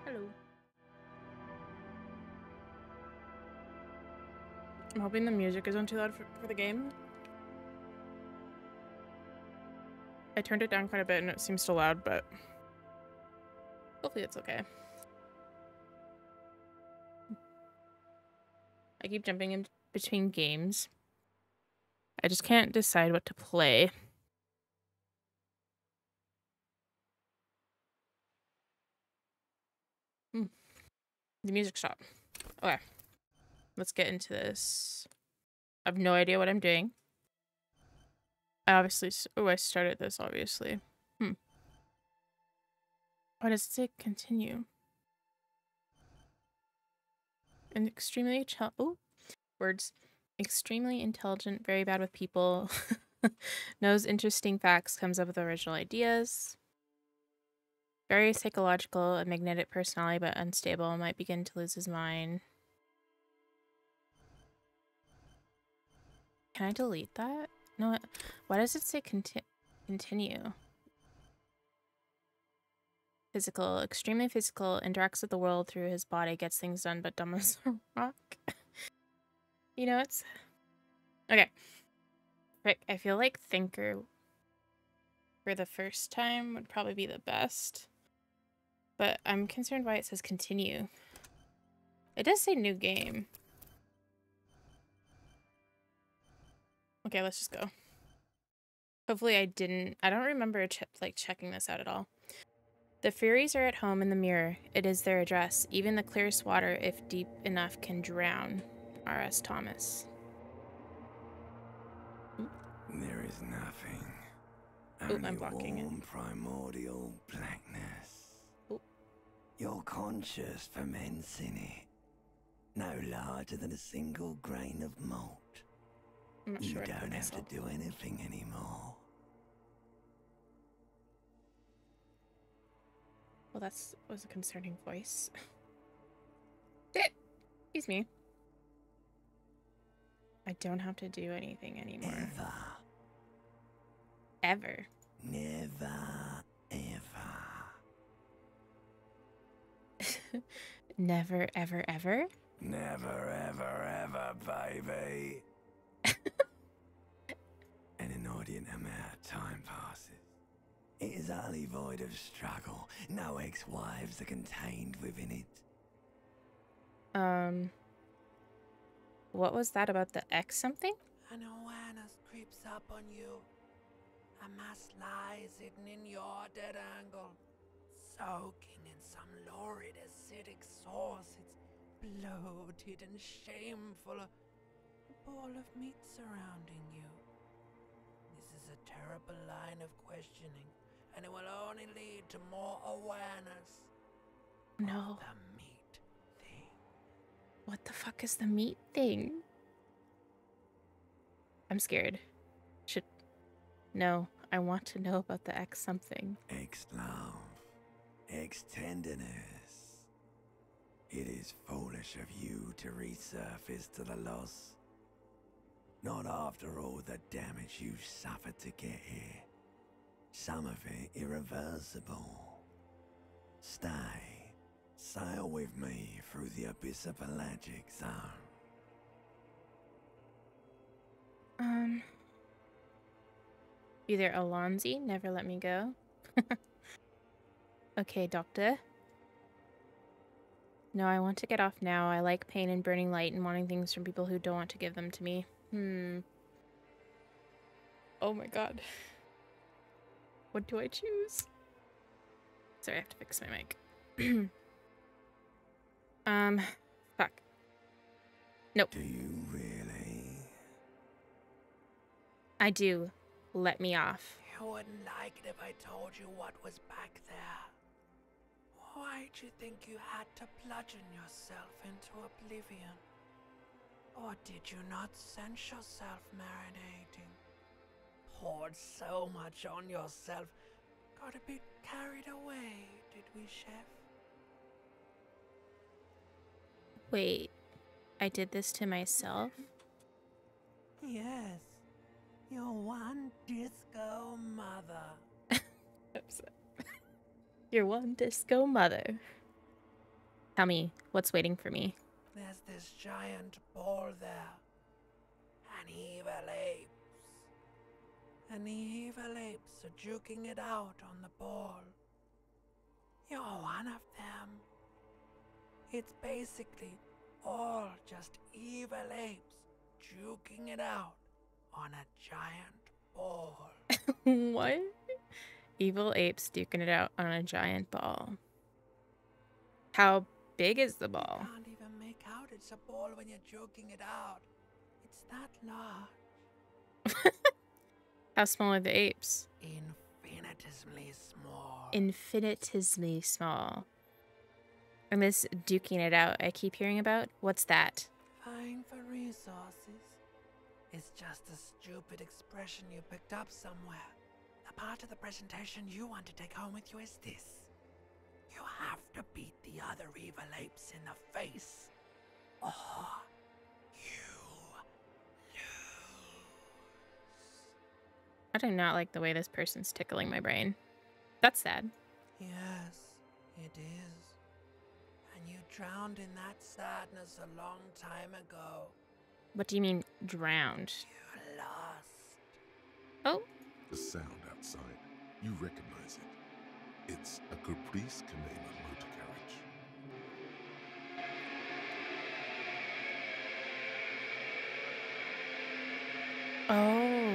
Hello. I'm hoping the music isn't too loud for the game. I turned it down quite a bit and it seems still loud, but hopefully it's okay. I keep jumping in between games. I just can't decide what to play. The music stopped. Okay. Let's get into this. I have no idea what I'm doing. I started this, obviously. Why does it say continue? An extremely words. Extremely intelligent, very bad with people. Knows interesting facts, comes up with original ideas. Very psychological, a magnetic personality, but unstable. Might begin to lose his mind. Can I delete that? No. Why does it say continue? Physical. Extremely physical. Interacts with the world through his body. Gets things done, but dumb as a rock. You know, it's... Okay. Rick, I feel like Thinker for the first time would probably be the best. But I'm concerned why it says continue. It does say new game. Okay, let's just go. Hopefully I don't remember checking this out at all. The Furies are at home in the mirror. It is their address. Even the clearest water, if deep enough, can drown. R.S. Thomas. There is nothing. I'm blocking warm, primordial blackness. Your conscious ferments in it. No larger than a single grain of malt. I'm not sure you don't have to do anything anymore. Well, that was a concerning voice. Excuse me. I don't have to do anything anymore. Ever. Never, ever. Never, ever, ever? Never, ever, ever, baby. An inordinate amount of time passes. It is utterly void of struggle. No ex-wives are contained within it. What was that about the X something? An awareness creeps up on you. A mass lies hidden in your dead angle, soaking in some lurid acidic sauce. It's bloated and shameful. A ball of meat surrounding you. This is a terrible line of questioning, and it will only lead to more awareness. No. The meat thing. What the fuck is the meat thing? I'm scared. No, I want to know about the X something. X-love. X-tenderness. It is foolish of you to resurface to the loss. Not after all the damage you've suffered to get here. Some of it irreversible. Stay. Sail with me through the abyss of Pelagic Zone. Either Alonzi, never let me go. Okay, doctor. No, I want to get off now. I like pain and burning light and wanting things from people who don't want to give them to me. Oh my god. What do I choose? Sorry, I have to fix my mic. Fuck. Nope. Do you really? I do. Let me off. You wouldn't like it if I told you what was back there. Why'd you think you had to bludgeon yourself into oblivion? Or did you not sense yourself marinating? Poured so much on yourself, got a bit carried away, did we, Chef? Wait, I did this to myself? Yes, your one disco mother. Your one disco mother. Tell me, what's waiting for me? There's this giant ball there. And evil apes. And the evil apes are juking it out on the ball. You're one of them. It's basically all just evil apes juking it out on a giant ball. What? Evil apes duking it out on a giant ball. How big is the ball? You can't even make out it's a ball when you're joking it out. It's that large. How small are the apes? Infinitesimally small. Infinitesimally small. And this duking it out I keep hearing about, what's that? Vying for resources. It's just a stupid expression you picked up somewhere. The part of the presentation you want to take home with you is this. You have to beat the other evil apes in the face, or you lose. I do not like the way this person's tickling my brain. That's sad. Yes, it is. And you drowned in that sadness a long time ago. What do you mean, drowned? You lost. Oh. The sound outside, you recognize it. It's a Caprice Canema motor carriage. Oh.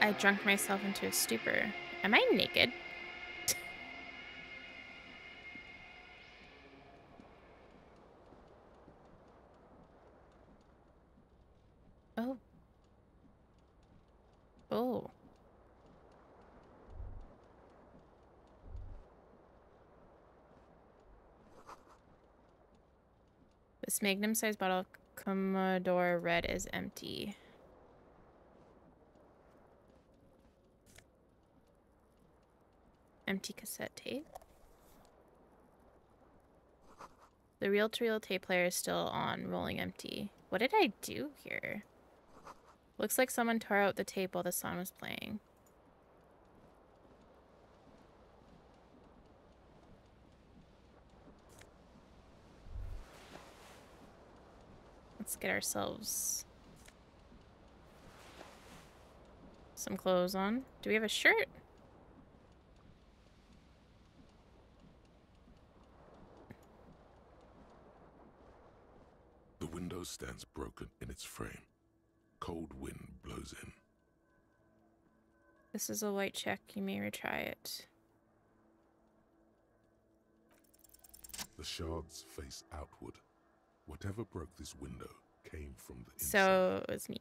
I drunk myself into a stupor. Am I naked? Oh. Oh. This magnum-sized bottle of Commodore Red is empty. Empty cassette tape. The reel-to-reel tape player is still on, rolling empty. What did I do here? Looks like someone tore out the tape while the song was playing. Let's get ourselves some clothes on. Do we have a shirt? The window stands broken in its frame. Cold wind blows in. This is a white check. You may retry it. The shards face outward. Whatever broke this window came from the inside. So it was me.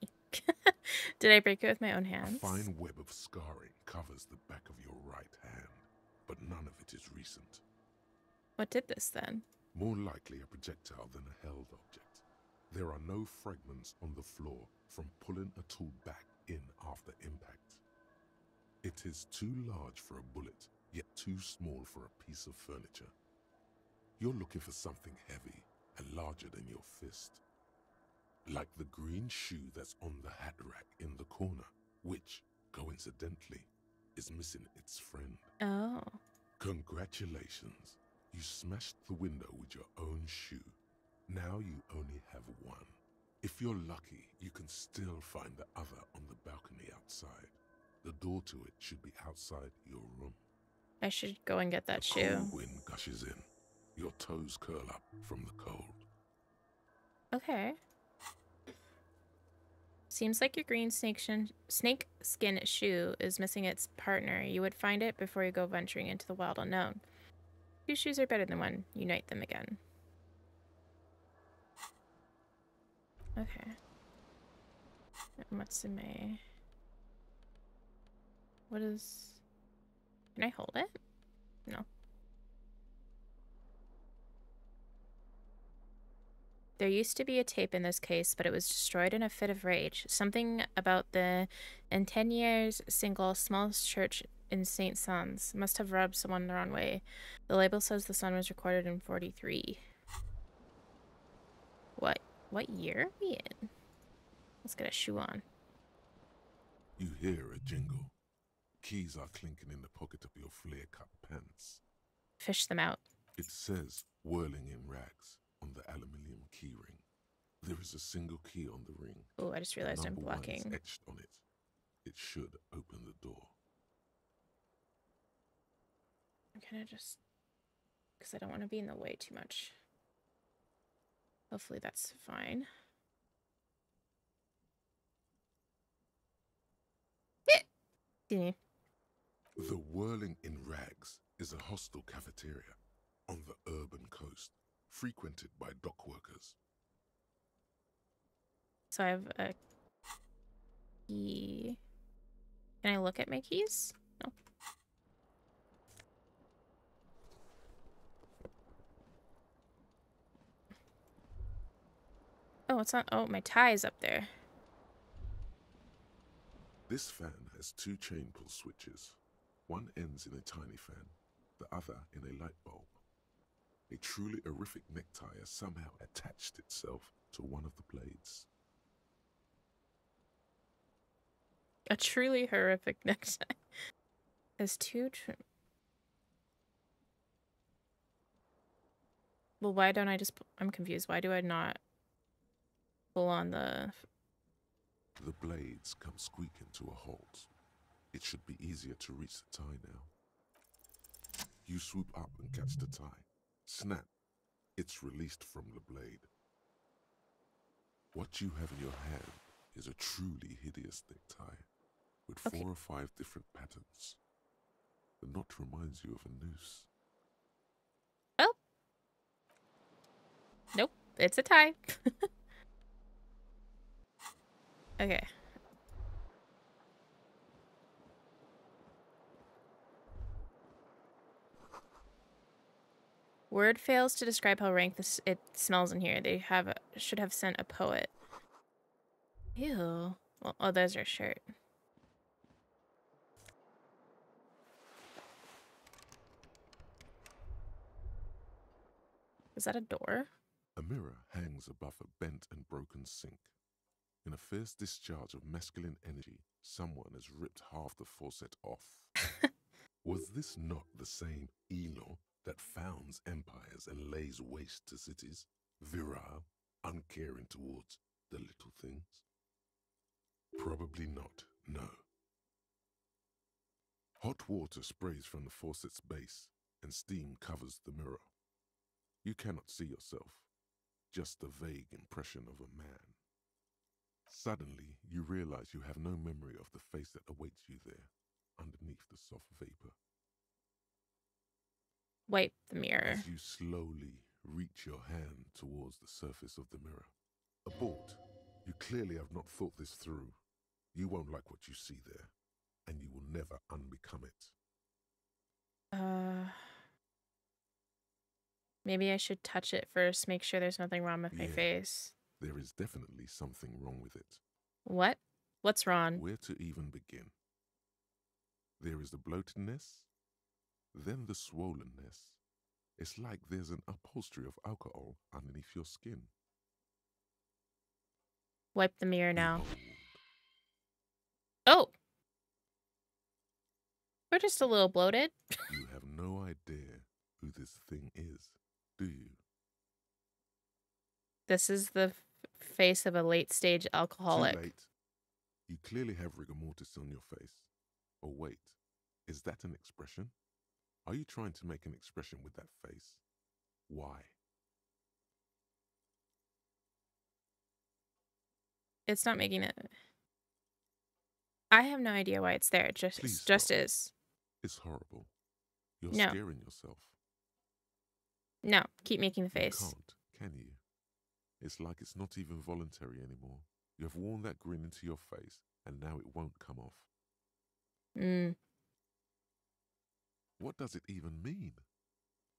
Did I break it with my own hands? A fine web of scarring covers the back of your right hand, but none of it is recent. What did this then? More likely a projectile than a held object. There are no fragments on the floor from pulling a tool back in after impact. It is too large for a bullet, yet too small for a piece of furniture. You're looking for something heavy and larger than your fist. Like the green shoe that's on the hat rack in the corner, which, coincidentally, is missing its friend. Oh. Congratulations. You smashed the window with your own shoe. Now you only have one. If you're lucky, you can still find the other on the balcony outside. The door to it should be outside your room. I should go and get that shoe. Cold wind gushes in. Your toes curl up from the cold. Okay. Seems like your green snake skin shoe is missing its partner. You would find it before you go venturing into the wild unknown. Two shoes are better than one. Unite them again. Okay. And what's in my... What is... Can I hold it? No. There used to be a tape in this case, but it was destroyed in a fit of rage. Something about the Anteniers single Small Church in St. Sons must have rubbed someone the wrong way. The label says the song was recorded in 43. What year are we in? Let's get a shoe on. You hear a jingle. Keys are clinking in the pocket of your flare-cut pants. Fish them out. It says whirling in rags on the aluminium key ring. There is a single key on the ring. Oh, I just realized I'm Number 1 is blocking. etched on it. It should open the door. I'm kind of just... because I don't want to be in the way too much. Hopefully that's fine. Yeah. The Whirling in Rags is a hostel cafeteria on the urban coast, frequented by dock workers. So I have a key. Can I look at my keys? No. Oh, it's not. Oh, my tie is up there. This fan has 2 chain pull switches. One ends in a tiny fan, the other in a light bulb. A truly horrific necktie has somehow attached itself to one of the blades. A truly horrific necktie. Has 2 Well, why don't I just... I'm confused. Why do I not pull on the... The blades come squeaking to a halt. It should be easier to reach the tie now. You swoop up and catch the tie. Snap. It's released from the blade. What you have in your hand is a truly hideous necktie with 4 or 5 different patterns. The knot reminds you of a noose. Oh. Nope. It's a tie. Okay. Word fails to describe how rank it smells in here. They should have sent a poet. Ew. Well, oh, there's her shirt. Is that a door? A mirror hangs above a bent and broken sink. In a fierce discharge of masculine energy, someone has ripped half the faucet off. Was this not the same Elo that founds empires and lays waste to cities, virile, uncaring towards the little things? Probably not, no. Hot water sprays from the faucet's base, and steam covers the mirror. You cannot see yourself, just the vague impression of a man. Suddenly, you realize you have no memory of the face that awaits you there, underneath the soft vapor. Wipe the mirror. As you slowly reach your hand towards the surface of the mirror. Abort. You clearly have not thought this through. You won't like what you see there, and you will never unbecome it. Maybe I should touch it first, make sure there's nothing wrong with my face. There is definitely something wrong with it. What? What's wrong? Where to even begin? There is the bloatedness, then the swollenness. It's like there's an upholstery of alcohol underneath your skin. Wipe the mirror now. Behold. Oh! We're just a little bloated. You have no idea who this thing is, do you? This is the face of a late-stage alcoholic. Too late. You clearly have rigor mortis on your face. Oh wait, is that an expression? Are you trying to make an expression with that face? Why? It's not making it. I have no idea why it's there. It just is. It's horrible. You're No. scaring yourself. No, keep making the face. You can't, can you? It's like it's not even voluntary anymore. You have worn that grin into your face, and now it won't come off. What does it even mean?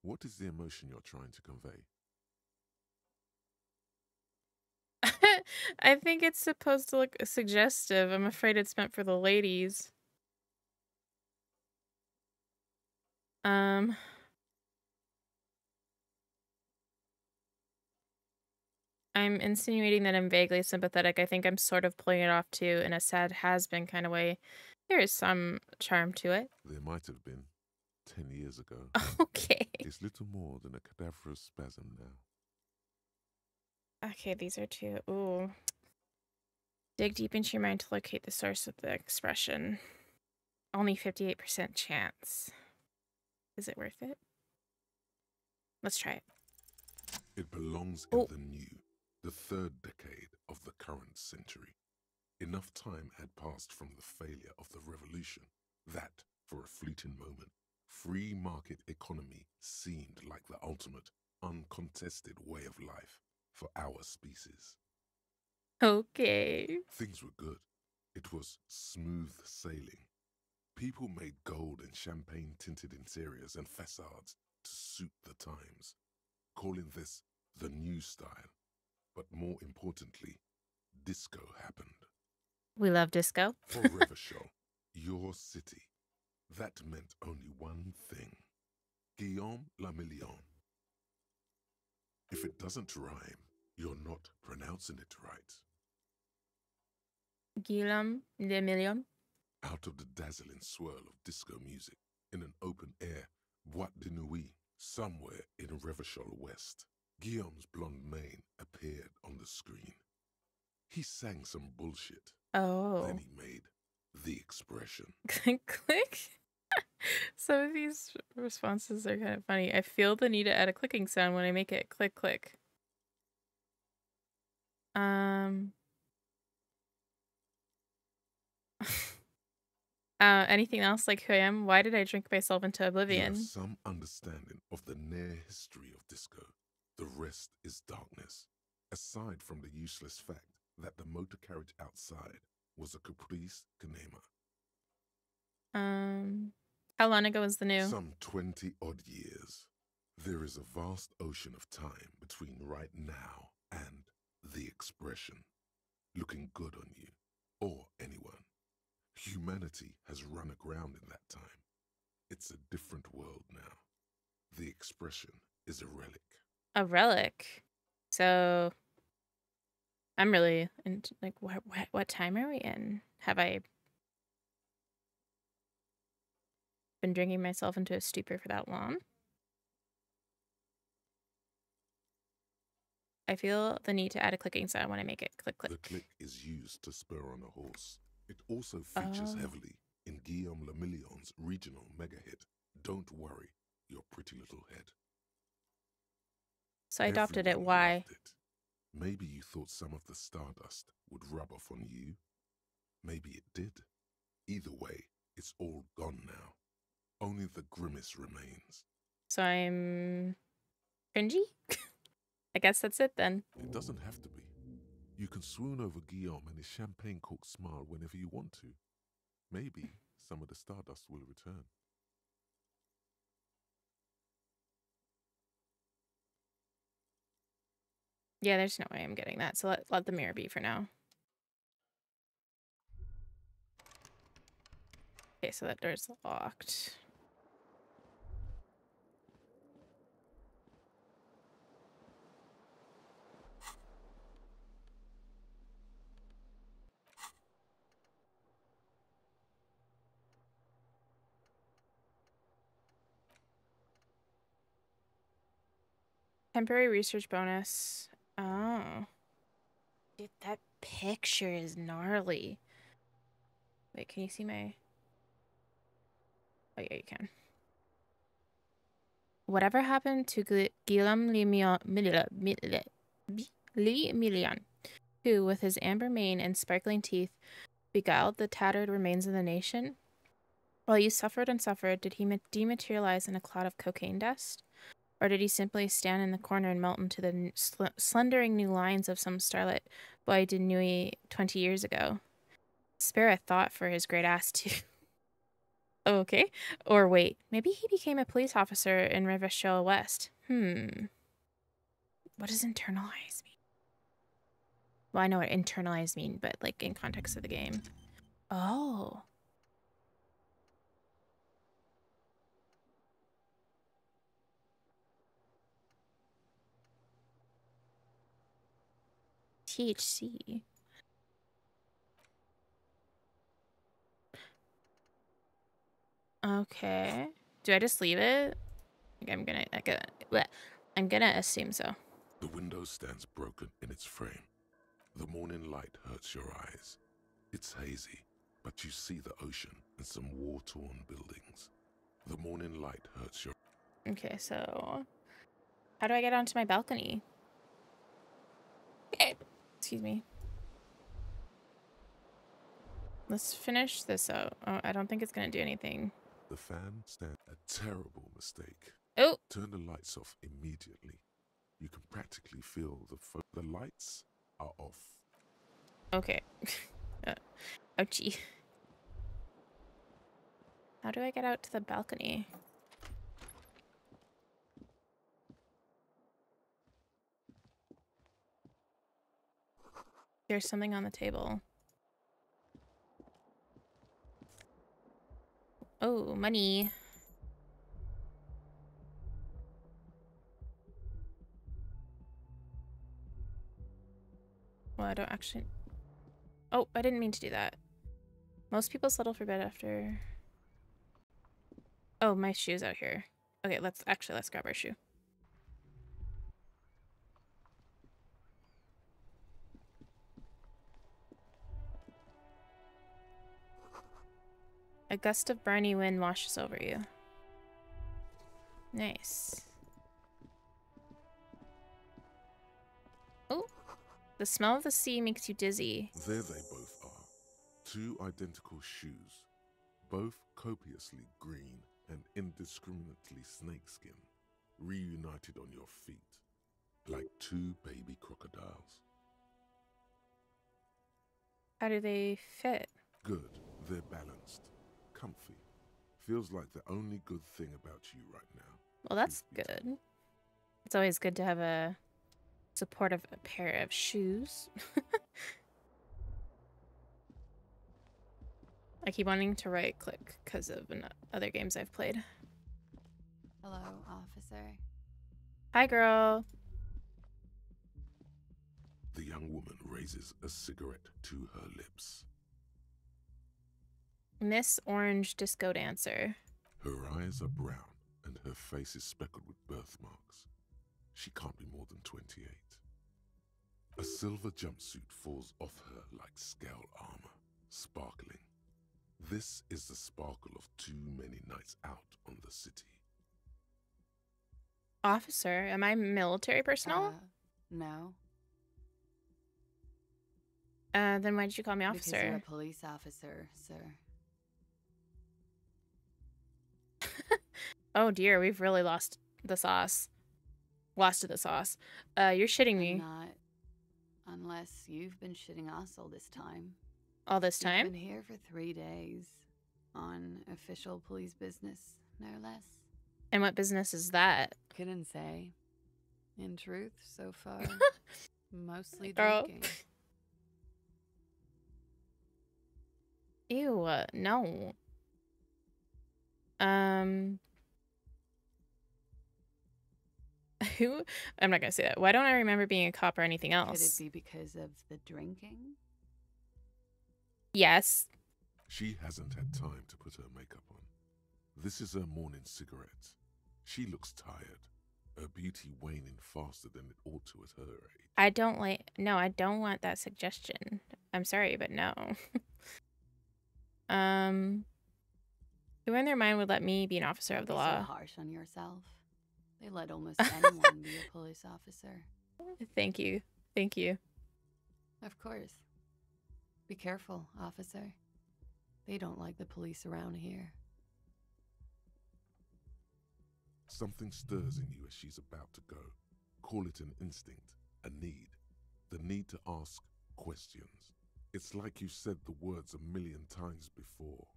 What is the emotion you're trying to convey? I think it's supposed to look suggestive. I'm afraid it's meant for the ladies. I'm insinuating that I'm vaguely sympathetic. I think I'm sort of pulling it off too in a sad has-been kind of way. There is some charm to it. There might have been. 10 years ago. Okay. It's little more than a cadaverous spasm now. Okay, these are two. Ooh. Dig deep into your mind to locate the source of the expression. Only 58% chance. Is it worth it? Let's try it. It belongs in the new, the third decade of the current century. Enough time had passed from the failure of the revolution that, for a fleeting moment, free market economy seemed like the ultimate, uncontested way of life for our species. Okay. Things were good. It was smooth sailing. People made gold and champagne-tinted interiors and facades to suit the times, calling this the new style. But more importantly, disco happened. We love disco. For Revachol, your city, that meant only one thing. Guillaume le Million. If it doesn't rhyme, you're not pronouncing it right. Guillaume le Million. Out of the dazzling swirl of disco music, in an open-air boîte de nuit, somewhere in Revachol West, Guillaume's blonde mane appeared on the screen. He sang some bullshit. Oh. Then he made the expression. Click, click. Some of these responses are kind of funny. I feel the need to add a clicking sound when I make it click, click. Anything else like who I am? Why did I drink myself into You oblivion? have some understanding of the near history of disco. The rest is darkness. Aside from the useless fact that the motor carriage outside was a caprice canema. How long ago was the new? Some 20-odd years. There is a vast ocean of time between right now and the expression. Looking good on you, or anyone. Humanity has run aground in that time. It's a different world now. The expression is a relic. A relic. So I'm really into, like, what time are we in? Have I been drinking myself into a stupor for that long? I feel the need to add a clicking sound when I make it click, click. The click is used to spur on a horse. It also features heavily in Guillaume le Million's regional mega hit, Don't Worry, Your Pretty Little Head. So I adopted it. Everyone Why? loved it. Maybe you thought some of the stardust would rub off on you. Maybe it did. Either way, it's all gone now. Only the grimace remains. So I'm cringy? I guess that's it then. It doesn't have to be. You can swoon over Guillaume and his champagne-corked smile whenever you want to. Maybe some of the stardust will return. Yeah, there's no way I'm getting that. So let the mirror be for now. Okay, so that door's locked. Temporary research bonus. Oh. Dude, that picture is gnarly. Wait, can you see my... Oh, yeah, you can. Whatever happened to Guillaume le Million, who, with his amber mane and sparkling teeth, beguiled the tattered remains of the nation? While you suffered and suffered, did he dematerialize in a cloud of cocaine dust? Or did he simply stand in the corner and melt into the slendering new lines of some starlit bois de nuit 20 years ago? Spare a thought for his great ass, too. Okay. Or wait, maybe he became a police officer in Revachol West. What does internalize mean? Well, I know what internalize mean, but like in context of the game. Oh. THC. Okay. Do I just leave it? Okay, I'm gonna assume so. The window stands broken in its frame. The morning light hurts your eyes. It's hazy, but you see the ocean and some war-torn buildings. The morning light hurts your... Okay, so how do I get onto my balcony? Excuse me. Let's finish this out. Oh, I don't think it's gonna do anything. The fan stands a terrible mistake. Oh! Turn the lights off immediately. You can practically feel the lights are off. Okay. Ouchie. How do I get out to the balcony? There's something on the table. Oh, money. Well, I don't actually... Oh, I didn't mean to do that. Most people settle for bed after... Oh, my shoe's out here. Okay, let's grab our shoe. A gust of briny wind washes over you. Nice. Oh, the smell of the sea makes you dizzy. There they both are. Two identical shoes, both copiously green and indiscriminately snakeskin, reunited on your feet, like two baby crocodiles. How do they fit? Good, they're balanced, comfy. Feels like the only good thing about you right now. Well, that's good. It's always good to have a supportive pair of shoes. I keep wanting to right click because of other games I've played. Hello, officer. Hi, girl. The young woman raises a cigarette to her lips. Miss Orange Disco Dancer. Her eyes are brown and her face is speckled with birthmarks. She can't be more than 28. A silver jumpsuit falls off her like scale armor, sparkling. This is the sparkle of too many nights out on the city. Officer, am I military personnel? No. Then why did you call me Because you're officer? a police officer, sir. Oh dear, we've really lost the sauce. Lost to the sauce. You're shitting me. Not unless you've been shitting us all this time. All this You've time? been here for 3 days on official police business, no less. And what business is that? Couldn't say. In truth, so far, mostly Girl. drinking. Ew, no. Who? I'm not gonna say that. Why don't I remember being a cop or anything Could it else? be because of the drinking? Yes. She hasn't had time to put her makeup on. This is her morning cigarette. She looks tired, her beauty waning faster than it ought to at her age. I don't like. No, I don't want that suggestion. I'm sorry, but no. Who in their mind would let me be an officer of the Don't be law? so harsh on yourself. They let almost anyone be a police officer. Thank you. Thank you. Of course. Be careful, officer. They don't like the police around here. Something stirs in you as she's about to go. Call it an instinct, a need. The need to ask questions. It's like you said the words a million times before.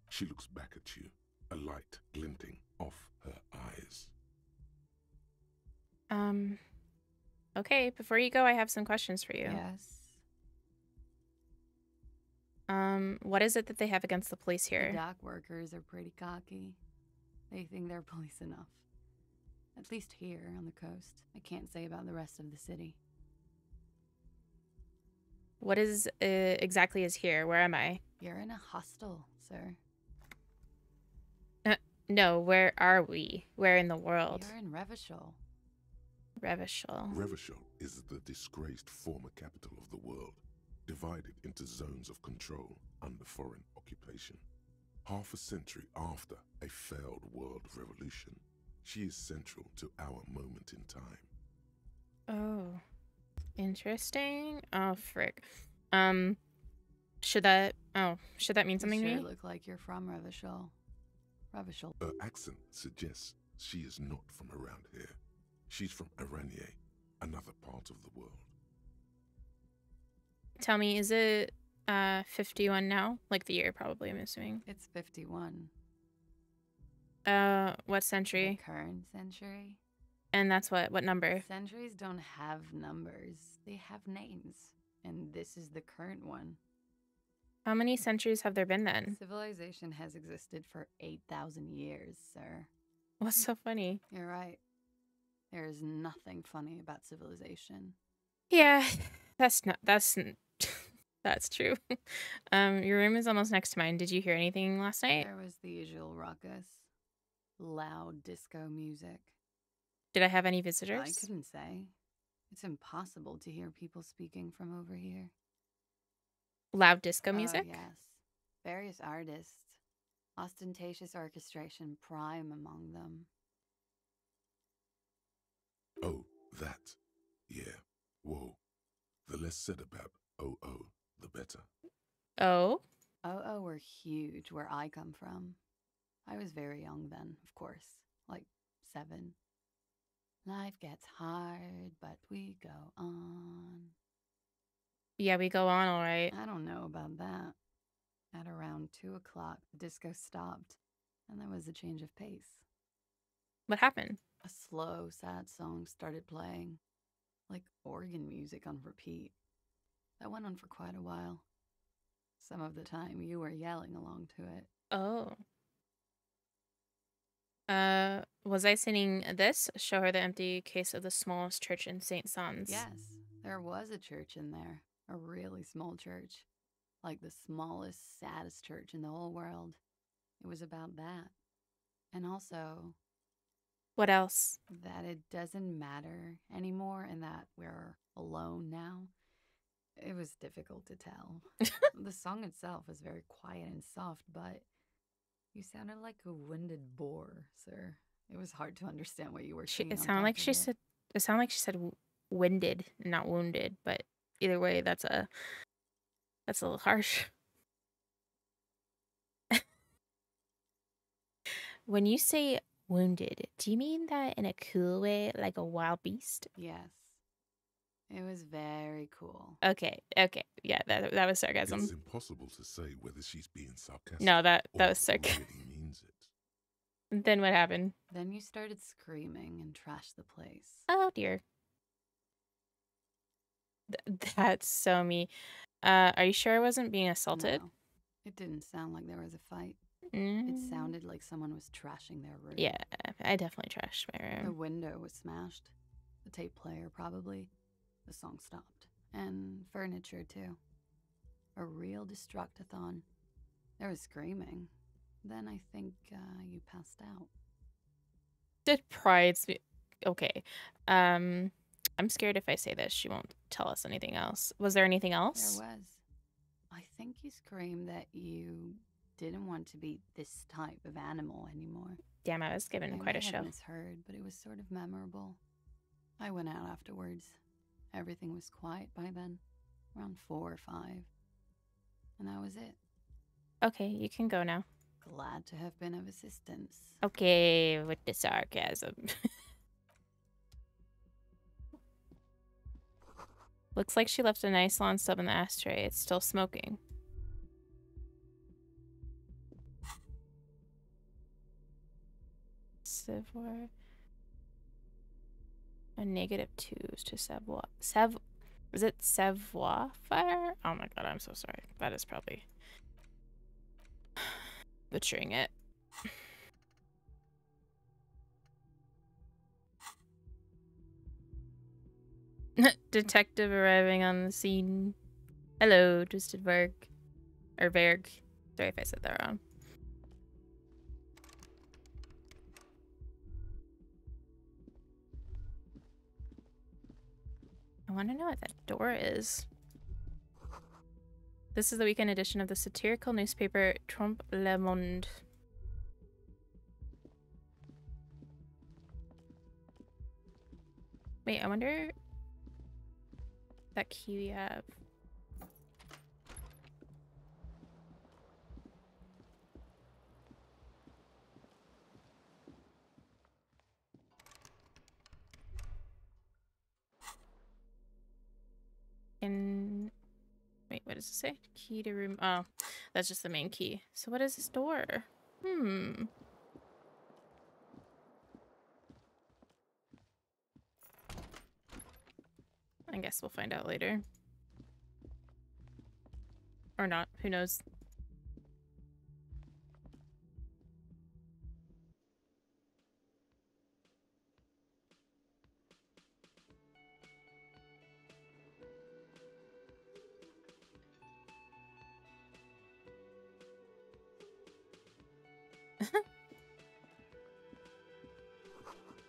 She looks back at you, a light glinting off her eyes. Okay, before you go, I have some questions for you. Yes. What is it that they have against the police The here? dock workers are pretty cocky. They think they're police enough. At least here on the coast. I can't say about the rest of the city. What is exactly is here? Where am I? You're in a hostel, sir. No, where are we? Where in the world? You're in Revachol. Revachol. Revachol is the disgraced former capital of the world, divided into zones of control under foreign occupation. Half a century after a failed world revolution, she is central to our moment in time. Oh, interesting. Oh, frick. Should that mean something You to sure me? look like you're from Revachol. Revachol. Her accent suggests she is not from around here. She's from Aranier, another part of the world. Tell me, is it 51 now? Like the year, probably, I'm assuming. It's 51. What The century? current century. And that's what number? Centuries don't have numbers. They have names. And this is the current one. How many centuries have there been then? Civilization has existed for 8,000 years, sir. What's so funny? You're right. There is nothing funny about civilization. Yeah, that's true. Your room is almost next to mine. Did you hear anything last night? There was the usual ruckus. Loud disco music. Did I have any I visitors? couldn't say. It's impossible to hear people speaking from over here. Loud disco Oh, music? yes. Various artists. Ostentatious orchestration prime among them. Oh, that. Yeah. Whoa. The less said about OO, the better. Oh, Oh, were huge where I come from. I was very young then, of course. Like 7. Life gets hard, but we go on. yeah, we go on all right. I don't know about that. At around 2 o'clock, the disco stopped, and there was a change of pace. What happened? A slow, sad song started playing, like organ music on repeat. That went on for quite a while. Some of the time, you were yelling along to it. Oh. Was I singing this? Show her the empty case of the smallest church in St. Sans. Yes, there was a church in there, a really small church, like the smallest, saddest church in the whole world. It was about that. And also, What else? that it doesn't matter anymore and that we're alone now. It was difficult to tell. The song itself was very quiet and soft, but you sounded like a winded boar, sir. It was hard to understand what you were saying. It sounded like she said. It sounded like she said winded, not wounded. But either way, that's a little harsh. When you say wounded, do you mean that in a cool way, like a wild beast? Yes. It was very cool. Okay, yeah, that was sarcasm. It's impossible to say whether she's being sarcastic. No, that or was sarcasm. really means it. Then what happened? Then you started screaming and trashed the place. Oh dear. That's so me. Are you sure I wasn't being assaulted? No, it didn't sound like there was a fight. Mm. It sounded like someone was trashing their room. Yeah, I definitely trashed my The room. window was smashed. The tape player, probably. The song stopped. And furniture, too. A real destructathon. There was screaming. Then I think you passed out. Did pride okay. I'm scared if I say this, she won't tell us anything else. Was there anything else? There was. I think you screamed that you didn't want to be this type of animal anymore. Damn, I was given quite a I show. had misheard, but it was sort of memorable. I went out afterwards. Everything was quiet by then, around 4 or 5. And that was it. Okay, you can go now. Glad to have been of assistance. Okay, with the sarcasm. Looks like she left a nice lawn stub in the ashtray. It's still smoking. Savoir. A -2 to savoir. Is it savoir faire? Oh my god, I'm so sorry. That is probably butchering it. Detective arriving on the scene. Hello, Twisted Varg. Or Varg. Sorry if I said that wrong. I want to know what that door is. This is the weekend edition of the satirical newspaper Trompe le Monde. Wait, I wonder that key we have. In wait, what does it say? Key to room. Oh, that's just the main key. So what is this door? I guess we'll find out later. Or not, who knows?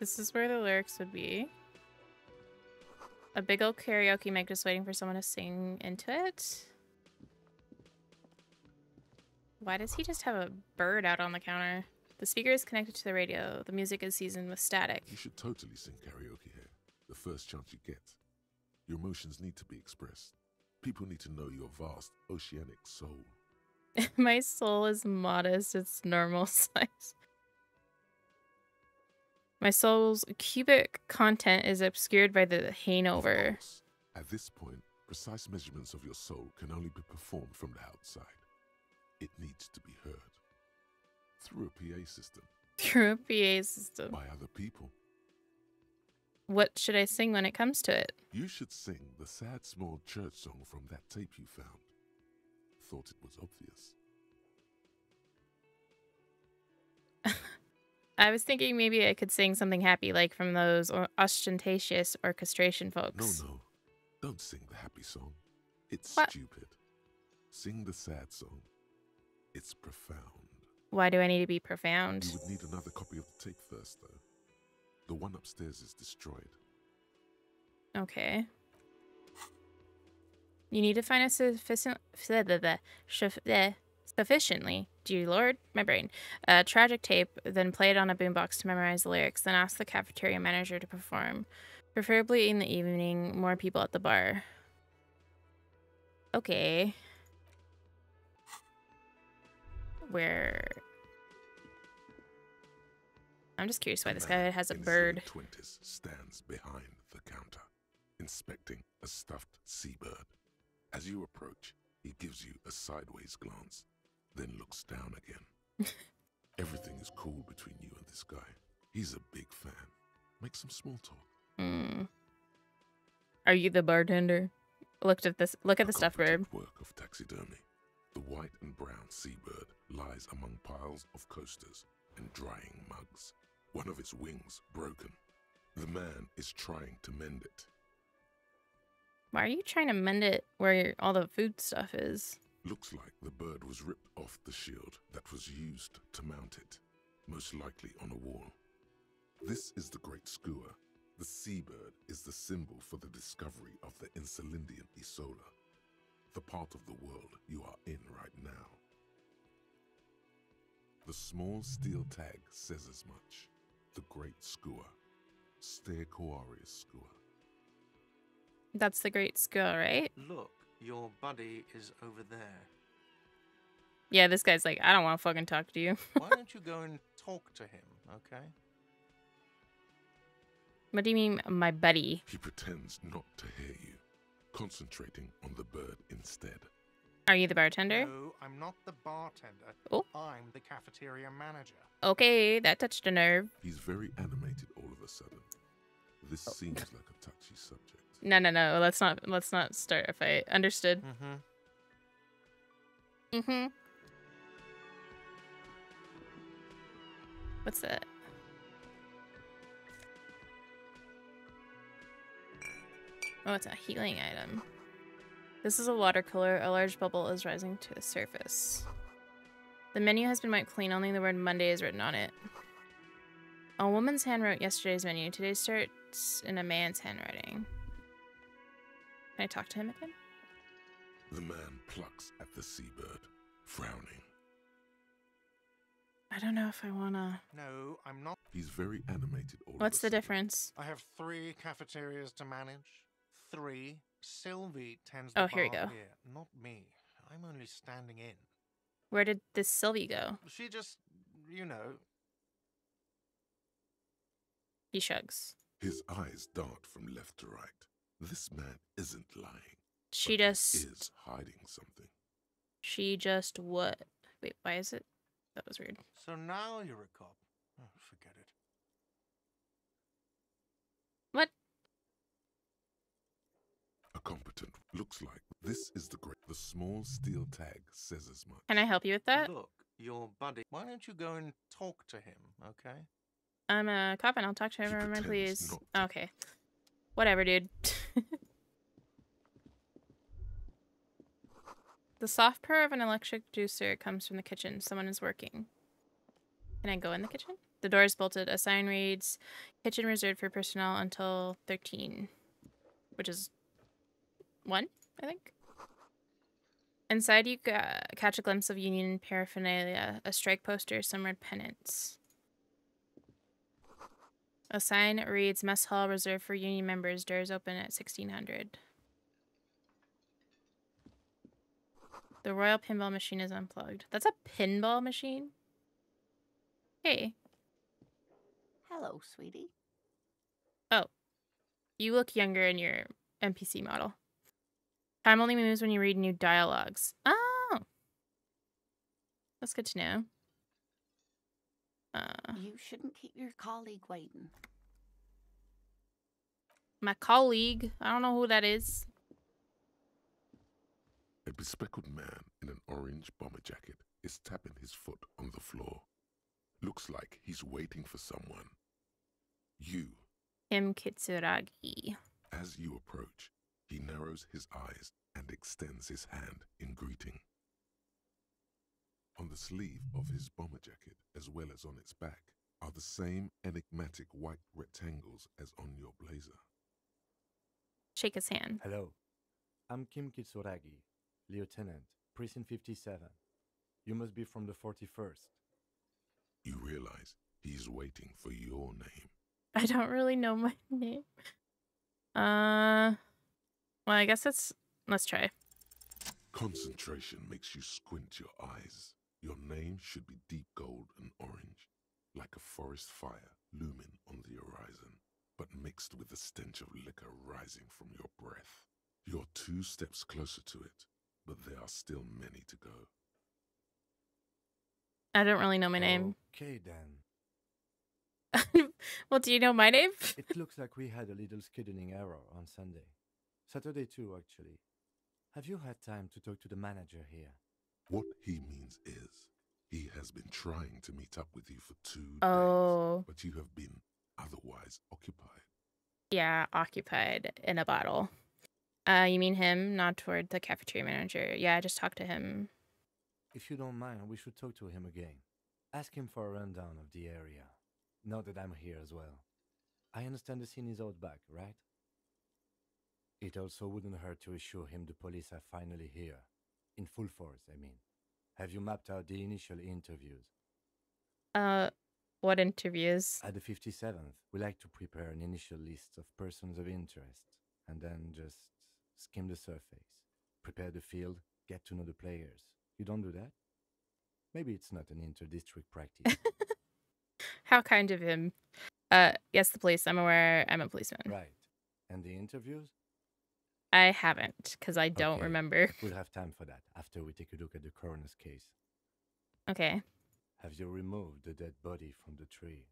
This is where the lyrics would be. A big old karaoke mic just waiting for someone to sing into it. Why does he just have a bird out on the counter? The speaker is connected to the radio. The music is seasoned with static. You should totally sing karaoke here. The first chance you get. Your emotions need to be expressed. People need to know your vast oceanic soul. My soul is modest. It's normal size. My soul's cubic content is obscured by the hangover. Of course, at this point, precise measurements of your soul can only be performed from the outside. It needs to be heard. Through a PA system. Through a PA system. By other people. What should I sing when it comes to it? You should sing the sad small church song from that tape you found. Thought it was obvious. I was thinking maybe I could sing something happy, like from those ostentatious orchestration folks. No. Don't sing the happy song. It's What? stupid. Sing the sad song. It's profound. Why do I need to be profound? You would need another copy of the tape first, though. The one upstairs is destroyed. Okay. You need to find a sufficiently, dear Lord, my brain, tragic tape, then play it on a boombox to memorize the lyrics, then ask the cafeteria manager to perform. Preferably in the evening, more people at the bar. Okay. Where... I'm just curious why this guy has a bird. In his late 20s stands behind the counter, inspecting a stuffed seabird. As you approach, he gives you a sideways glance, then looks down again. Everything is cool between you and this guy. He's a big fan. Make some small talk. Are you the bartender? Look at this. Look at the stuffed bird. Work of taxidermy. The white and brown seabird lies among piles of coasters and drying mugs. One of its wings broken. The man is trying to mend it. Why are you trying to mend it where all the food stuff is? Looks like the bird was ripped off the shield that was used to mount it, most likely on a wall. This is the Great Skua. The seabird is the symbol for the discovery of the Insulindian Isola, the part of the world you are in right now. The small steel tag says as much. The Great Skua. Stegosaurus Skua. That's the Great Skua, right? Look, your buddy is over there. Yeah, this guy's like, I don't want to fucking talk to you. Why don't you go and talk to him, okay? What do you mean, my buddy? He pretends not to hear you, concentrating on the bird instead. Are you the bartender? No, I'm not the bartender. Oh. I'm the cafeteria manager. Okay, that touched a nerve. He's very animated all of a sudden. This seems like a touchy subject. No. Let's not start a fight. Understood. What's that? Oh, it's a healing item. This is a water cooler. A large bubble is rising to the surface. The menu has been wiped clean. Only the word Monday is written on it. A woman's hand wrote yesterday's menu. Today starts in a man's handwriting. Can I talk to him again? The man plucks at the seabird, frowning. I don't know if I wanna. No, I'm not. He's very animated all What's of a the sudden. difference? I have 3 cafeterias to manage. 3. Sylvie tends Oh, the here we bar go. here, not me. I'm only standing in. Where did this Sylvie go? She just, you know, He shrugs. His eyes dart from left to right. This man isn't lying. She but he just. is hiding something. She just what? Wait, why is it? That was weird. so now you're a cop. Oh, forget it. What? A competent looks like this is the great. The small steel tag says as much. Can I help you with that? Look, your buddy. Why don't you go and talk to him, okay? I'm a cop and I'll talk to He everyone, pretends please. not to. Okay. Whatever, dude. The soft purr of an electric juicer comes from the kitchen. Someone is working. Can I go in the kitchen? The door is bolted. A sign reads, kitchen reserved for personnel until 13. Which is 1, I think. Inside you catch a glimpse of union paraphernalia. A strike poster, some red pennants. A sign reads, mess hall reserved for union members. Doors open at 1600. The Royal Pinball Machine is unplugged. That's a pinball machine? Hey. Hello, sweetie. Oh. You look younger in your NPC model. Time only moves when you read new dialogues. Oh. That's good to know. You shouldn't keep your colleague waiting. My colleague. I don't know who that is. A bespectacled man in an orange bomber jacket is tapping his foot on the floor. Looks like he's waiting for someone. You. Him Kitsuragi. As you approach, he narrows his eyes and extends his hand in greeting. On the sleeve of his bomber jacket, as well as on its back, are the same enigmatic white rectangles as on your blazer. Shake his hand. Hello, I'm Kim Kitsuragi, Lieutenant, Precinct 57. You must be from the 41st. You realize he's waiting for your name. I don't really know my name. Well, I guess let's try. Concentration makes you squint your eyes. Your name should be deep gold and orange, like a forest fire looming on the horizon, but mixed with the stench of liquor rising from your breath. You're 2 steps closer to it, but there are still many to go. I don't really know my name. Okay, then. Well, do you know my name? It looks like we had a little scheduling error on Sunday. Saturday too, actually. Have you had time to talk to the manager here? What he means is, he has been trying to meet up with you for 2 Oh. days, but you have been otherwise occupied. Yeah, occupied in a bottle. You mean him, not toward the cafeteria manager. Yeah, I just talked to him. If you don't mind, we should talk to him again. Ask him for a rundown of the area. Now that I'm here as well. I understand the scene is out back, right? It also wouldn't hurt to assure him the police are finally here. In full force, I mean. Have you mapped out the initial interviews? What interviews? At the 57th, we like to prepare an initial list of persons of interest, and then just skim the surface. Prepare the field, get to know the players. You don't do that? Maybe it's not an inter-district practice. How kind of him. Yes, the police. I'm aware. I'm a policeman. Right. And the interviews? I haven't, because I don't Okay, remember. We'll have time for that after we take a look at the coroner's case. Okay. Have you removed the dead body from the tree?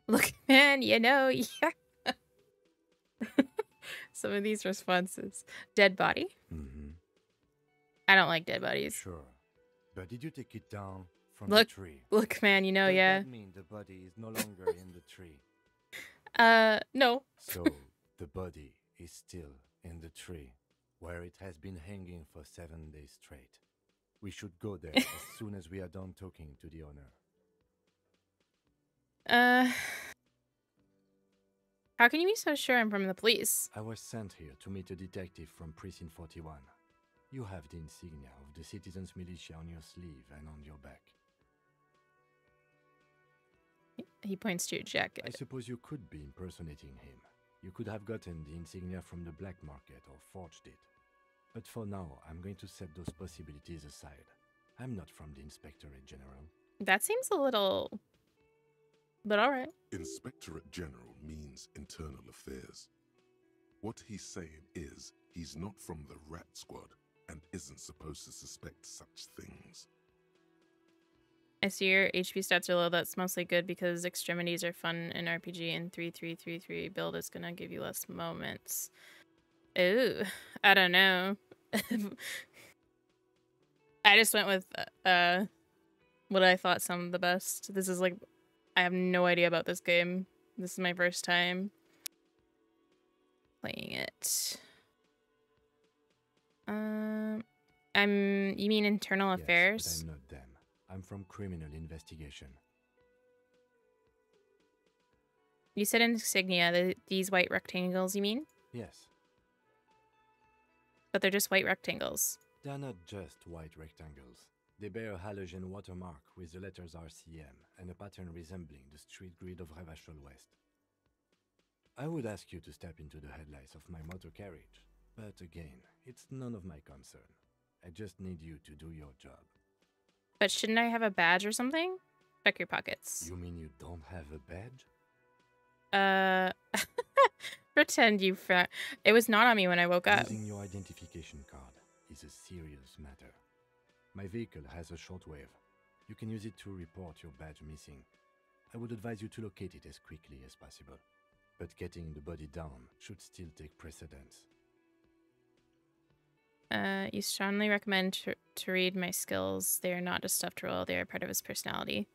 Look, man, you know, yeah. Some of these responses. Dead body? Mm-hmm. I don't like dead bodies. Sure. But did you take it down from Look, the tree? Look, man, you know, Does yeah. that mean the body is no longer in the tree? No. So, the body is still in the tree, where it has been hanging for 7 days straight. We should go there as soon as we are done talking to the owner. How can you be so sure I'm from the police? I was sent here to meet a detective from Precinct 41. You have the insignia of the Citizens Militia on your sleeve and on your back. He points to your jacket. I suppose you could be impersonating him. You could have gotten the insignia from the black market or forged it. But for now, I'm going to set those possibilities aside. I'm not from the Inspectorate General. That seems a little... But alright. Inspectorate General means internal affairs. What he's saying is he's not from the Rat Squad and isn't supposed to suspect such things. I see your HP stats are low. That's mostly good because extremities are fun in RPG, and 3333 build is gonna give you less moments. Ooh, I don't know. I just went with what I thought some the best. This is like, I have no idea about this game. This is my first time playing it. You mean internal affairs? Yes, but I'm not them. I'm from criminal investigation. You said insignia, these white rectangles, you mean? Yes. But they're just white rectangles. They're not just white rectangles. They bear a halogen watermark with the letters RCM and a pattern resembling the street grid of Revachol West. I would ask you to step into the headlights of my motor carriage, but again, it's none of my concern. I just need you to do your job. But shouldn't I have a badge or something? Check your pockets. You mean you don't have a badge? Pretend you it was not on me when I woke up. Using your identification card is a serious matter. My vehicle has a shortwave. You can use it to report your badge missing. I would advise you to locate it as quickly as possible. But getting the body down should still take precedence. You strongly recommend to read my skills. They are not just stuff to roll. They are part of his personality.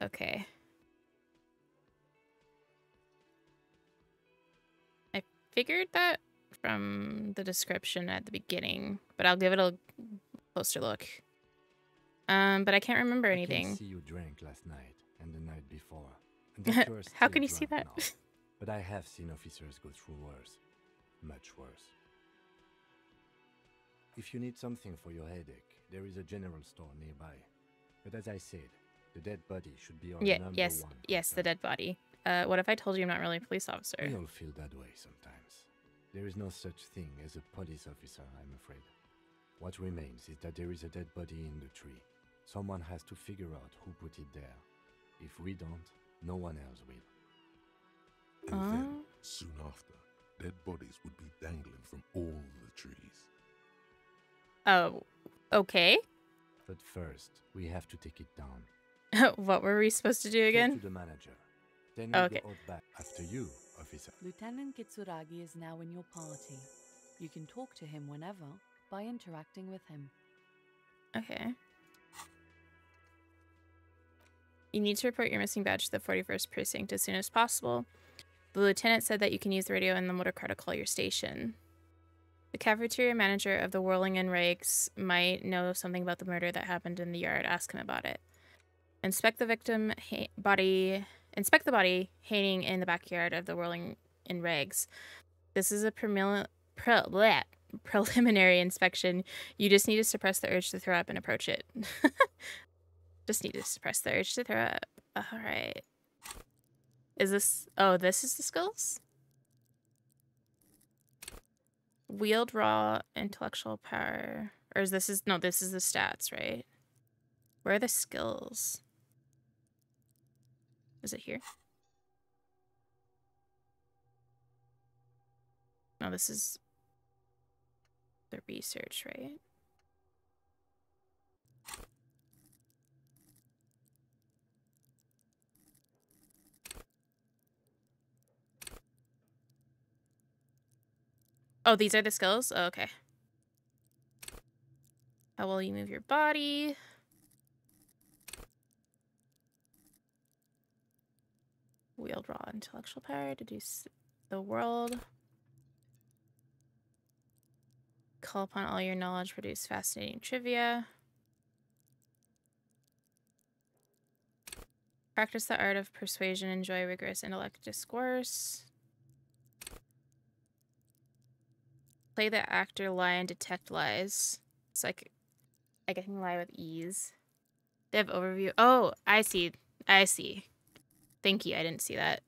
Okay. I figured that from the description at the beginning, but I'll give it a closer look. But I can't remember anything. I can see you drank last night and the night before. And that you are How still can you see drunk that? now. But I have seen officers go through worse. Much worse. If you need something for your headache, there is a general store nearby. But as I said, the dead body should be our number Yes, one yes, the concern. dead body. What if I told you I'm not really a police officer? We all feel that way sometimes. There is no such thing as a police officer, I'm afraid. What remains is that there is a dead body in the tree. Someone has to figure out who put it there. If we don't, no one else will. And then, soon after, dead bodies would be dangling from all the trees. Oh, okay. But first, we have to take it down. What were we supposed to do Talk again? to the manager. Then Oh, we'll okay. go out back. After you, officer. Lieutenant Kitsuragi is now in your party. You can talk to him whenever by interacting with him. Okay. You need to report your missing badge to the 41st Precinct as soon as possible. The lieutenant said that you can use the radio and the motor car to call your station. The cafeteria manager of the Whirling and Rags might know something about the murder that happened in the yard. Ask him about it. Inspect the victim body. Inspect the body hanging in the backyard of the Whirling and Rags. This is a preliminary inspection. You just need to suppress the urge to throw up and approach it. Just need to suppress the urge to throw up. All right. Is this... Oh, this is the skills? Wield raw intellectual power. Or is this... No, this is the stats, right? Where are the skills? Is it here? No, this is the research, right? Oh, these are the skills? Oh, okay. How will you move your body? Wield raw intellectual power. Deduce the world. Call upon all your knowledge. Produce fascinating trivia. Practice the art of persuasion. Enjoy rigorous intellect discourse. Play the actor lie and detect lies. So I can lie with ease. They have overview. Oh, I see. I see. Thank you. I didn't see that.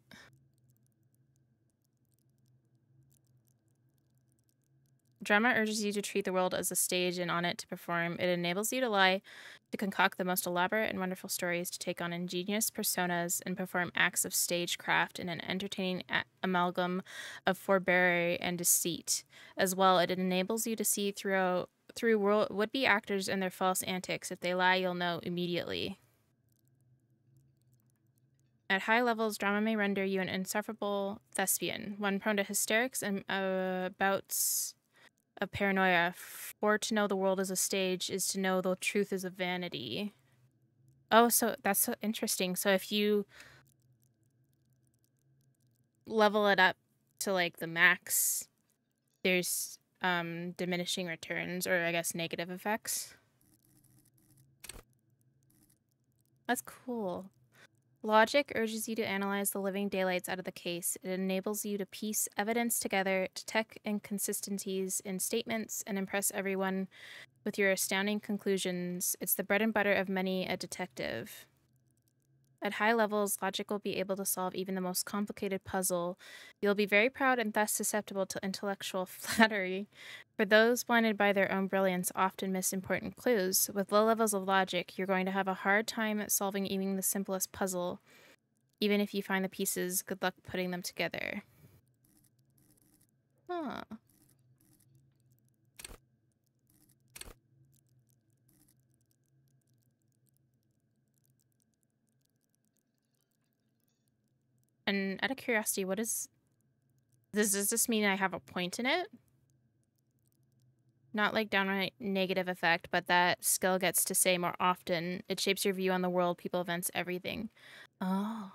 Drama urges you to treat the world as a stage and on it to perform. It enables you to lie, to concoct the most elaborate and wonderful stories, to take on ingenious personas, and perform acts of stagecraft in an entertaining amalgam of forbearing and deceit. As well, it enables you to see through would-be actors and their false antics. If they lie, you'll know immediately. At high levels, drama may render you an insufferable thespian, one prone to hysterics and bouts of paranoia. For to know the world is a stage is to know the truth is a vanity. Oh, so that's so interesting. So if you level it up to like the max, there's diminishing returns, or I guess negative effects. That's cool. Logic urges you to analyze the living daylights out of the case. It enables you to piece evidence together, detect inconsistencies in statements, and impress everyone with your astounding conclusions. It's the bread and butter of many a detective. At high levels, logic will be able to solve even the most complicated puzzle. You'll be very proud and thus susceptible to intellectual flattery. For those blinded by their own brilliance often miss important clues. With low levels of logic, you're going to have a hard time solving even the simplest puzzle. Even if you find the pieces, good luck putting them together. Huh. And out of curiosity, what is... Does this mean I have a point in it? Not like downright negative effect, but that skill gets to say more often. It shapes your view on the world, people, events, everything. Oh.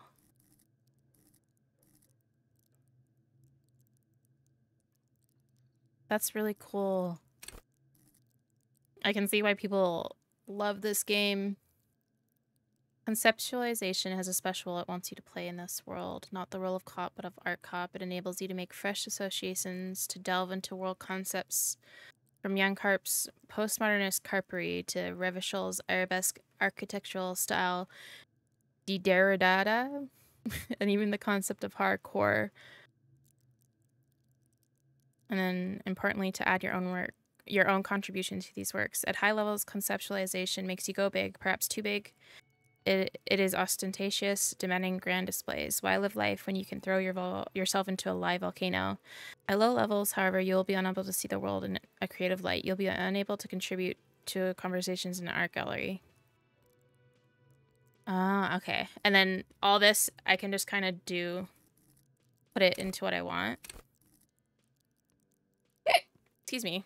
That's really cool. I can see why people love this game. Conceptualization has a special it wants you to play in this world. Not the role of cop, but of art cop. It enables you to make fresh associations, to delve into world concepts. From Jan Karp's postmodernist carpery to Revichel's arabesque architectural style, Derrida, and even the concept of hardcore. And then, importantly, to add your own contribution to these works. At high levels, conceptualization makes you go big, perhaps too big. It is ostentatious, demanding grand displays. Why live life when you can throw yourself into a live volcano? At low levels, however, you'll be unable to see the world in a creative light. You'll be unable to contribute to conversations in an art gallery. Ah, okay. And then all this, I can just kind of put it into what I want. Excuse me.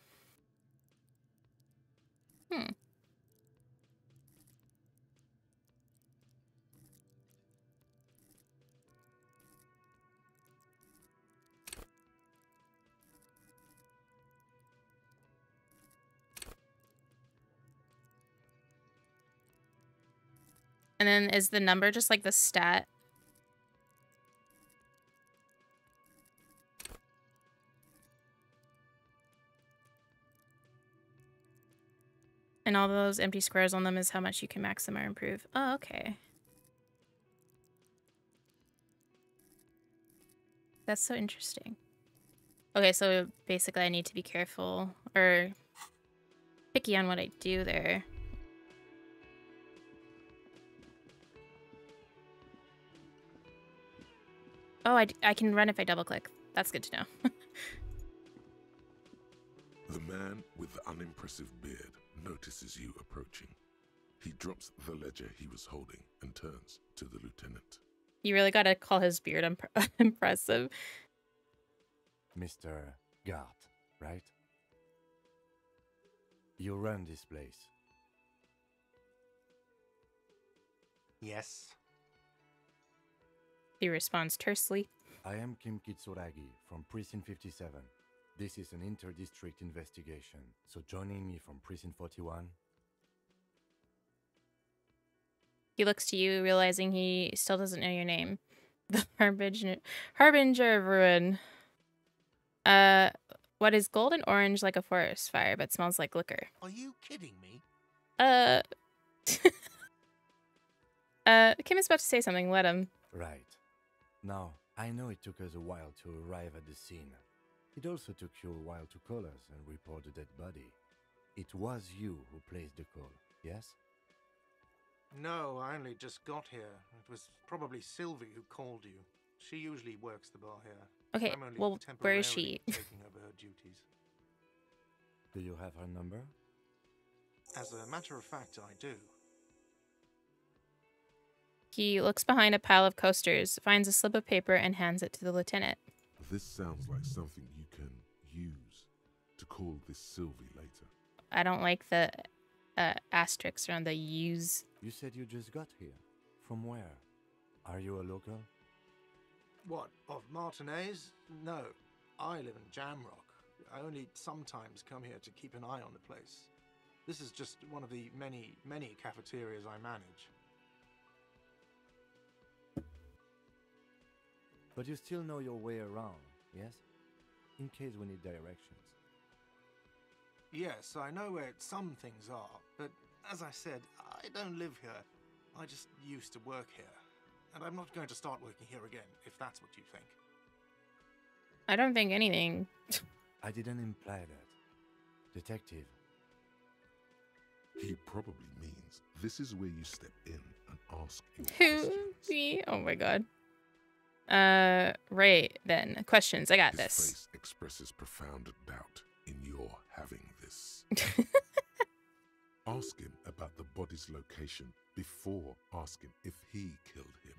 And then is the number just like the stat? And all those empty squares on them is how much you can max them or improve. Oh, okay. That's so interesting. Okay, so basically I need to be careful or picky on what I do there. Oh, I can run if I double click. That's good to know. The man with the unimpressive beard notices you approaching. He drops the ledger he was holding and turns to the lieutenant. You really gotta call his beard impressive. Mr. Gart, right? You run this place. Yes. He responds tersely. I am Kim Kitsuragi from Precinct 57. This is an inter-district investigation, so joining me from Precinct 41... He looks to you, realizing he still doesn't know your name. The Harbinger of Ruin. What is gold and orange like a forest fire but smells like liquor? Are you kidding me? Kim is about to say something. Let him. Right. Now, I know it took us a while to arrive at the scene. It also took you a while to call us and report the dead body. It was you who placed the call, yes? No, I only just got here. It was probably Sylvie who called you. She usually works the bar here. Okay, I'm only well, where is temporarily she? taking over her duties. Do you have her number? As a matter of fact, I do. He looks behind a pile of coasters, finds a slip of paper, and hands it to the lieutenant. This sounds like something you can use to call this Sylvie later. I don't like the asterisks around the use. You said you just got here. From where? Are you a local? What, of Martinez? No, I live in Jamrock. I only sometimes come here to keep an eye on the place. This is just one of the many, many cafeterias I manage. But you still know your way around, yes? In case we need directions. Yes, I know where some things are, but as I said, I don't live here. I just used to work here. And I'm not going to start working here again, if that's what you think. I don't think anything. I didn't imply that. Detective. He probably means this is where you step in and ask your Who? questions. Me? Oh my god. Right then. Questions. I got His this. face expresses profound doubt in your having this. Ask him about the body's location before asking if he killed him.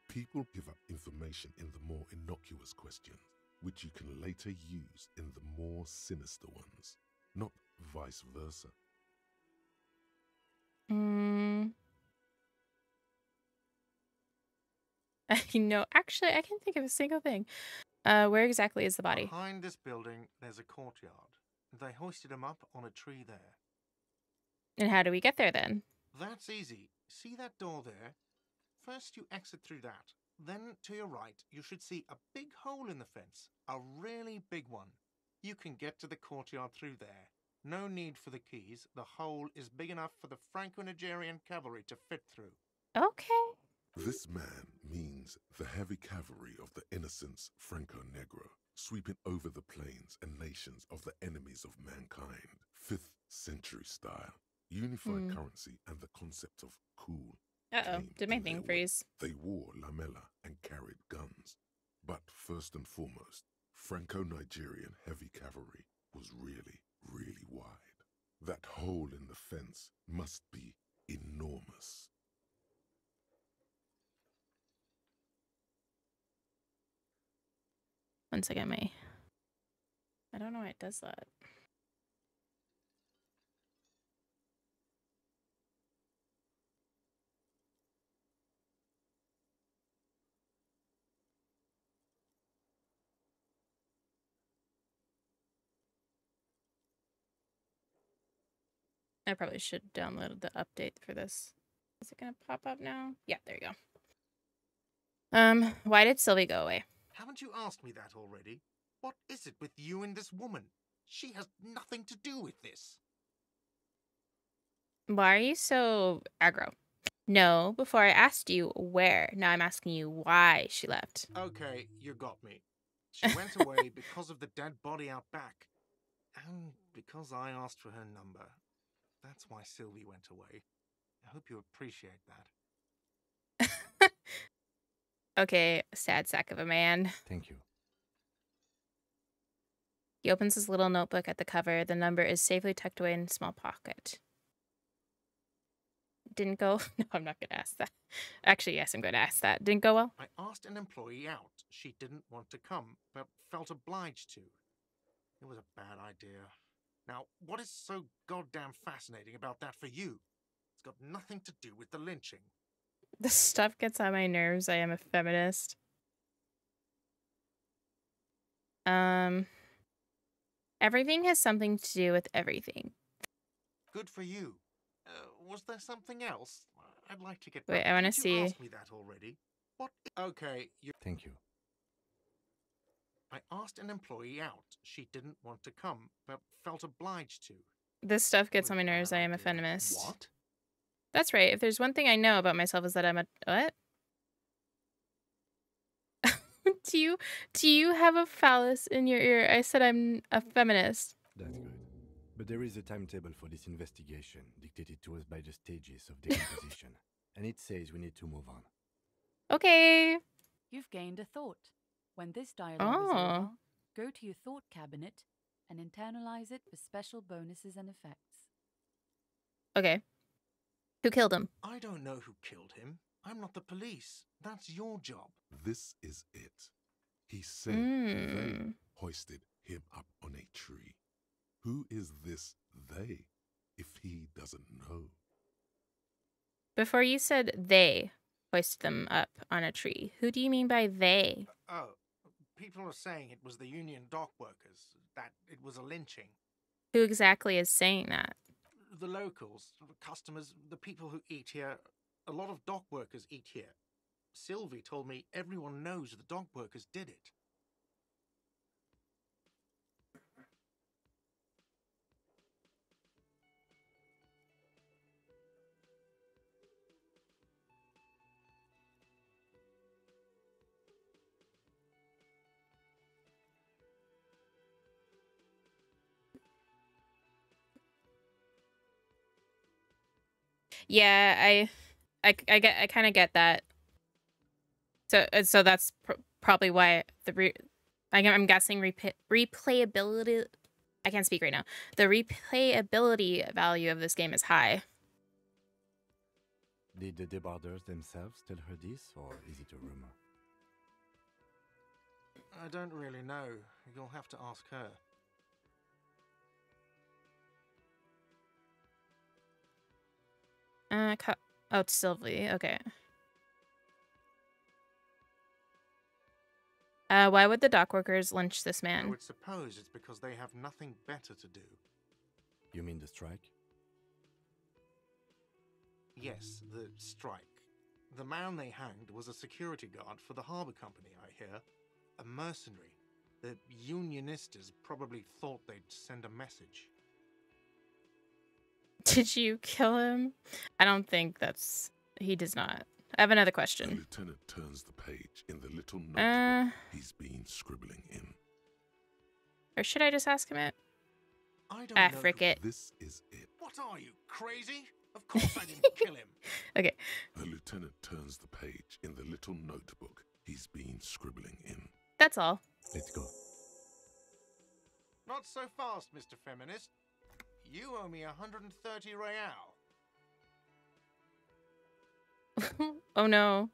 People give up information in the more innocuous questions, which you can later use in the more sinister ones, not vice versa. Actually, I can't think of a single thing. Where exactly is the body? Behind this building, there's a courtyard. They hoisted him up on a tree there. And how do we get there then? That's easy. See that door there? First you exit through that. Then to your right, you should see a big hole in the fence. A really big one. You can get to the courtyard through there. No need for the keys. The hole is big enough for the Franco-Nigerian cavalry to fit through. Okay. This man means the heavy cavalry of the innocents Franco Negro, sweeping over the plains and nations of the enemies of mankind. 5th century style, unified currency, and the concept of cool. Uh-oh. came Did my in thing their way. freeze? They wore lamella and carried guns. But first and foremost, Franco-Nigerian heavy cavalry was really, really wide. That hole in the fence must be enormous. One second, I don't know why it does that. I probably should download the update for this. Is it gonna pop up now? Yeah, there you go. Why did Sylvie go away? Haven't you asked me that already? What is it with you and this woman? She has nothing to do with this. Why are you so aggro? No, before I asked you where. Now I'm asking you why she left. Okay, you got me. She went away because of the dead body out back. And because I asked for her number. That's why Sylvie went away. I hope you appreciate that. Okay, sad sack of a man. Thank you. He opens his little notebook at the cover. The number is safely tucked away in a small pocket. Didn't go? No, I'm not going to ask that. Actually, yes, I'm going to ask that. Didn't go well? I asked an employee out. She didn't want to come, but felt obliged to. It was a bad idea. Now, what is so goddamn fascinating about that for you? It's got nothing to do with the lynching. This stuff gets on my nerves. I am a feminist. Everything has something to do with everything. Good for you. Was there something else? I'd like to get. Wait, back. I want to Didn't see. you ask me that already. What? Okay, you. Thank you. I asked an employee out. She didn't want to come, but felt obliged to. This stuff gets on my With nerves. bad I am a idea. feminist. What? That's right. If there's one thing I know about myself is that I'm a what? Do you have a phallus in your ear? I said I'm a feminist. That's good. But there is a timetable for this investigation, dictated to us by the stages of decomposition. And it says we need to move on. Okay. You've gained a thought. When this dialogue is over, go to your thought cabinet and internalize it for special bonuses and effects. Okay. Who killed him? I don't know who killed him. I'm not the police. That's your job. This is it. He said they hoisted him up on a tree. Who is this they, if he doesn't know? Before you said they hoisted them up on a tree. Who do you mean by they? Oh, people are saying it was the union dock workers, that it was a lynching. Who exactly is saying that? The locals, the customers, the people who eat here. A lot of dock workers eat here. Sylvie told me everyone knows the dock workers did it. Yeah, I kind of get that. So that's probably why I'm guessing replayability. I can't speak right now. The replayability value of this game is high. Did the debarders themselves tell her this, or is it a rumor? I don't really know. You'll have to ask her. Oh, it's Sylvie. Okay. Why would the dock workers lynch this I man? would suppose it's because they have nothing better to do. You mean the strike? Yes, the strike. The man they hanged was a security guard for the harbour company, I hear. A mercenary. The unionistas probably thought they'd send a message. Did you kill him? I don't think that's... He does not. I have another The question. lieutenant turns the page in the little notebook he's been scribbling in. Or should I just ask him it? I don't know. Frick it. This is it. What are you, crazy? Of course I didn't kill him. Okay. The lieutenant turns the page in the little notebook he's been scribbling in. That's all. Let's go. Not so fast, Mr. Feminist. You owe me 130 real. Oh no.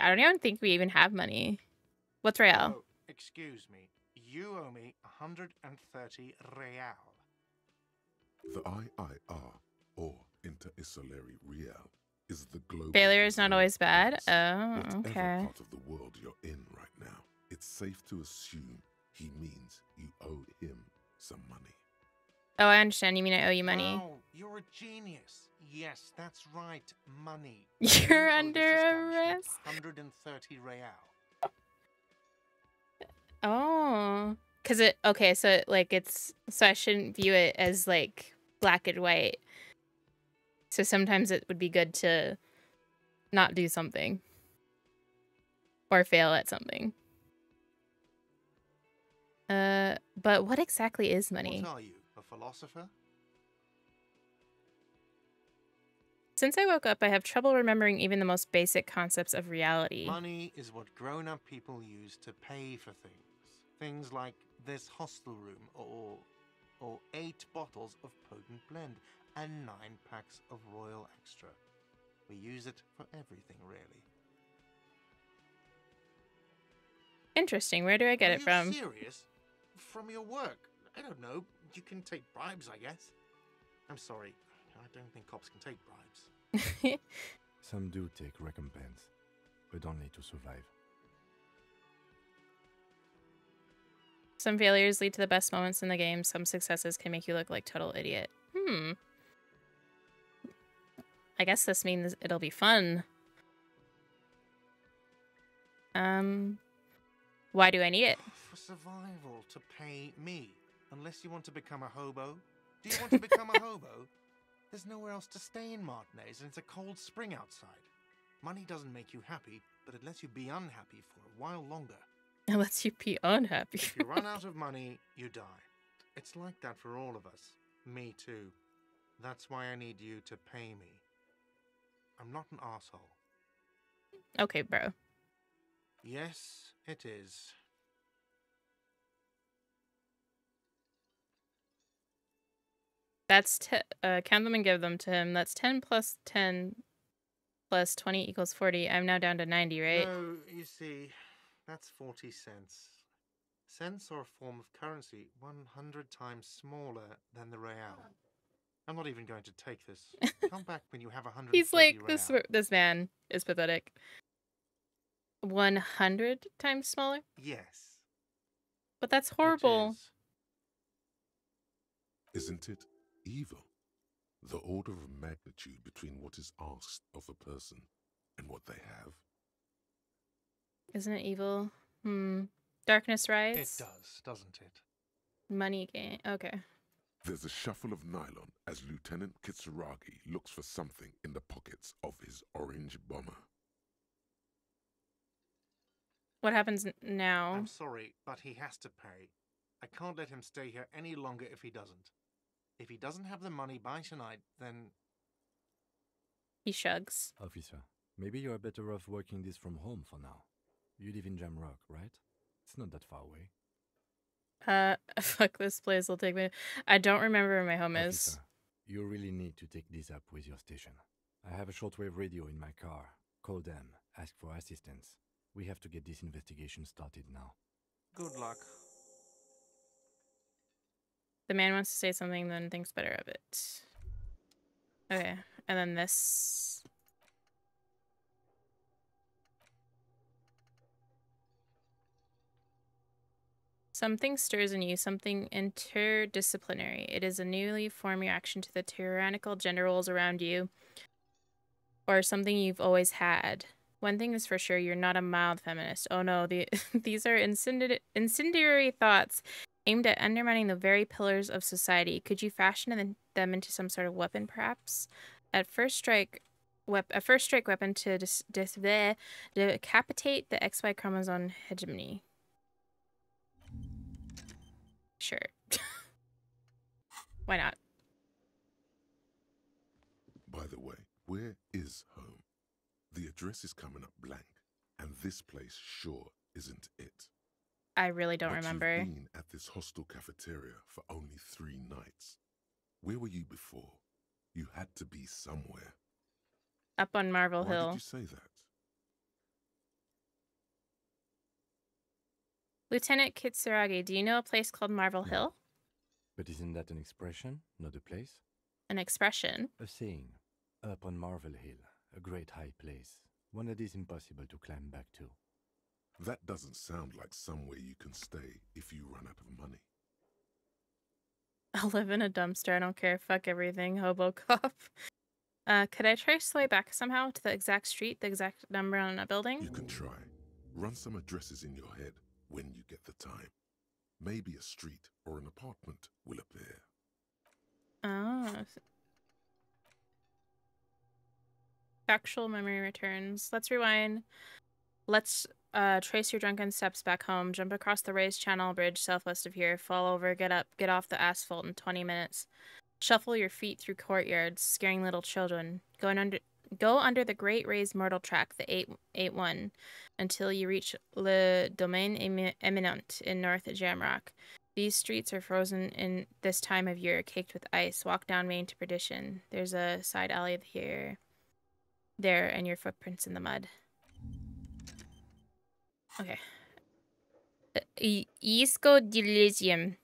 I don't even think we even have money. What's real? Oh, excuse me. You owe me 130 real. The IIR, or Inter-Isolary Real, is the global... Failure is not always bad? currency. Oh, Whatever okay. part of the world you're in right now, it's safe to assume he means you owe him some money. Oh, I understand. You mean I owe you money? Wow, you're a genius. Yes, that's right. Money. You're You owe under this establishment arrest. 130 real. Oh. Because it... Okay, so, like, it's... So I shouldn't view it as, like, black and white. So sometimes it would be good to not do something. Or fail at something. But what exactly is money? What are you, a philosopher? Since I woke up, I have trouble remembering even the most basic concepts of reality. Money is what grown-up people use to pay for things. Things like this hostel room, or 8 bottles of potent blend, and 9 packs of Royal Extra. We use it for everything, really. Interesting. Where do I get Are it you from? serious? From your work? I don't know. You can take bribes, I guess. I'm sorry. I don't think cops can take bribes. Some do take recompense, but only to survive. Some failures lead to the best moments in the game. Some successes can make you look like total idiot. I guess this means it'll be fun. Why do I need it? For survival, to pay me. Unless you want to become a hobo. Do you want to become a hobo? There's nowhere else to stay in Martinez, and it's a cold spring outside. Money doesn't make you happy, but it lets you be unhappy for a while longer. It lets you be unhappy. If you run out of money, you die. It's like that for all of us. Me too. That's why I need you to pay me. I'm not an asshole. Okay, bro. Yes, it is. That's count them and give them to him. That's 10 plus 10 plus 20 equals 40. I'm now down to 90, right? No, you see, that's 40 cents. Cents are a form of currency 100 times smaller than the real. I'm not even going to take this. Come back when you have 130 He's like, real. this man is pathetic. 100 times smaller? Yes. But that's horrible. Isn't it evil? The order of magnitude between what is asked of a person and what they have. Isn't it evil? Darkness Rides? It does, doesn't it? Money game. Okay. There's a shuffle of nylon as Lieutenant Kitsuragi looks for something in the pockets of his orange bomber. What happens now? I'm sorry, but he has to pay. I can't let him stay here any longer if he doesn't. If he doesn't have the money by tonight, then... He shrugs. Officer, maybe you are better off working this from home for now. You live in Jamrock, right? It's not that far away. Fuck, this place will take me. I don't remember where my home Officer, is. you really need to take this up with your station. I have a shortwave radio in my car. Call them, ask for assistance. We have to get this investigation started now. Good luck. The man wants to say something, then thinks better of it. Okay, and then this. Something stirs in you, something interdisciplinary. It is a newly formed reaction to the tyrannical gender roles around you, or something you've always had. One thing is for sure, you're not a mild feminist. Oh no, these are incendiary thoughts aimed at undermining the very pillars of society. Could you fashion them into some sort of weapon, perhaps? A first strike weapon to decapitate the XY chromosome hegemony. Sure. Why not? By the way, where is home? The address is coming up blank, and this place sure isn't it. I really don't But remember. You've been at this hostel cafeteria for only 3 nights. Where were you before? You had to be somewhere. Up on Marvel Why Hill. did you say that? Lieutenant Kitsuragi, do you know a place called Marvel Hill? But isn't that an expression, not a place? An expression? A saying. Up on Marvel Hill, a great high place. One that is impossible to climb back to. That doesn't sound like somewhere you can stay if you run out of money. I'll live in a dumpster, I don't care. Fuck everything, hobo cop. Could I trace the way back somehow to the exact street, the exact number on a building? You can try. Run some addresses in your head when you get the time. Maybe a street or an apartment will appear. Oh. Factual memory returns. Let's rewind. Let's trace your drunken steps back home. Jump across the raised channel bridge southwest of here. Fall over, get up, get off the asphalt in 20 minutes. Shuffle your feet through courtyards, scaring little children. Go under the great raised mortal track, the 881, until you reach Le Domaine Eminent in North Jamrock. These streets are frozen in this time of year, caked with ice. Walk down Main to Perdition. There's a side alley here, there, and your footprints in the mud. Okay. Isco Delusion.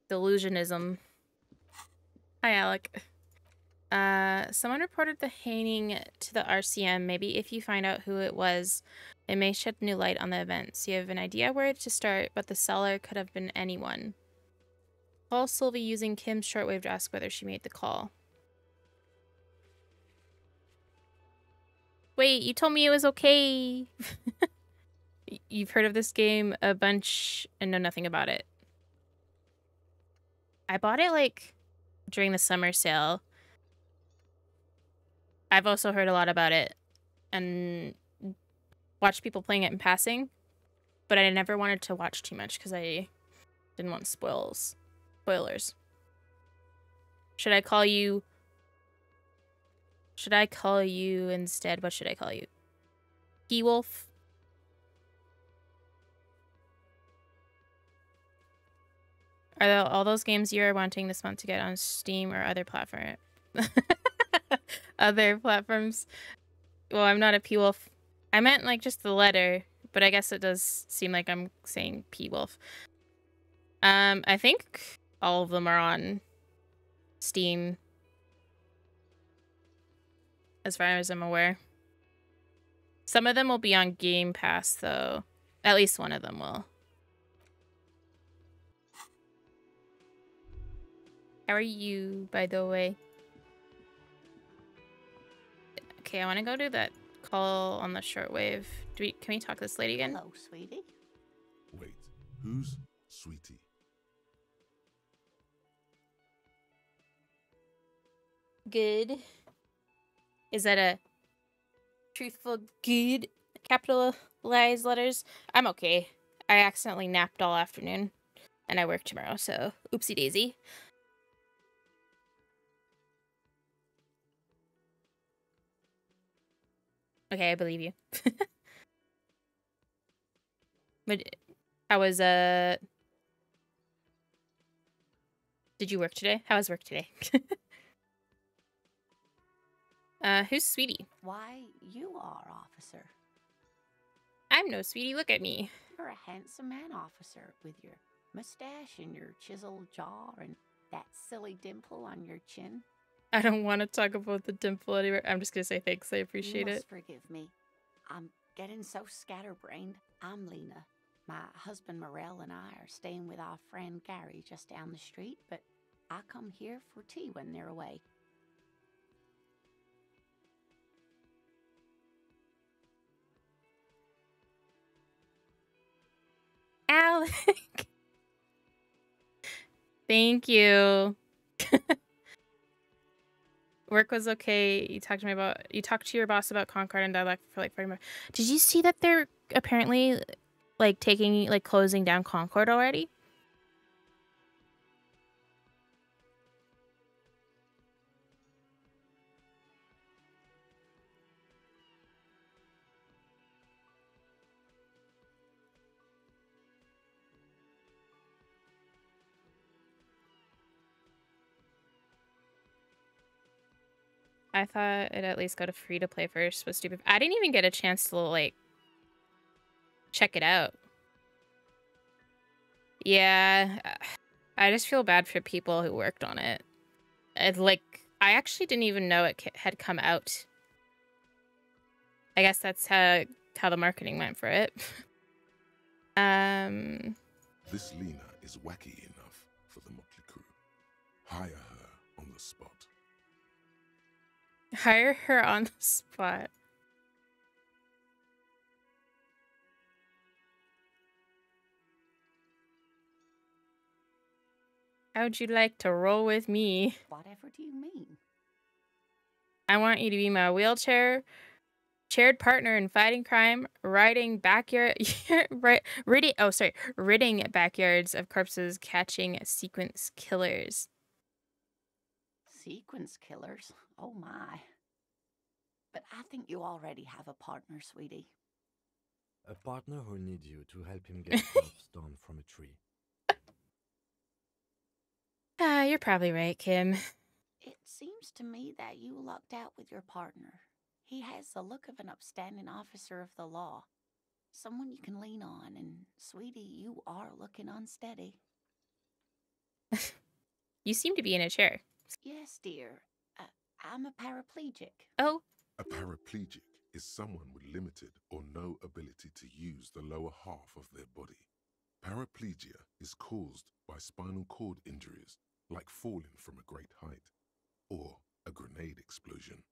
Delusionism. Hi, Alec. Someone reported the hanging to the RCM. Maybe if you find out who it was, it may shed new light on the events. You have an idea where to start, but the seller could have been anyone. Call Sylvie using Kim's shortwave to ask whether she made the call. Wait, you told me it was okay. You've heard of this game a bunch and know nothing about it. I bought it like during the summer sale. I've also heard a lot about it and watched people playing it in passing, but I never wanted to watch too much because I didn't want spoilers. Should I call you instead? What should I call you? P-Wolf? Are all those games you are wanting this month to get on Steam or other platform? Other platforms? Well, I'm not a P-Wolf. I meant like just the letter, but I guess it does seem like I'm saying P-Wolf. I think all of them are on Steam, as far as I'm aware. Some of them will be on Game Pass, though. At least one of them will. How are you, by the way? Okay, I want to go do that call on the shortwave. Can we talk to this lady again? Hello, sweetie. Wait, who's Sweetie? Good. Is that a truthful good? Capitalized letters? I'm okay. I accidentally napped all afternoon. And I work tomorrow, so oopsie daisy. Okay, I believe you. But how was did you work today? How was work today? Who's Sweetie? Why, you are, officer. I'm no Sweetie, look at me. You're a handsome man, officer, with your mustache and your chiseled jaw and that silly dimple on your chin. I don't want to talk about the dimple anywhere. I'm just gonna say thanks, I appreciate You it. must forgive me. I'm getting so scatterbrained. I'm Lena. My husband Morel and I are staying with our friend Gary just down the street, but I come here for tea when they're away. Alec! Thank you. Work was okay. You talked to your boss about Concord and dialect for like 40 minutes. Did you see that they're apparently like closing down Concord already? I thought it'd at least go to free to play first. Was stupid. I didn't even get a chance to like check it out. Yeah, I just feel bad for people who worked on it. I actually didn't even know it had come out. I guess that's how the marketing went for it. This Lena is wacky enough for the Motley Crew. Hire her on the spot. Hire her on the spot. How'd you like to roll with me? Whatever do you mean? I want you to be my chaired partner in fighting crime, ridding backyards of corpses, catching sequence killers. Sequence killers? Oh my. But I think you already have a partner, sweetie. A partner who needs you to help him get crops down from a tree. You're probably right, Kim. It seems to me that you lucked out with your partner. He has the look of an upstanding officer of the law. Someone you can lean on, and sweetie, you are looking unsteady. You seem to be in a chair. Yes, dear. I'm a paraplegic. Oh. A paraplegic is someone with limited or no ability to use the lower half of their body. Paraplegia is caused by spinal cord injuries, like falling from a great height, or a grenade explosion.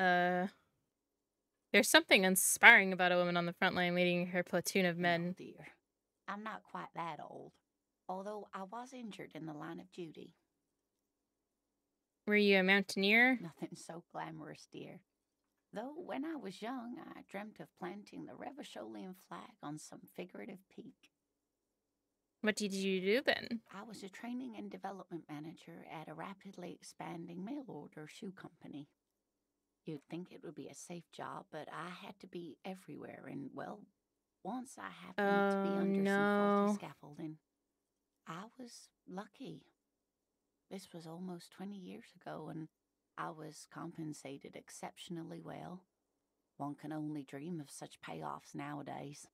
There's something inspiring about a woman on the front line leading her platoon of No, men. dear. I'm not quite that old, although I was injured in the line of duty. Were you a mountaineer? Nothing so glamorous, dear. Though when I was young, I dreamt of planting the Revacholian flag on some figurative peak. What did you do then? I was a training and development manager at a rapidly expanding mail order shoe company. You'd think it would be a safe job, but I had to be everywhere, and well, once I happened to be under some faulty scaffolding. I was lucky. This was almost 20 years ago, and I was compensated exceptionally well. One can only dream of such payoffs nowadays.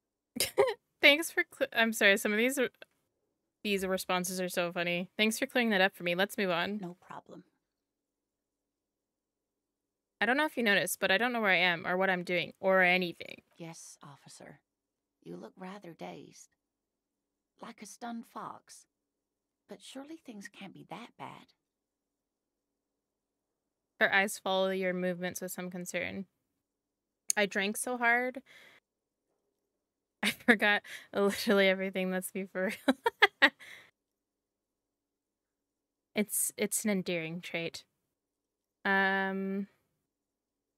Thanks for I'm sorry, some of these responses are so funny. Thanks for clearing that up for me. Let's move on. No problem. I don't know if you noticed, but I don't know where I am or what I'm doing or anything. Yes, officer. You look rather dazed. Like a stunned fox. But surely things can't be that bad. Her eyes follow your movements with some concern. I drank so hard, I forgot literally everything. Let's be for real. It's an endearing trait.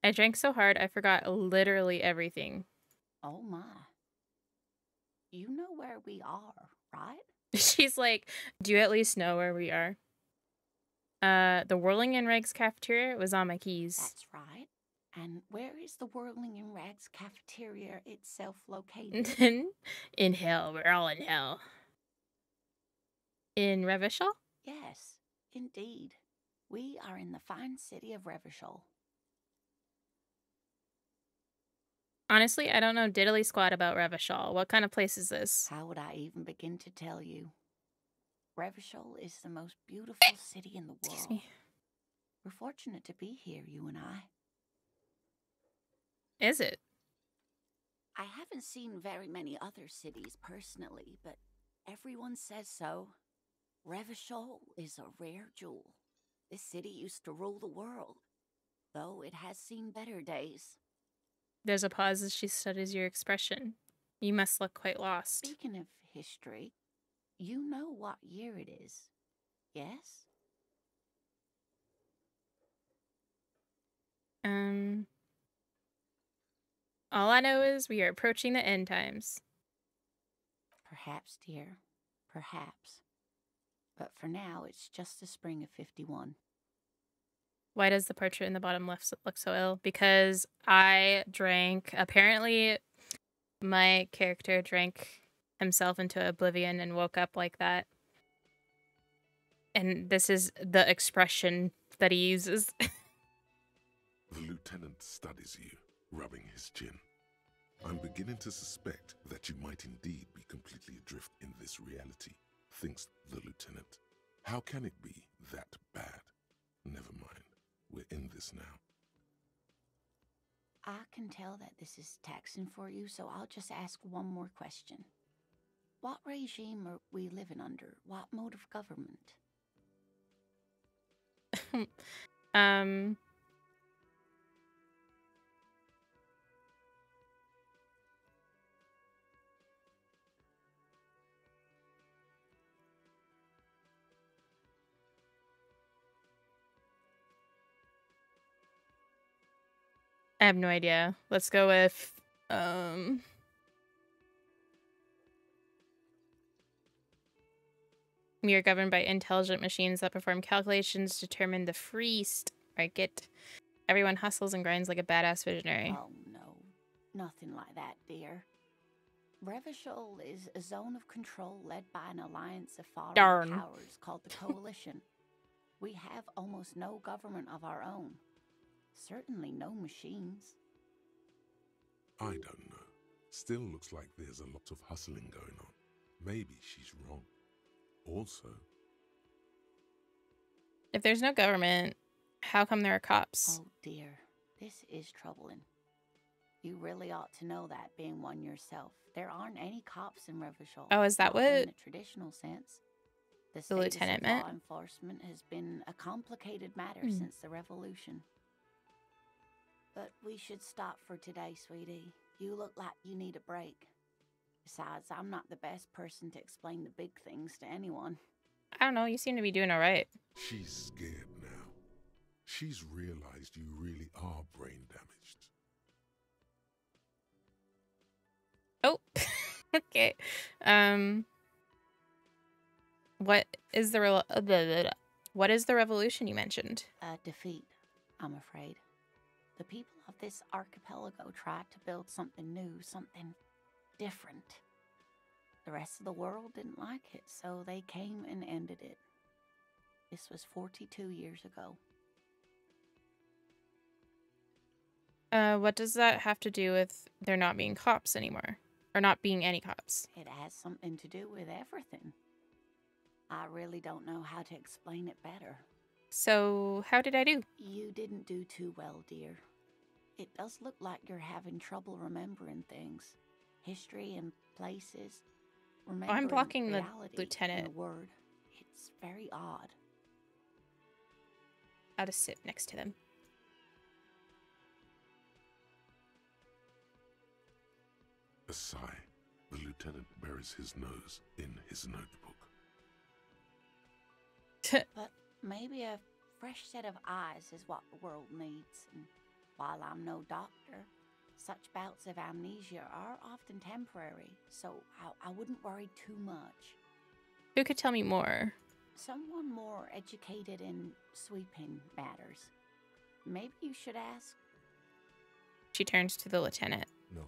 I drank so hard, I forgot literally everything. Oh my. You know where we are, right? She's like, do you at least know where we are? The Whirling in Rags cafeteria was on my keys. That's right. And where is the Whirling in Rags cafeteria itself located? In hell. We're all in hell. In Revachol? Yes, indeed. We are in the fine city of Revachol. Honestly, I don't know diddly squat about Revachol. What kind of place is this? How would I even begin to tell you? Revachol is the most beautiful city in the world. Excuse me. We're fortunate to be here, you and I. Is it? I haven't seen very many other cities personally, but everyone says so. Revachol is a rare jewel. This city used to rule the world, though it has seen better days. There's a pause as she studies your expression. You must look quite lost. Speaking of history, you know what year it is, yes? All I know is we are approaching the end times. Perhaps, dear. Perhaps. But for now, it's just the spring of 51. Why does the portrait in the bottom left look so ill? Because I drank. Apparently, my character drank himself into oblivion and woke up like that. And this is the expression that he uses. The lieutenant studies you, rubbing his chin. I'm beginning to suspect that you might indeed be completely adrift in this reality, thinks the lieutenant. How can it be that bad? Never mind. We're in this now. I can tell that this is taxing for you, so I'll just ask one more question. What regime are we living under? What mode of government? I have no idea. Let's go with, we are governed by intelligent machines that perform calculations to determine the free market. Everyone hustles and grinds like a badass visionary. Oh, no. Nothing like that, dear. Revachol is a zone of control led by an alliance of foreign powers called the Coalition. We have almost no government of our own. Certainly no machines. I don't know. Still looks like there's a lot of hustling going on. Maybe she's wrong. Also, if there's no government, how come there are cops? Oh dear, this is troubling. You really ought to know that, being one yourself. There aren't any cops in Revachol. Oh, is that what in the traditional sense? the lieutenant meant? Law enforcement has been a complicated matter since the revolution. But we should stop for today, sweetie. You look like you need a break. Besides, I'm not the best person to explain the big things to anyone. I don't know. You seem to be doing all right. She's scared now. She's realized you really are brain damaged. Oh, okay. What is the what is the revolution you mentioned? A defeat, I'm afraid. The people of this archipelago tried to build something new, something different. The rest of the world didn't like it, so they came and ended it. This was 42 years ago. What does that have to do with there not being cops anymore? Or not being any cops? It has something to do with everything. I really don't know how to explain it better. So, how did I do? You didn't do too well, dear. It does look like you're having trouble remembering things. History and places. I'm blocking the reality lieutenant. in a word. It's very odd. I'll just sit next to them. A sigh. The lieutenant buries his nose in his notebook. But maybe a fresh set of eyes is what the world needs. And while I'm no doctor, such bouts of amnesia are often temporary, so I wouldn't worry too much. Who could tell me more? Someone more educated in sweeping matters. Maybe you should ask. She turns to the lieutenant. No,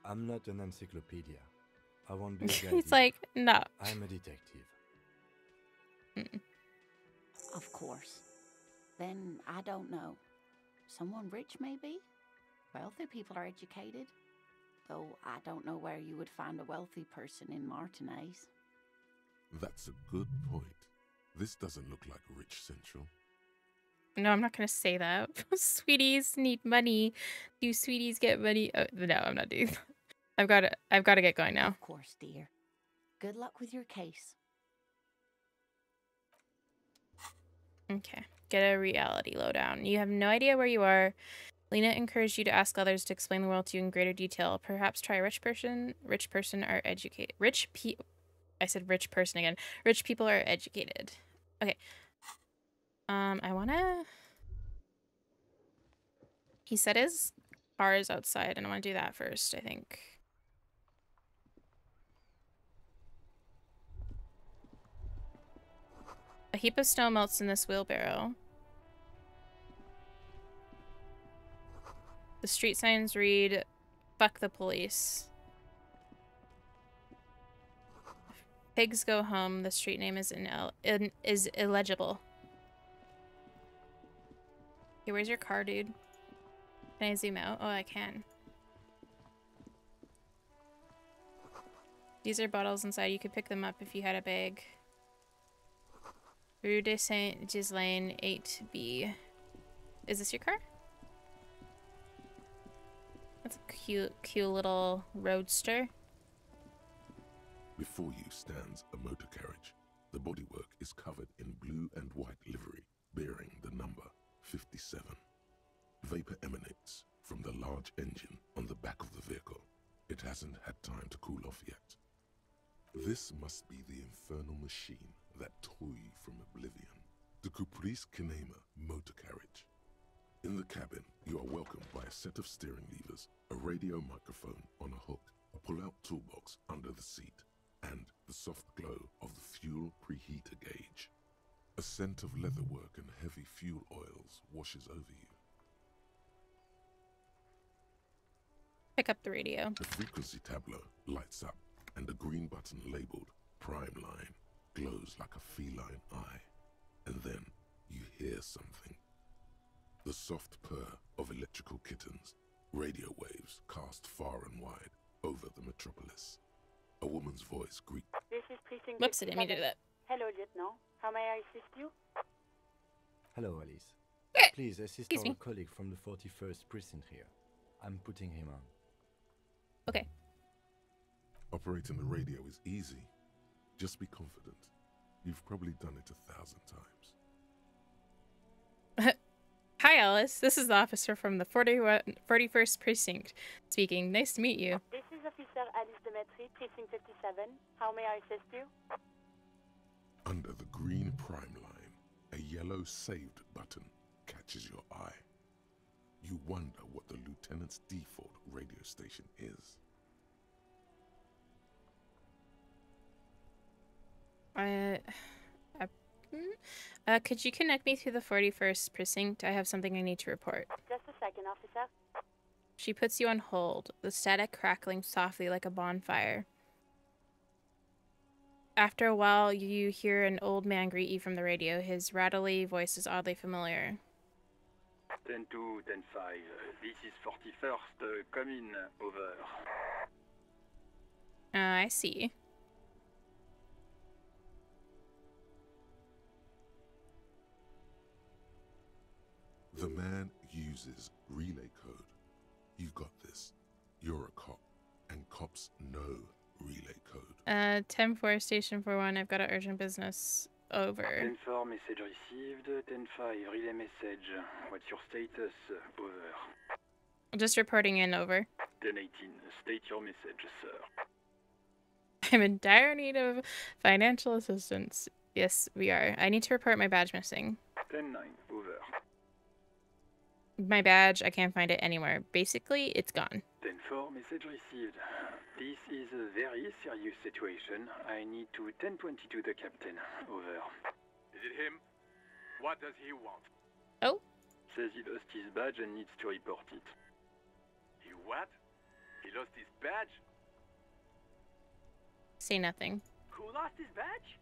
I'm not an encyclopedia. I won't be a guide. He's like, no. I'm a detective. Of course. Then I don't know. Someone rich, maybe? Wealthy people are educated. Though I don't know where you would find a wealthy person in Martinez. That's a good point. This doesn't look like Rich Central. No, I'm not going to say that. Sweeties need money. Do sweeties get money? Oh, no, I'm not doing that. I've got to get going now. Of course, dear. Good luck with your case. Okay. Get a reality lowdown. You have no idea where you are. Lena encouraged you to ask others to explain the world to you in greater detail. Perhaps try rich person. Rich person are educated. I said rich person again. Rich people are educated. Okay. I wanna. He said his car is outside, and I want to do that first, I think. A heap of snow melts in this wheelbarrow. The street signs read, "Fuck the police." Pigs go home. The street name is is illegible. Okay, where's your car, dude? Can I zoom out? Oh, I can. These are bottles inside. You could pick them up if you had a bag. Rue de Saint-Ghislain, 8B. Is this your car? That's a cute little roadster. Before you stands a motor carriage. The bodywork is covered in blue and white livery, bearing the number 57. Vapor emanates from the large engine on the back of the vehicle. It hasn't had time to cool off yet. This must be the infernal machine that tore you from oblivion. The Caprice Kinema motor carriage. In the cabin, you are welcomed by a set of steering levers, a radio microphone on a hook, a pull-out toolbox under the seat, and the soft glow of the fuel preheater gauge. A scent of leatherwork and heavy fuel oils washes over you. Pick up the radio. The frequency tableau lights up, and the green button labeled Prime Line glows like a feline eye. And then you hear something. The soft purr of electrical kittens, radio waves cast far and wide over the metropolis. A woman's voice greets. This is Precinct. Whoops, I didn't mean to do that. Hello, Lieutenant. How may I assist you? Hello, Alice. Please assist Excuse our me. colleague from the 41st precinct here. I'm putting him on. Okay. Operating the radio is easy. Just be confident. You've probably done it 1,000 times. Hi, Alice. This is the officer from the 41st Precinct speaking. Nice to meet you. This is Officer Alice Demetri, Precinct 57. How may I assist you? Under the green prime line, a yellow saved button catches your eye. You wonder what the lieutenant's default radio station is. Could you connect me to the 41st Precinct? I have something I need to report. Just a second, officer. She puts you on hold, the static crackling softly like a bonfire. After a while, you hear an old man greet you from the radio. His rattly voice is oddly familiar. 10-2, 10-5. This is 41st. Come in. Over. I see. The man uses relay code. You got this. You're a cop, and cops know relay code. 10-4, Station 41. I've got an urgent business. Over. 10-4, message received. 10-5, relay message. What's your status? Over. Just reporting in. Over. 10-18, state your message, sir. I'm in dire need of financial assistance. Yes, we are. I need to report my badge missing. 10-9, over. My badge, I can't find it anywhere. Basically, it's gone. 10-4, message received. This is a very serious situation. I need to 10-22 the captain. Over. Is it him? What does he want? Oh? Says he lost his badge and needs to report it. He what? He lost his badge? Say nothing. Who lost his badge?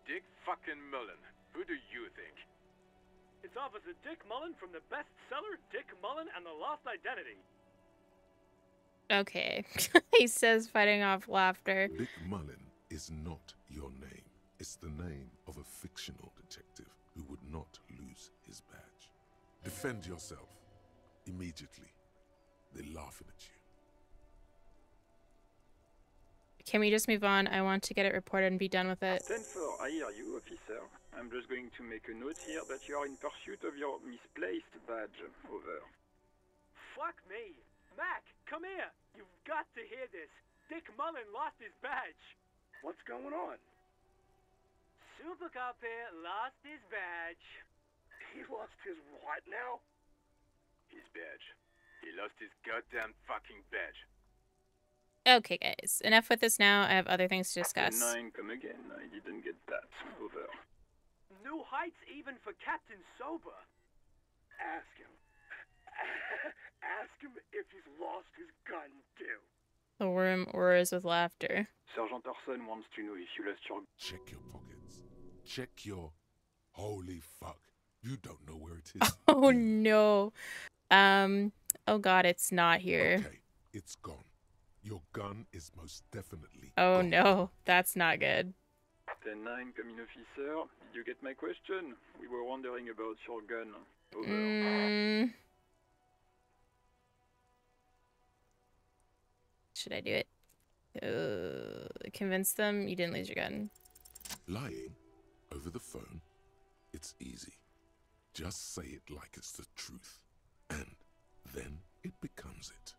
Dick fucking Mullen. Who do you think? It's Officer Dick Mullen from the bestseller Dick Mullen and the Lost Identity. Okay. He says, fighting off laughter. Dick Mullen is not your name. It's the name of a fictional detective who would not lose his badge. Defend yourself. Immediately. They're laughing at you. Can we just move on? I want to get it reported and be done with it. 10-4, I hear you, officer. I'm just going to make a note here that you are in pursuit of your misplaced badge. Over. Fuck me. Mac, come here. You've got to hear this. Dick Mullen lost his badge. What's going on? Super Cop here lost his badge. He lost his what now? His badge. He lost his goddamn fucking badge. Okay, guys. Enough with this now. I have other things to discuss. 9, come again. I didn't get that. Over. New heights even for Captain Sober. Ask him. Ask him if he's lost his gun, too. The room roars with laughter. Sergeant Orson wants to know if you lost your... Check your pockets. Check your... Holy fuck. You don't know where it is. Oh, no. Oh, God, it's not here. Okay, it's gone. Your gun is most definitely Oh, gone. no. That's not good. 10-9, come in, officer. Did you get my question? We were wondering about your gun. Over. Should I do it? Convince them you didn't lose your gun. Lying over the phone, it's easy. Just say it like it's the truth. And then it becomes it.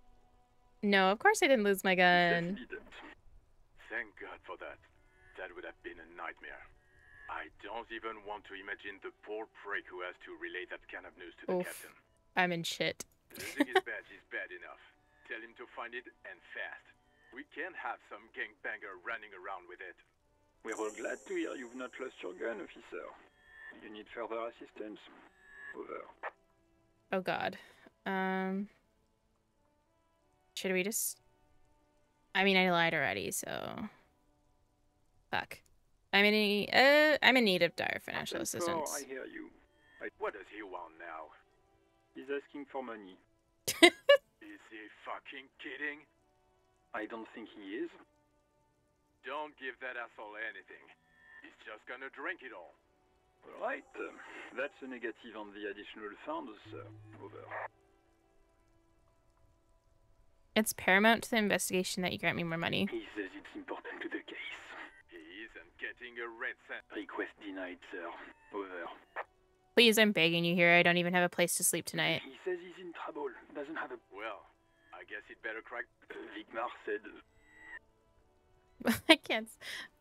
No, of course I didn't lose my gun. Thank God for that. That would have been a nightmare. I don't even want to imagine the poor prick who has to relay that kind of news to the captain. I'm in shit. Losing his badge is bad enough. Tell him to find it, and fast. We can't have some gangbanger running around with it. We're all glad to hear you've not lost your gun, officer. You need further assistance. Over. Oh, God. Should we just... I mean, I lied already, so... Fuck. I'm in need of dire financial assistance. I hear you. What does he want now? He's asking for money. Is he fucking kidding? I don't think he is. Don't give that asshole anything. He's just gonna drink it all. Alright, that's a negative on the additional funds, sir. Over. It's paramount to the investigation that you grant me more money. He says it's important to the case. He isn't getting a red cent. Request denied, sir. Over. Please, I'm begging you here. I don't even have a place to sleep tonight. He says he's in trouble. Doesn't have a... Well, I guess he'd better crack... Vigmar said... I can't.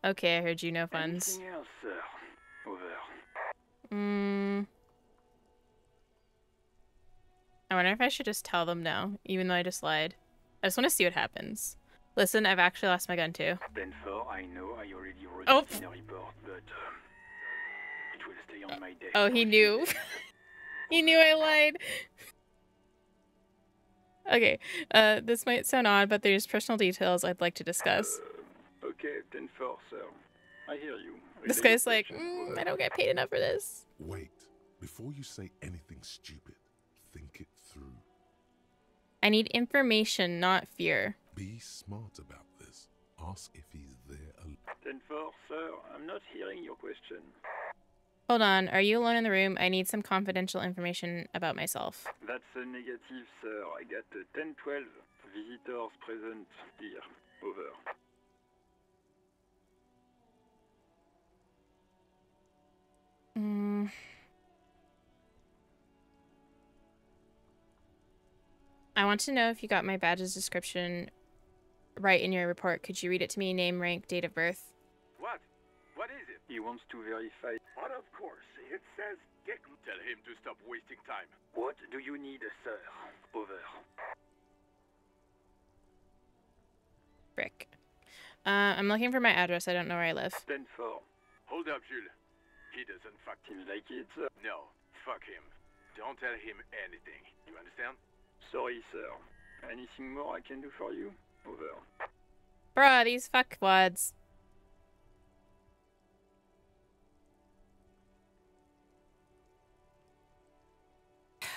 Okay, I heard you. No funds. Anything else, sir? Over. I wonder if I should just tell them now, even though I just lied. I just want to see what happens. Listen, I've actually lost my gun too. Then for I know I already wrote Oh. it in a report, but it will stay on my desk. Oh, he knew. He knew I lied. Okay, this might sound odd, but there's personal details I'd like to discuss. Okay, 10-4, sir. I hear you. This guy's like, I don't get paid enough for this. Wait. Before you say anything stupid, think it through. I need information, not fear. Be smart about this. Ask if he's there. 10-4, sir. I'm not hearing your question. Hold on, are you alone in the room? I need some confidential information about myself. That's a negative, sir. I got 10-12 visitors present here. Over. I want to know if you got my badge's description right in your report. Could you read it to me? Name, rank, date of birth. What? What is it? He wants to verify. But of course, it says Dick. Tell him to stop wasting time. What do you need, sir? Over. Frick. I'm looking for my address. I don't know where I live. 10-4. Hold up, Jules. He doesn't fuck Seems like it, sir. No, fuck him. Don't tell him anything. You understand? Sorry, sir. Anything more I can do for you? Over. Bruh, these fuckwads.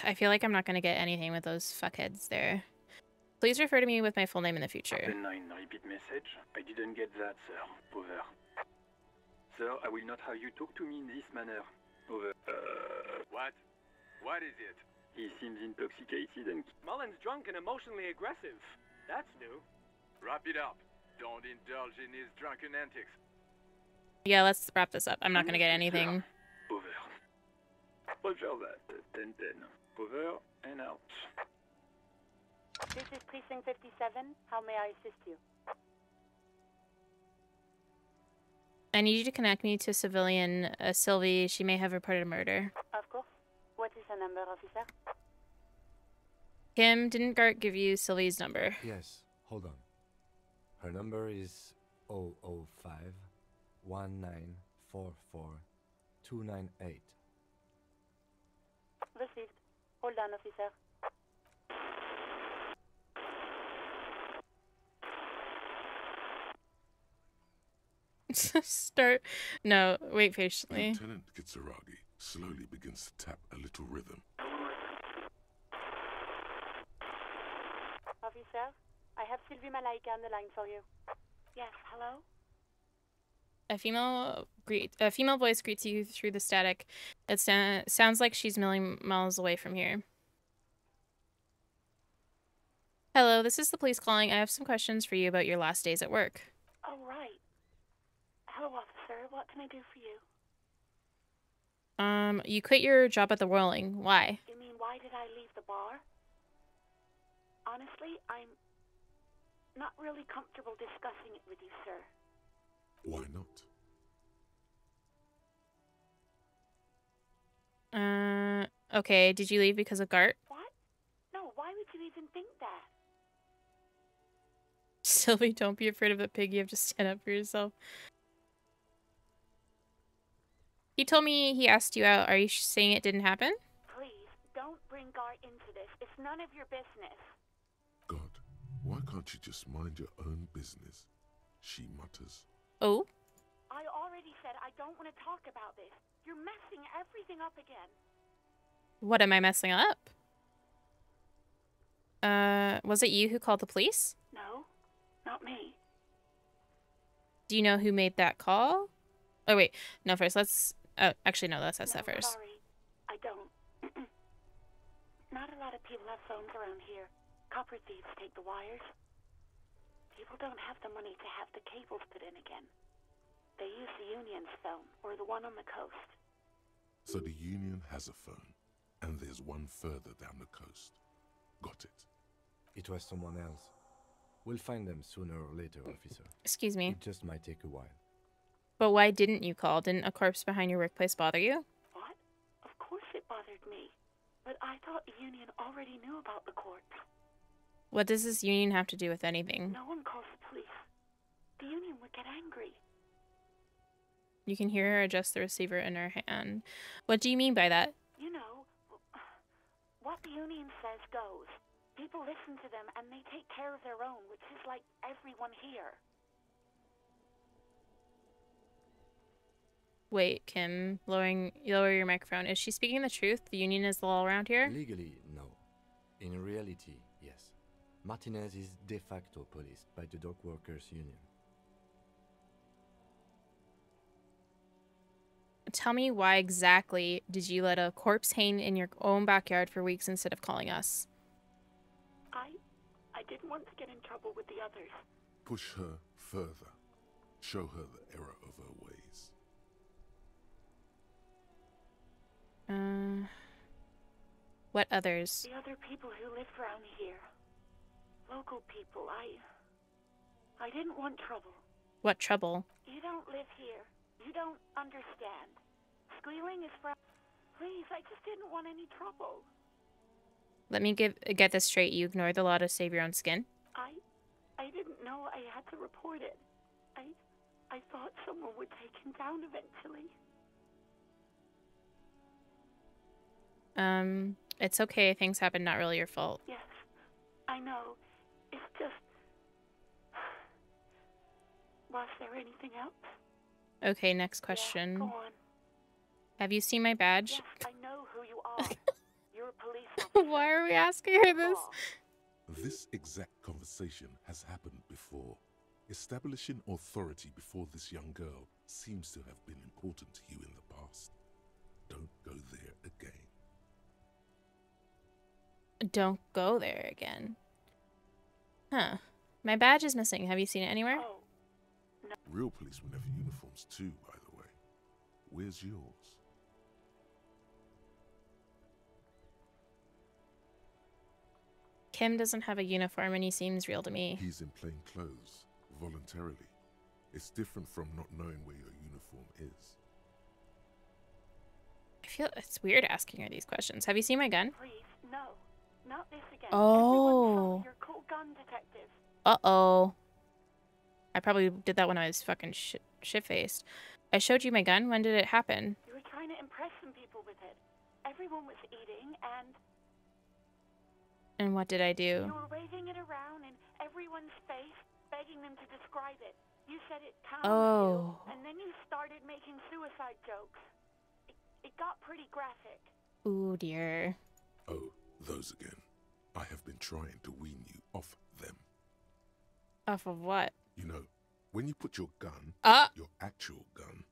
I feel like I'm not gonna get anything with those fuckheads there. Please refer to me with my full name in the future. 10-9, repeat message. I didn't get that, sir. Over. Sir, I will not have you talk to me in this manner. Over. What? What is it? He seems intoxicated and... Mullen's drunk and emotionally aggressive. That's new. Wrap it up. Don't indulge in his drunken antics. Yeah, let's wrap this up. I'm not gonna get anything. Over. Roger that. 10-10. Over and out. This is Precinct 57. How may I assist you? I need you to connect me to civilian Sylvie. She may have reported a murder. Of course. What is her number, officer? Kim, didn't Gart give you Sylvie's number? Yes, hold on. Her number is 005 1944 298. Received. Hold on, officer. Start. No, wait patiently. Lieutenant Kitsuragi slowly begins to tap a little rhythm. Officer, I have Sylvie Malaika on the line for you. Yes, hello? A female voice greets you through the static. It sounds like she's a million miles away from here. Hello, this is the police calling. I have some questions for you about your last days at work. Oh, right. Hello, officer. What can I do for you? You quit your job at the Whirling. Why? You mean, why did I leave the bar? Honestly, I'm not really comfortable discussing it with you, sir. Why not? Okay. Did you leave because of Gart? What? No, why would you even think that? Sylvie, don't be afraid of the pig. You have to stand up for yourself. He told me he asked you out. Are you saying it didn't happen? Please, don't bring Gart into this. It's none of your business. God, why can't you just mind your own business? She mutters. Oh? I already said I don't want to talk about this. You're messing everything up again. What am I messing up? Was it you who called the police? No, not me. Do you know who made that call? Oh, wait. No, first, let's... Oh, actually, no, let's ask that first. Sorry, I don't. Not a lot of people have phones around here. Copper thieves take the wires. People don't have the money to have the cables put in again. They use the Union's phone, or the one on the coast. So the Union has a phone, and there's one further down the coast. Got it. It was someone else. We'll find them sooner or later, officer. Excuse me. It just might take a while. But why didn't you call? Didn't a corpse behind your workplace bother you? What? Of course it bothered me. But I thought the Union already knew about the corpse. What does this Union have to do with anything? No one calls the police. The Union would get angry. You can hear her adjust the receiver in her hand. What do you mean by that? You know, what the Union says goes. People listen to them and they take care of their own, which is like everyone here. Wait, Kim, lower your microphone. Is she speaking the truth? The Union is the law around here? Legally, no. In reality, yes. Martinez is de facto policed by the Dock Workers Union. Tell me, why exactly did you let a corpse hang in your own backyard for weeks instead of calling us? I didn't want to get in trouble with the others. Push her further. Show her the error of her ways. What others? The other people who live around here. Local people. I didn't want trouble. What trouble? You don't live here. You don't understand. Squealing is from... Please, I just didn't want any trouble. Let me get this straight. You ignore the law to save your own skin? I didn't know I had to report it. I thought someone would take him down eventually. It's okay. Things happen. Not really your fault. Yes, I know. It's just... Was there anything else? Okay, next question. Yeah, go on. Have you seen my badge? Yes, I know who you are. You're a police officer. Why are we asking her this? This exact conversation has happened before. Establishing authority before this young girl seems to have been important to you in the past. Don't go there again. Don't go there again. Huh. My badge is missing. Have you seen it anywhere? Oh, no. Real policemen have uniforms too, by the way. Where's yours? Kim doesn't have a uniform and he seems real to me. He's in plain clothes, voluntarily. It's different from not knowing where your uniform is. I feel it's weird asking her these questions. Have you seen my gun? Please, no. Not this again. Oh. You're cool gun detective. Uh-oh. I probably did that when I was fucking shit-faced. I showed you my gun. When did it happen? You were trying to impress some people with it. Everyone was eating and... And what did I do? You were waving it around in everyone's face, begging them to describe it. You said it calmed you, and then you started making suicide jokes. It got pretty graphic. Ooh, dear. Oh, those again. I have been trying to wean you off them. Off of what? You know, when you put your gun, your actual gun,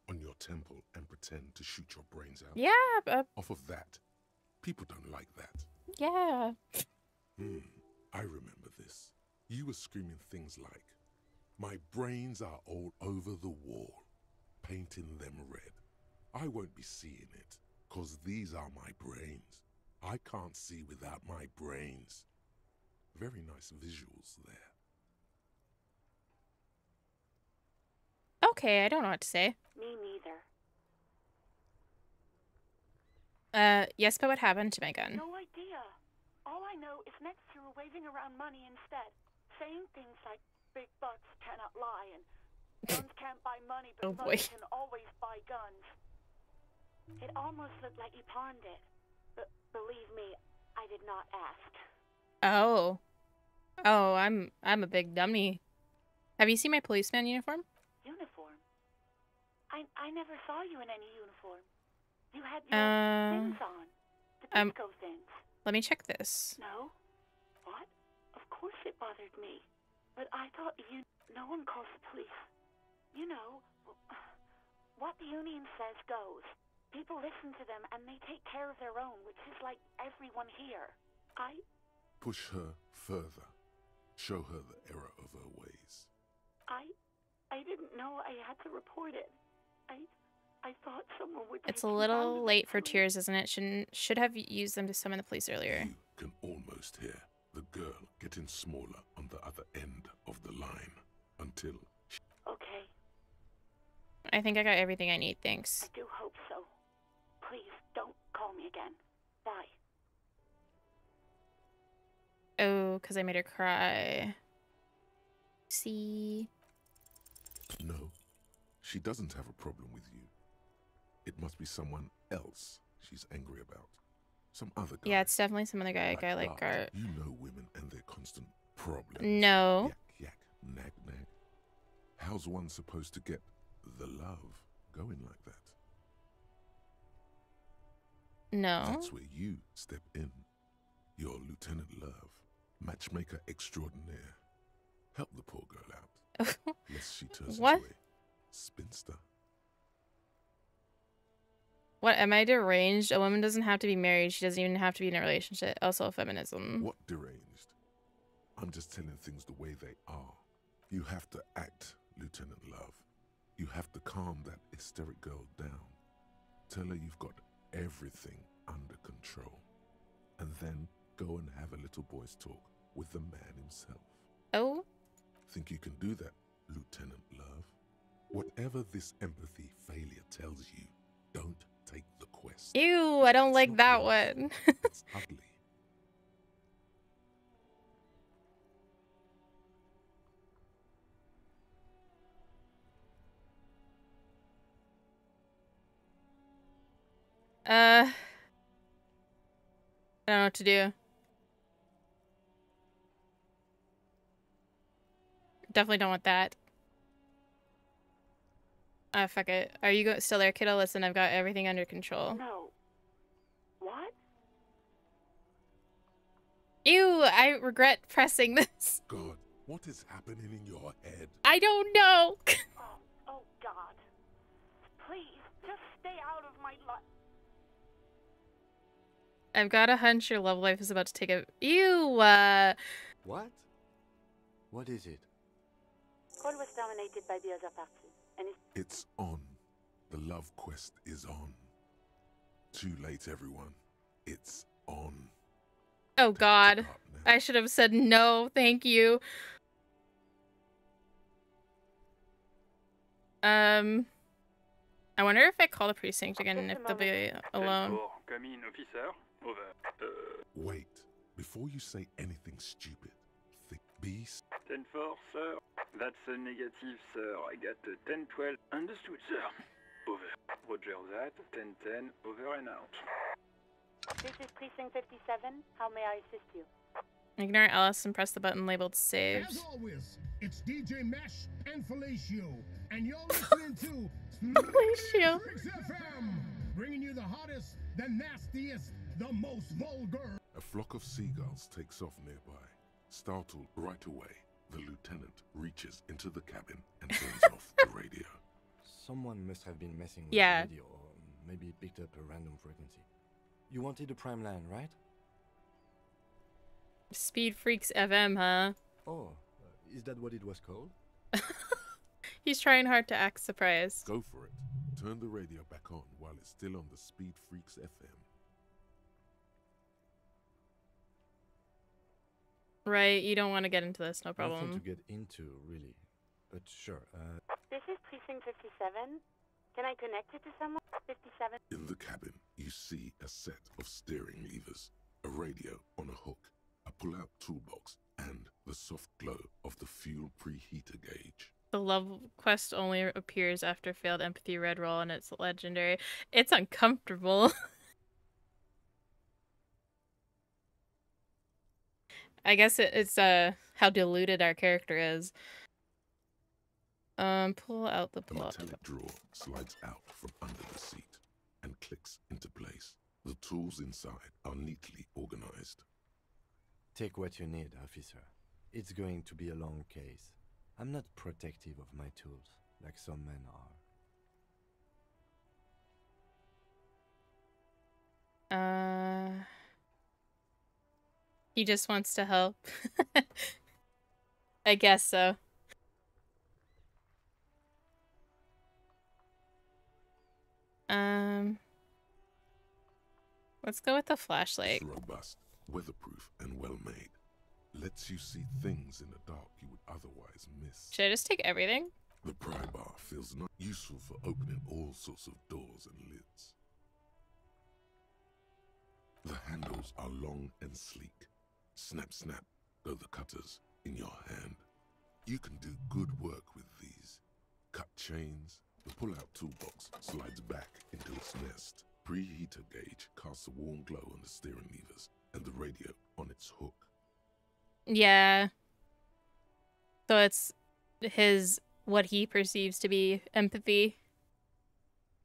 on your temple and pretend to shoot your brains out. Yeah. Off of that. People don't like that. Yeah. I remember this. You were screaming things like, "My brains are all over the wall, painting them red. I won't be seeing it, 'cause these are my brains. I can't see without my brains." Very nice visuals there. Okay, I don't know what to say. Me neither. Yes, but what happened to my gun? No idea. All I know is next you were waving around money instead, saying things like, "Big bucks cannot lie," and "Guns can't buy money, but money can always buy guns." It almost looked like you pawned it. But believe me, I did not ask. Oh. Oh, I'm a big dummy. Have you seen my policeman uniform? Uniform? I never saw you in any uniform. You had your things on. The disco things. Let me check this. No? What? Of course it bothered me. But I thought no one calls the police. You know, what the Union says goes. People listen to them and they take care of their own, which is like everyone here. Push her further. Show her the error of her ways. I didn't know I had to report it. I thought someone would It's take a you little down to late the for police. tears, isn't it? Should have used them to summon the police earlier. You can almost hear the girl getting smaller on the other end of the line until Okay, I think I got everything I need, thanks. I do hope so. Please don't call me again. Bye. Oh, because I made her cry. See? No, she doesn't have a problem with you. It must be someone else she's angry about. Some other guy. Yeah, it's definitely some other guy. A guy like Gart. You know women and their constant problems. No. Yak, yak, nag, nag. How's one supposed to get the love going like that? No. That's where you step in. You're Lieutenant Love, matchmaker extraordinaire. Help the poor girl out. Lest she turns What? into a spinster. What, am I deranged? A woman doesn't have to be married. She doesn't even have to be in a relationship. Also, feminism. What deranged? I'm just telling things the way they are. You have to act, Lieutenant Love. You have to calm that hysteric girl down. Tell her you've got everything under control. And then go and have a little boy's talk with the man himself. Oh? Think you can do that, Lieutenant Love? Whatever this empathy failure tells you, don't take the quest. Ew, I don't like that one. It's ugly. I don't know what to do. Definitely don't want that. Fuck it. Are you still there, kiddo? Listen, I've got everything under control. No. What? Ew, I regret pressing this. God, what is happening in your head? I don't know. Oh, God. Please, just stay out of my life. I've got a hunch your love life is about to take a... Ew, What? What is it? Cole was terminated by the other party, and It's on. The love quest is on. Too late, everyone. It's on. Oh God. I should have said no, thank you. I wonder if I call the precinct again and if they'll be alone. Come in, officer. Over. Wait. Before you say anything stupid, think beast. 10-4, sir. That's a negative, sir. I got a 10-12. Understood, sir. Over. Roger that. 10-10. Over and out. This is Precinct 57. How may I assist you? Ignore Ellis and press the button labeled save. As always, it's DJ Mesh and Felicio, and you're listening to Felicio. Freaks FM, bringing you the hottest, the nastiest, the most vulgar. A flock of seagulls takes off nearby. Startled right away, the lieutenant reaches into the cabin and turns off the radio. Someone must have been messing with Yeah. the radio, or maybe it picked up a random frequency. You wanted the prime line, right? Speed Freaks FM, huh? Oh, is that what it was called? He's trying hard to act surprised. Go for it. Turn the radio back on while it's still on the Speed Freaks FM. Right, you don't want to get into this, no Nothing problem. to get into, really. But sure, This is Precinct 57. Can I connect you to someone? 57. In the cabin, you see a set of steering levers, a radio on a hook, a pull-out toolbox, and the soft glow of the fuel preheater gauge. The love quest only appears after failed empathy red roll and it's legendary. It's uncomfortable. I guess it's how diluted our character is. Pull out the The plot. metallic drawer slides out from under the seat and clicks into place. The tools inside are neatly organized. take what you need, officer. It's going to be a long case. I'm not protective of my tools, like some men are. He just wants to help. I guess so. Let's go with the flashlight. It's robust, weatherproof, and well made. Lets you see things in the dark you would otherwise miss. Should I just take everything? The pry bar feels not useful for opening all sorts of doors and lids. The handles are long and sleek. Snap, snap, go the cutters in your hand. You can do good work with these. Cut chains. The pull-out toolbox slides back into its nest. Preheater gauge casts a warm glow on the steering levers and the radio on its hook. Yeah. So it's what he perceives to be empathy.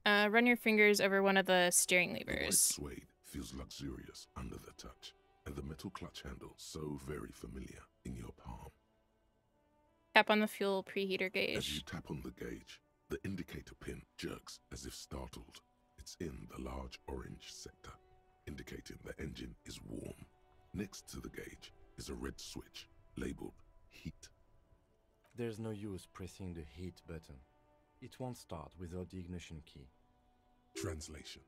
Run your fingers over one of the steering The white levers. suede feels luxurious under the touch, and the metal clutch handle so very familiar in your palm. Tap on the fuel preheater As you gauge. tap on the gauge, the indicator pin jerks as if startled. It's in the large orange sector, indicating the engine is warm. Next to the gauge is a red switch labeled heat. There's no use pressing the heat button. It won't start without the ignition key. Translation: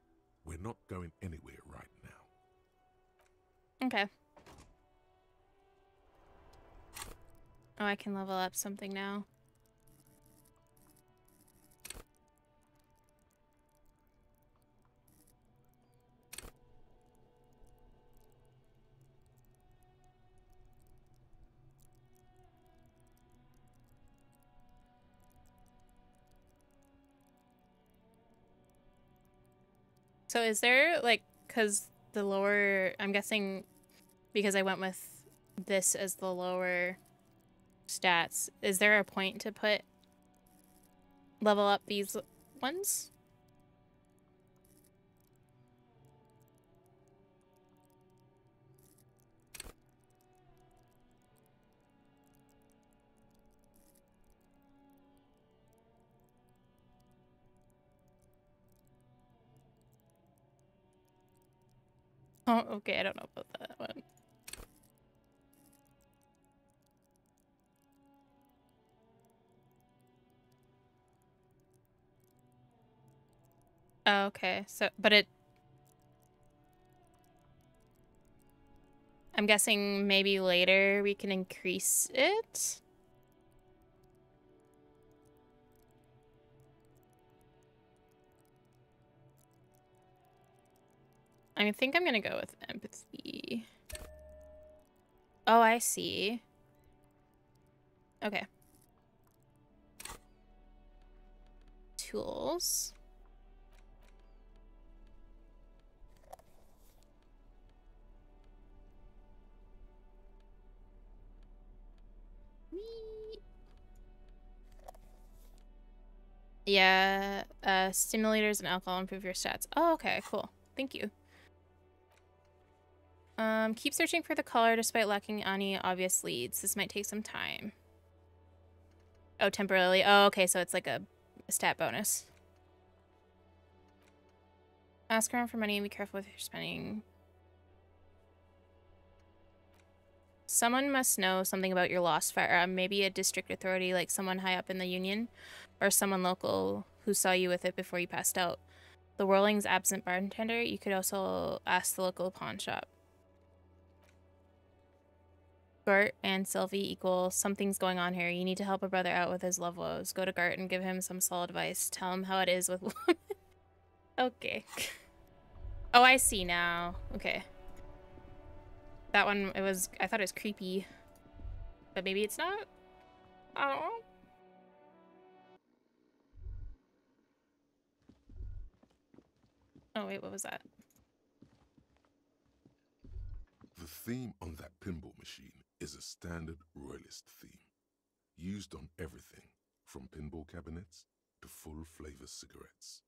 we're not going anywhere right now. Okay. Oh, I can level up something now. So is there, like, because the lower, I'm guessing because I went with this as the lower stats, is there a point to put level up these ones? Oh, okay, I don't know about that one. Oh, okay, so, but I'm guessing maybe later we can increase it? I think I'm gonna go with empathy. Oh, I see. Okay. Tools. Yeah, stimulators and alcohol improve your stats. Oh, okay, cool. Thank you. Keep searching for the caller despite lacking any obvious leads. This might take some time. Oh, temporarily. Oh, okay, so it's like a stat bonus. Ask around for money and be careful with your spending. Someone must know something about your lost firearm. Maybe a district authority, like someone high up in the union, or someone local who saw you with it before you passed out. The Whirling's absent bartender. You could also ask the local pawn shop. Gart and Sylvie equal something's going on here. You need to help a brother out with his love woes. Go to Gart and give him some solid advice. Tell him how it is with women. Okay. Oh, I see now. Okay. That one, I thought it was creepy. But maybe it's not? I don't know. Oh, wait, what was that? The theme on that pinball machine is a standard royalist theme, used on everything from pinball cabinets to full-flavor cigarettes.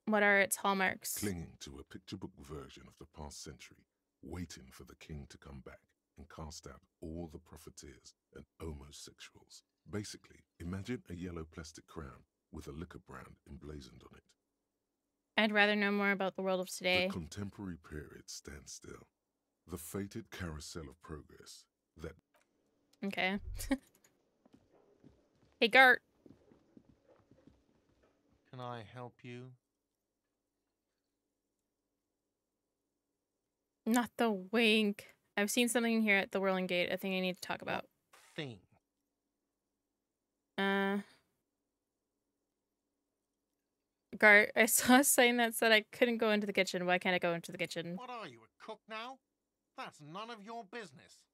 What are its hallmarks? Clinging to a picture book version of the past century, waiting for the king to come back and cast out all the profiteers and homosexuals. Basically, imagine a yellow plastic crown with a liquor brand emblazoned on it. I'd rather know more about the world of today. The contemporary period stands still. The fated carousel of progress that... Okay. Hey, Gart. Can I help you? Not the wink. I've seen something here at the Whirling Gate. I think I need to talk about. Thing. Gart, I saw a sign that said I couldn't go into the kitchen. Why can't I go into the kitchen? What are you, a cook now? That's none of your business.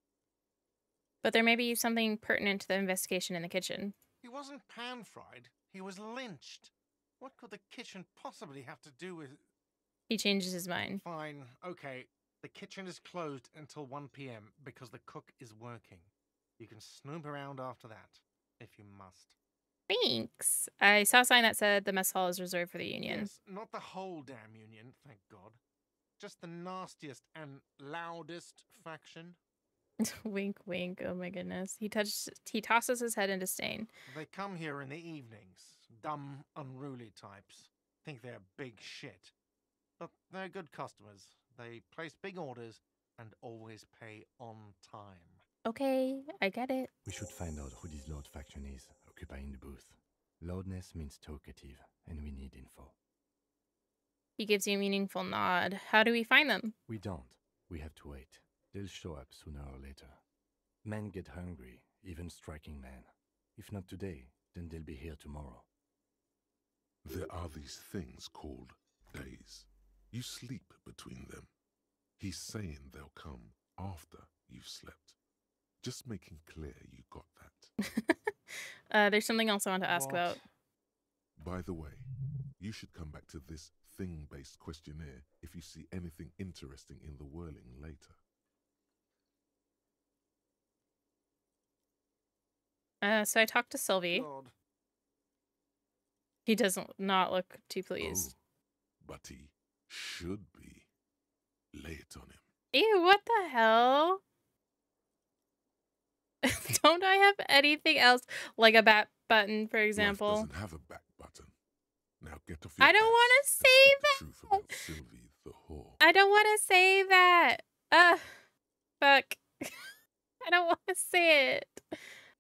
But there may be something pertinent to the investigation in the kitchen. He wasn't pan-fried. He was lynched. What could the kitchen possibly have to do with... He changes his mind. Fine, okay. The kitchen is closed until 1 p.m. because the cook is working. You can snoop around after that, if you must. Thanks. I saw a sign that said the mess hall is reserved for the union. Yes, not the whole damn union, thank God. Just the nastiest and loudest faction. Wink, wink. Oh my goodness. He tosses his head in disdain. They come here in the evenings. Dumb, unruly types. Think they're big shit. But they're good customers. They place big orders and always pay on time. Okay, I get it. We should find out who this Lord faction is, occupying the booth. Loudness means talkative, and we need info. He gives you a meaningful nod. How do we find them? We don't. We have to wait. They'll show up sooner or later. Men get hungry, even striking men. If not today, then they'll be here tomorrow. There are these things called days. You sleep between them. He's saying they'll come after you've slept. Just making clear you got that. There's something else I want to ask about. By the way, you should come back to this thing-based questionnaire if you see anything interesting in the whirling later. So I talked to Sylvie. God. He doesn't not look too pleased. Oh, but he should be. Lay it on him. Ew, what the hell? Don't I have anything else? Like a back button, for example? Life doesn't have a back button. Now get off your I don't want to say that. Truth about Sylvie the whore. I don't want to say that. Fuck. I don't want to say it.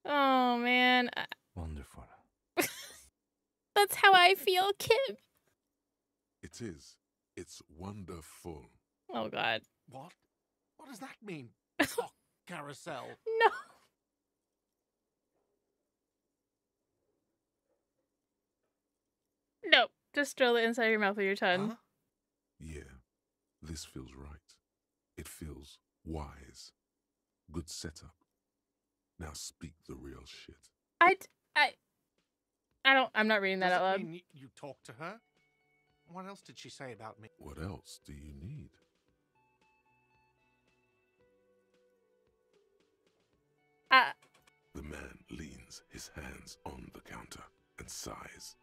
Oh, man. Wonderful. That's how I feel, Kim. It is. It's wonderful. Oh, God. What? What does that mean? Cock carousel. No. No. Just drill it inside your mouth with your tongue. Huh? Yeah. This feels right. It feels wise. Good setup. Now speak the real shit. I'm not reading that out loud. Mean you talked to her? What else did she say about me? What else do you need? The man leans his hands on the counter and sighs.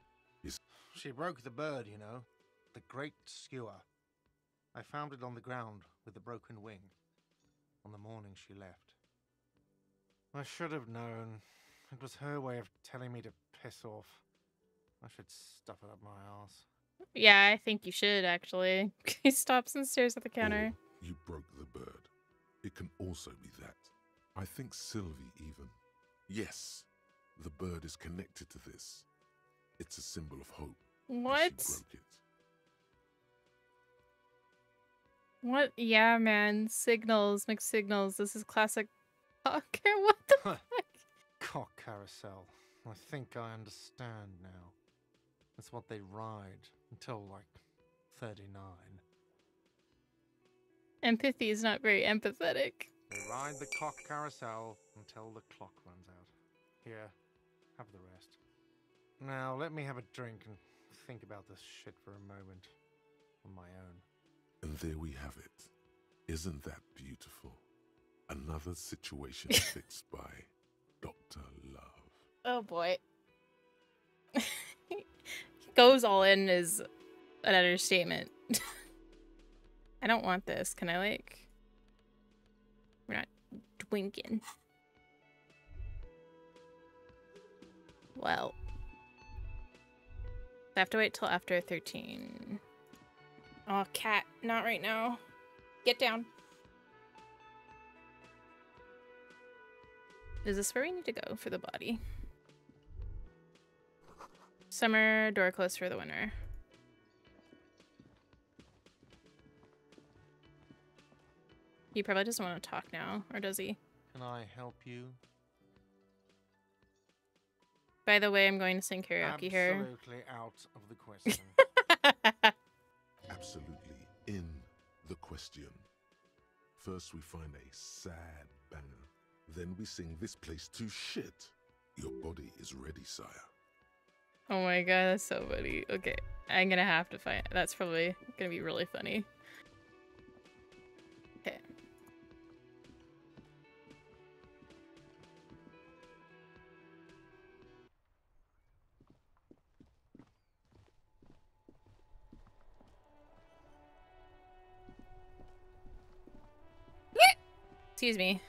She broke the bird, you know. The great skewer. I found it on the ground with a broken wing on the morning she left. I should have known. It was her way of telling me to piss off. I should stuff it up my ass. Yeah, I think you should, actually. He stops and stares at the counter. Or you broke the bird. It can also be that. I think Sylvie even. Yes, the bird is connected to this. It's a symbol of hope. What? She broke it. What? Yeah, man. Signals, mixed signals. This is classic. Okay, what the fuck? Cock carousel. I think I understand now. That's what they ride until like 39. Empathy is not very empathetic. They ride the cock carousel until the clock runs out. Here, have the rest. Now let me have a drink and think about this shit for a moment on my own. And there we have it. Isn't that beautiful? Another situation fixed by Dr. Love. Oh boy. Goes all in is an understatement. I don't want this. Can I, like... We're not twinking. Well. I have to wait till after 13. Oh, cat. Not right now. Get down. Is this where we need to go for the body? Summer, door closed for the winter. He probably doesn't want to talk now, or does he? Can I help you? By the way, I'm going to sing karaoke here. Absolutely out of the question. Absolutely in the question. First we find a sad banger. Then we sing this place to shit. Your body is ready, sire. Oh my god, that's so funny. Okay, I'm gonna have to find. That's probably gonna be really funny. Okay. Excuse me.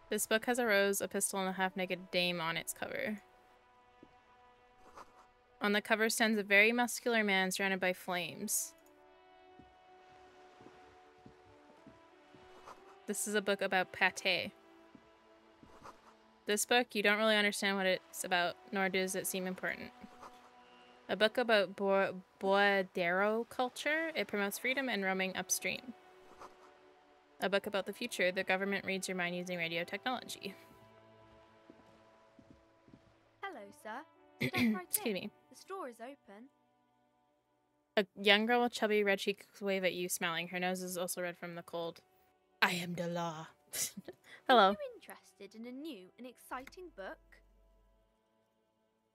This book has a rose, a pistol, and a half-naked dame on its cover. On the cover stands a very muscular man surrounded by flames. This is a book about pate. This book, you don't really understand what it's about, nor does it seem important. A book about Boadero culture. It promotes freedom and roaming upstream. A book about the future. The government reads your mind using radio technology. Hello, sir. Step right Excuse in. me. The store is open. A young girl with chubby red cheeks wave at you, smiling. Her nose is also red from the cold. I am the law. Hello. Are you interested in a new and exciting book?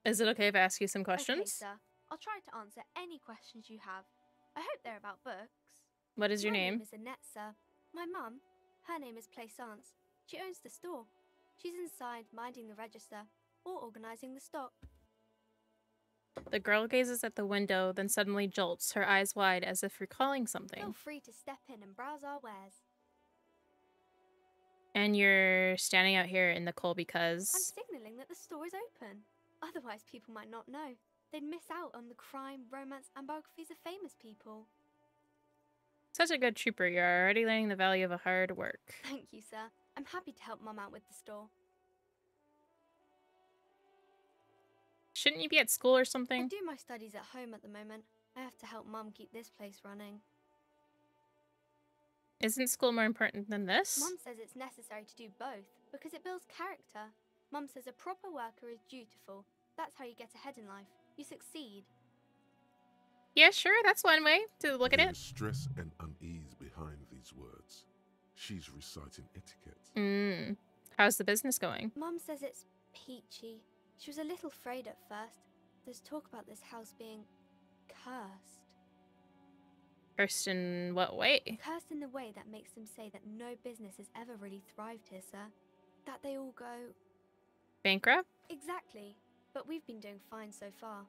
Is it okay if I ask you some questions? Okay, sir. I'll try to answer any questions you have. I hope they're about books. What is your My name? name is Annette, sir. My mum, her name is Plaisance. She owns the store. She's inside minding the register or organising the stock. The girl gazes at the window, then suddenly jolts, her eyes wide as if recalling something. Feel free to step in and browse our wares. And you're standing out here in the cold I'm because... signalling that the store is open. Otherwise, people might not know. They'd miss out on the crime, romance, and biographies of famous people. Such a good trooper, you're already learning the value of a hard work. Thank you, sir. I'm happy to help Mum out with the store. Shouldn't you be at school or I something? do my studies at home at the moment. I have to help Mum keep this place running. Isn't school more important than this? Mum says it's necessary to do both because it builds character. Mum says a proper worker is dutiful. That's how you get ahead in life. You succeed. Yeah, sure, that's one way to look at There it. is stress and unease behind these words. She's reciting etiquette. How's the business going? Mum says it's peachy. She was a little afraid at first. There's talk about this house being cursed. Cursed in what way? Cursed in the way that makes them say that no business has ever really thrived here, sir. That they all go... Bankrupt? Exactly. But we've been doing fine so far.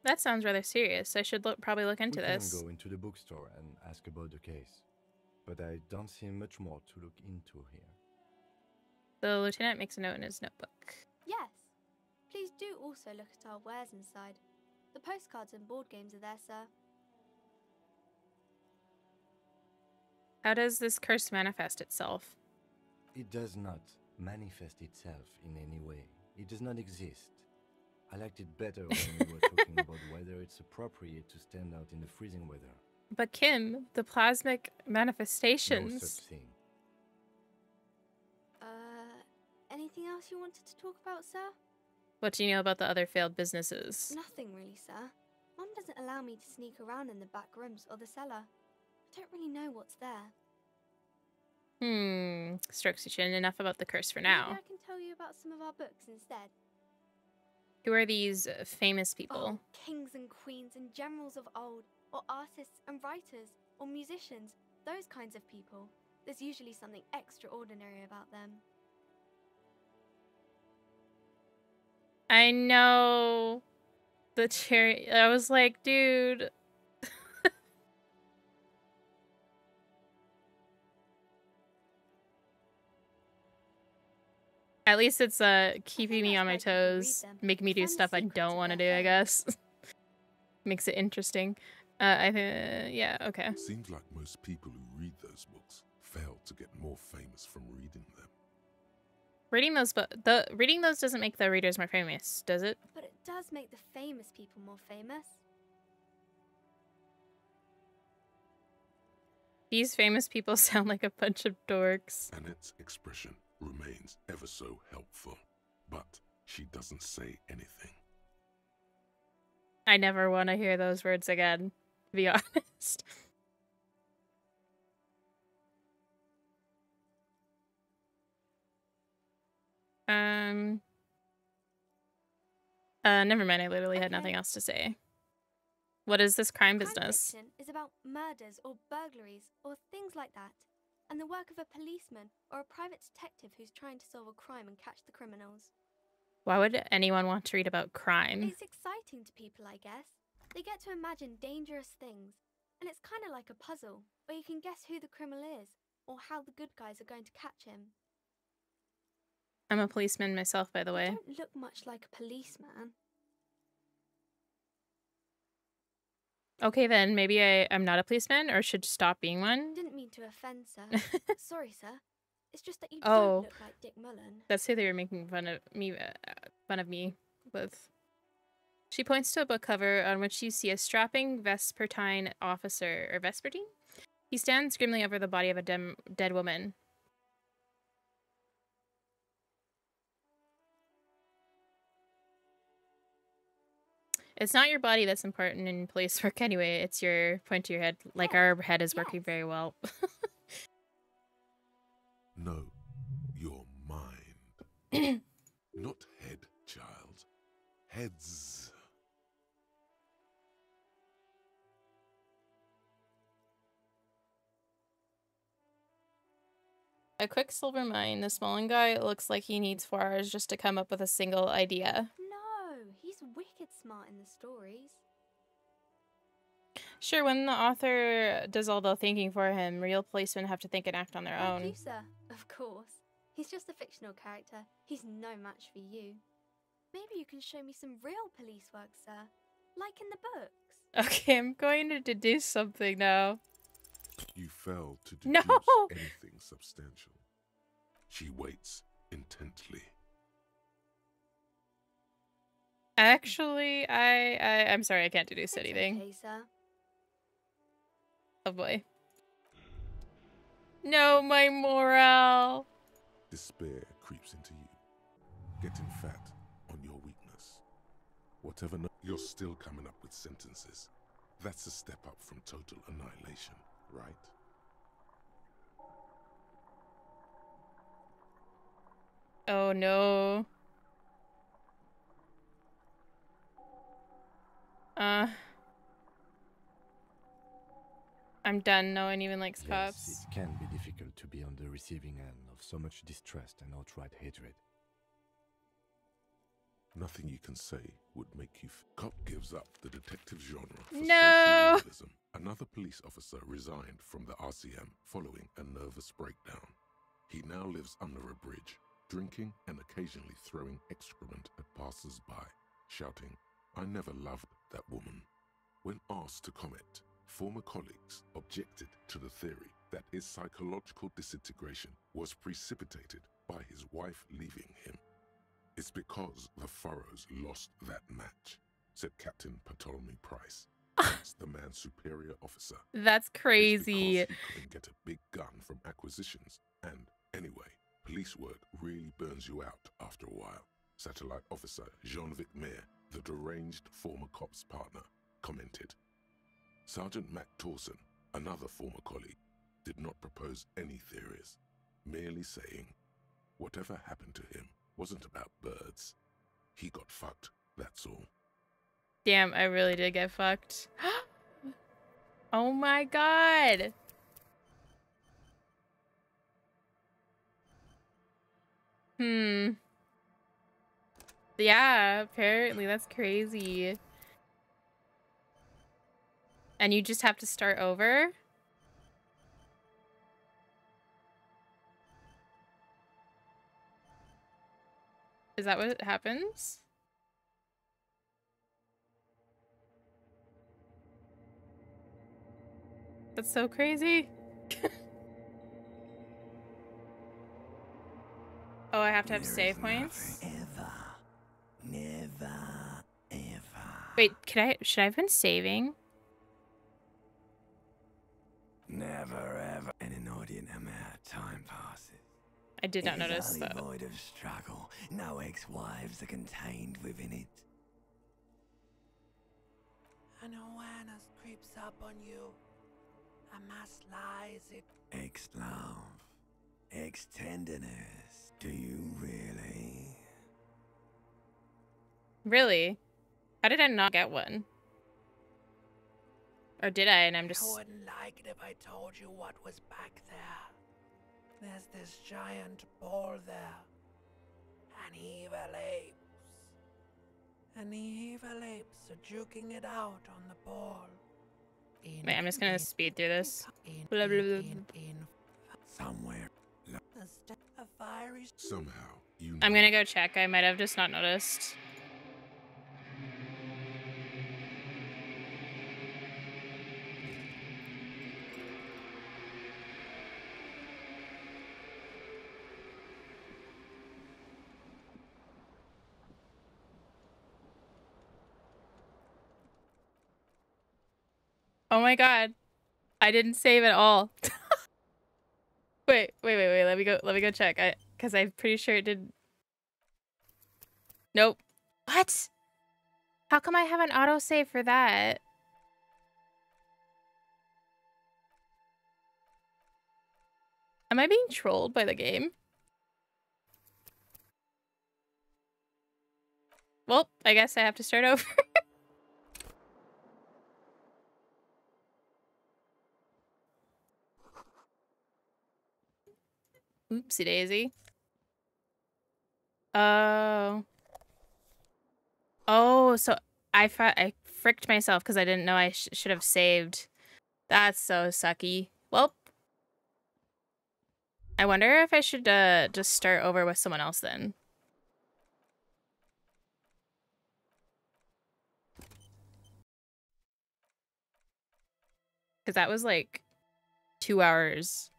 That sounds rather serious. I should probably look into this. We can go into the bookstore and ask about the case. But I don't see much more to look into here. The lieutenant makes a note in his notebook. Yes. Please do also look at our wares inside. The postcards and board games are there, sir. How does this curse manifest itself? It does not manifest itself in any way. It does not exist. I liked it better when we were talking about whether it's appropriate to stand out in the freezing weather. But Kim, the plasmic manifestations... No such thing. Anything else you wanted to talk about, sir? What do you know about the other failed businesses? Nothing really, sir. Mum doesn't allow me to sneak around in the back rooms or the cellar. I don't really know what's there. Strokes your chin. Enough about the curse for now. Maybe I can tell you about some of our books instead. Who are these famous people? Oh, kings and queens and generals of old, or artists and writers, or musicians, those kinds of people. There's usually something extraordinary about them. I know the cherry. I was like, dude. At least it's keeping me on my toes, making me do stuff I don't want to do, I guess. Makes it interesting. I think, yeah, okay. It seems like most people who read those books fail to get more famous from reading them. Reading those doesn't make the readers more famous, does it? But it does make the famous people more famous. These famous people sound like a bunch of dorks. Annette's expression remains ever so helpful, but she doesn't say anything. I never want to hear those words again, to be honest. Never mind, I literally had nothing else to say. What is this crime business? Crime fiction is about murders or burglaries or things like that, and the work of a policeman or a private detective who's trying to solve a crime and catch the criminals. Why would anyone want to read about crime? It's exciting to people, I guess. They get to imagine dangerous things, and it's kind of like a puzzle, where you can guess who the criminal is, or how the good guys are going to catch him. I'm a policeman myself, by the way. You don't look much like a policeman. Okay, then maybe I'm not a policeman, or should stop being one. Didn't mean to offend, sir. Sorry, sir. It's just that you don't look like Dick Mullen. That's who they were making fun of me with. She points to a book cover on which you see a strapping Vespertine officer, or Vespertine? He stands grimly over the body of a dead woman. It's not your body that's important in police work anyway, it's your point to your head. Like, our head is working very well. No, your mind. Not head, child. Heads. A Quicksilver mine. This Mullen guy looks like he needs 4 hours just to come up with a single idea. No, he's wicked smart in the stories. Sure, when the author does all the thinking for him, real policemen have to think and act on their own. You, sir, of course. He's just a fictional character. He's no match for you. Maybe you can show me some real police work, sir. Like in the books. Okay, I'm going to deduce something now. You fail to deduce anything substantial. She waits intently. Actually, I'm sorry, I can't deduce anything. Okay, sir. Oh boy. No, my morale. Despair creeps into you, getting fat on your weakness. Whatever, you're still coming up with sentences. That's a step up from total annihilation, right? Oh no. I'm done. No one even likes cops. Yes, it can be difficult to be on the receiving end of so much distrust and outright hatred. Nothing you can say would make you... Cop gives up the detective genre for social realism. Another police officer resigned from the RCM following a nervous breakdown. He now lives under a bridge, drinking and occasionally throwing excrement at passers-by, shouting, "I never loved that woman." When asked to comment, former colleagues objected to the theory that his psychological disintegration was precipitated by his wife leaving him. "It's because the Furrows lost that match," said Captain Ptolemy Price. That's the man's superior officer. That's crazy. It's because he couldn't get a big gun from acquisitions. And anyway, police work really burns you out after a while. Satellite officer Jean-Vic Mayer, the deranged former cop's partner, commented. Sergeant Mac Torson, another former colleague, did not propose any theories, merely saying, whatever happened to him wasn't about birds. He got fucked, that's all. Damn, I really did get fucked. Oh my god. Yeah, apparently that's crazy. And you just have to start over? Is that what happens? That's so crazy. Oh, I have to have save points? Never, ever. Wait, should I have been saving? Never, I did not notice only that. void of struggle. No ex-wives are contained within it. An awareness creeps up on you. A mass lies it. Ex-love. Ex-tenderness. Do you really? Really? How did I not get one? Or did I, and I'm just... I wouldn't like it if I told you what was back there. There's this giant ball there. An evil apes. And the evil apes are juking it out on the ball. Wait, I'm just gonna speed through this. Blah, blah, blah. Somewhere. A fiery... Somehow, you I'm gonna go check. I might have just not noticed. Oh my god. I didn't save at all. Wait. Let me go check. Cuz I'm pretty sure it didn't. Nope. What? How come I have an autosave for that? Am I being trolled by the game? Well, I guess I have to start over. Oopsie daisy. Oh. Oh, so I fricked myself because I didn't know I should have saved. That's so sucky. Well, I wonder if I should just start over with someone else then. Because that was like 2 hours.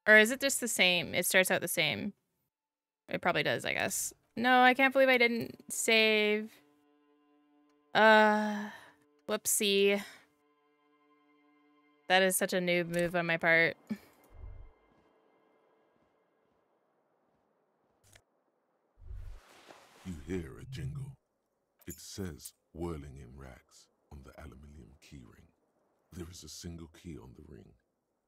Or is it just the same? It starts out the same. It probably does, I guess. No, I can't believe I didn't save. Whoopsie. That is such a noob move on my part. You hear a jingle. It says whirling in rags on the aluminium keyring. There is a single key on the ring.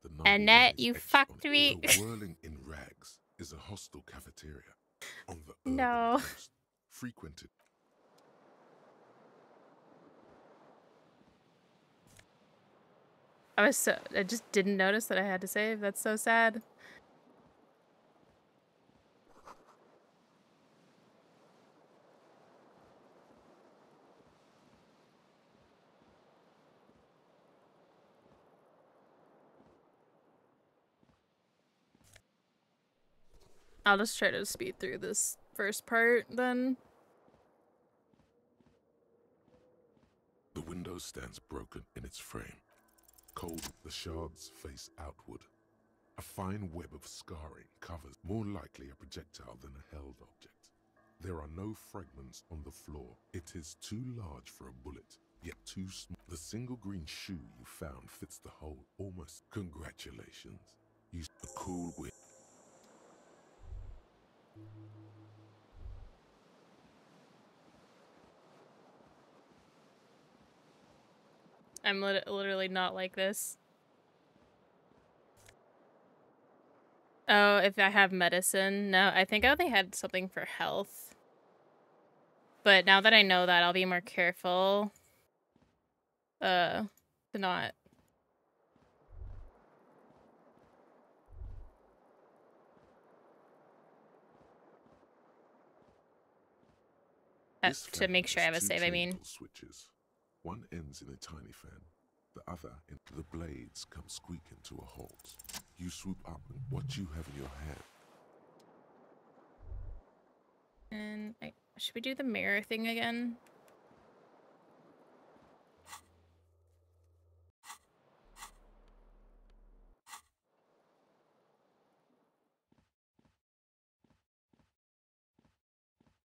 The number Annette, is you etched fucked on it. me. The whirling in rags is a hostel cafeteria on the urban No. coast, frequented. I just didn't notice that I had to save. That's so sad. I'll just try to speed through this first part then. The window stands broken in its frame. Cold, the shards face outward. A fine web of scarring covers, more likely a projectile than a held object. There are no fragments on the floor. It is too large for a bullet, yet too small. The single green shoe you found fits the hole almost. Congratulations. Use a cool wind. I'm literally not like this. Oh, if I have medicine? No, I think I only had something for health. But now that I know that, I'll be more careful. To not... to make sure I have a save, I mean. Switches. One ends in a tiny fan, the other in the blades come squeaking to a halt. You swoop up and what you have in your hand. And should we do the mirror thing again?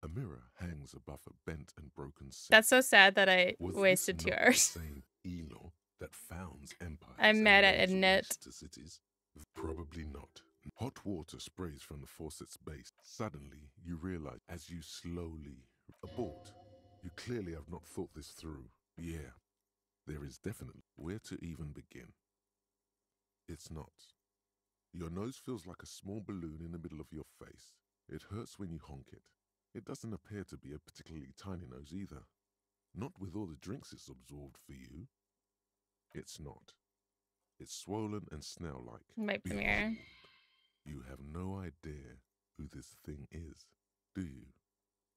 A mirror hangs above a bent and broken sink. That's so sad that I Was wasted this 2 not hours. the same Elo that founds empires I'm and mad at lays Annette. waste to cities? Probably not. Hot water sprays from the faucet's base. Suddenly, you realize as you slowly abort. You clearly have not thought this through. Yeah, there is definitely where to even begin. It's not. Your nose feels like a small balloon in the middle of your face. It hurts when you honk it. It doesn't appear to be a particularly tiny nose either. Not with all the drinks it's absorbed for you. It's not. It's swollen and snail-like. Wipe the mirror. You have no idea who this thing is, do you?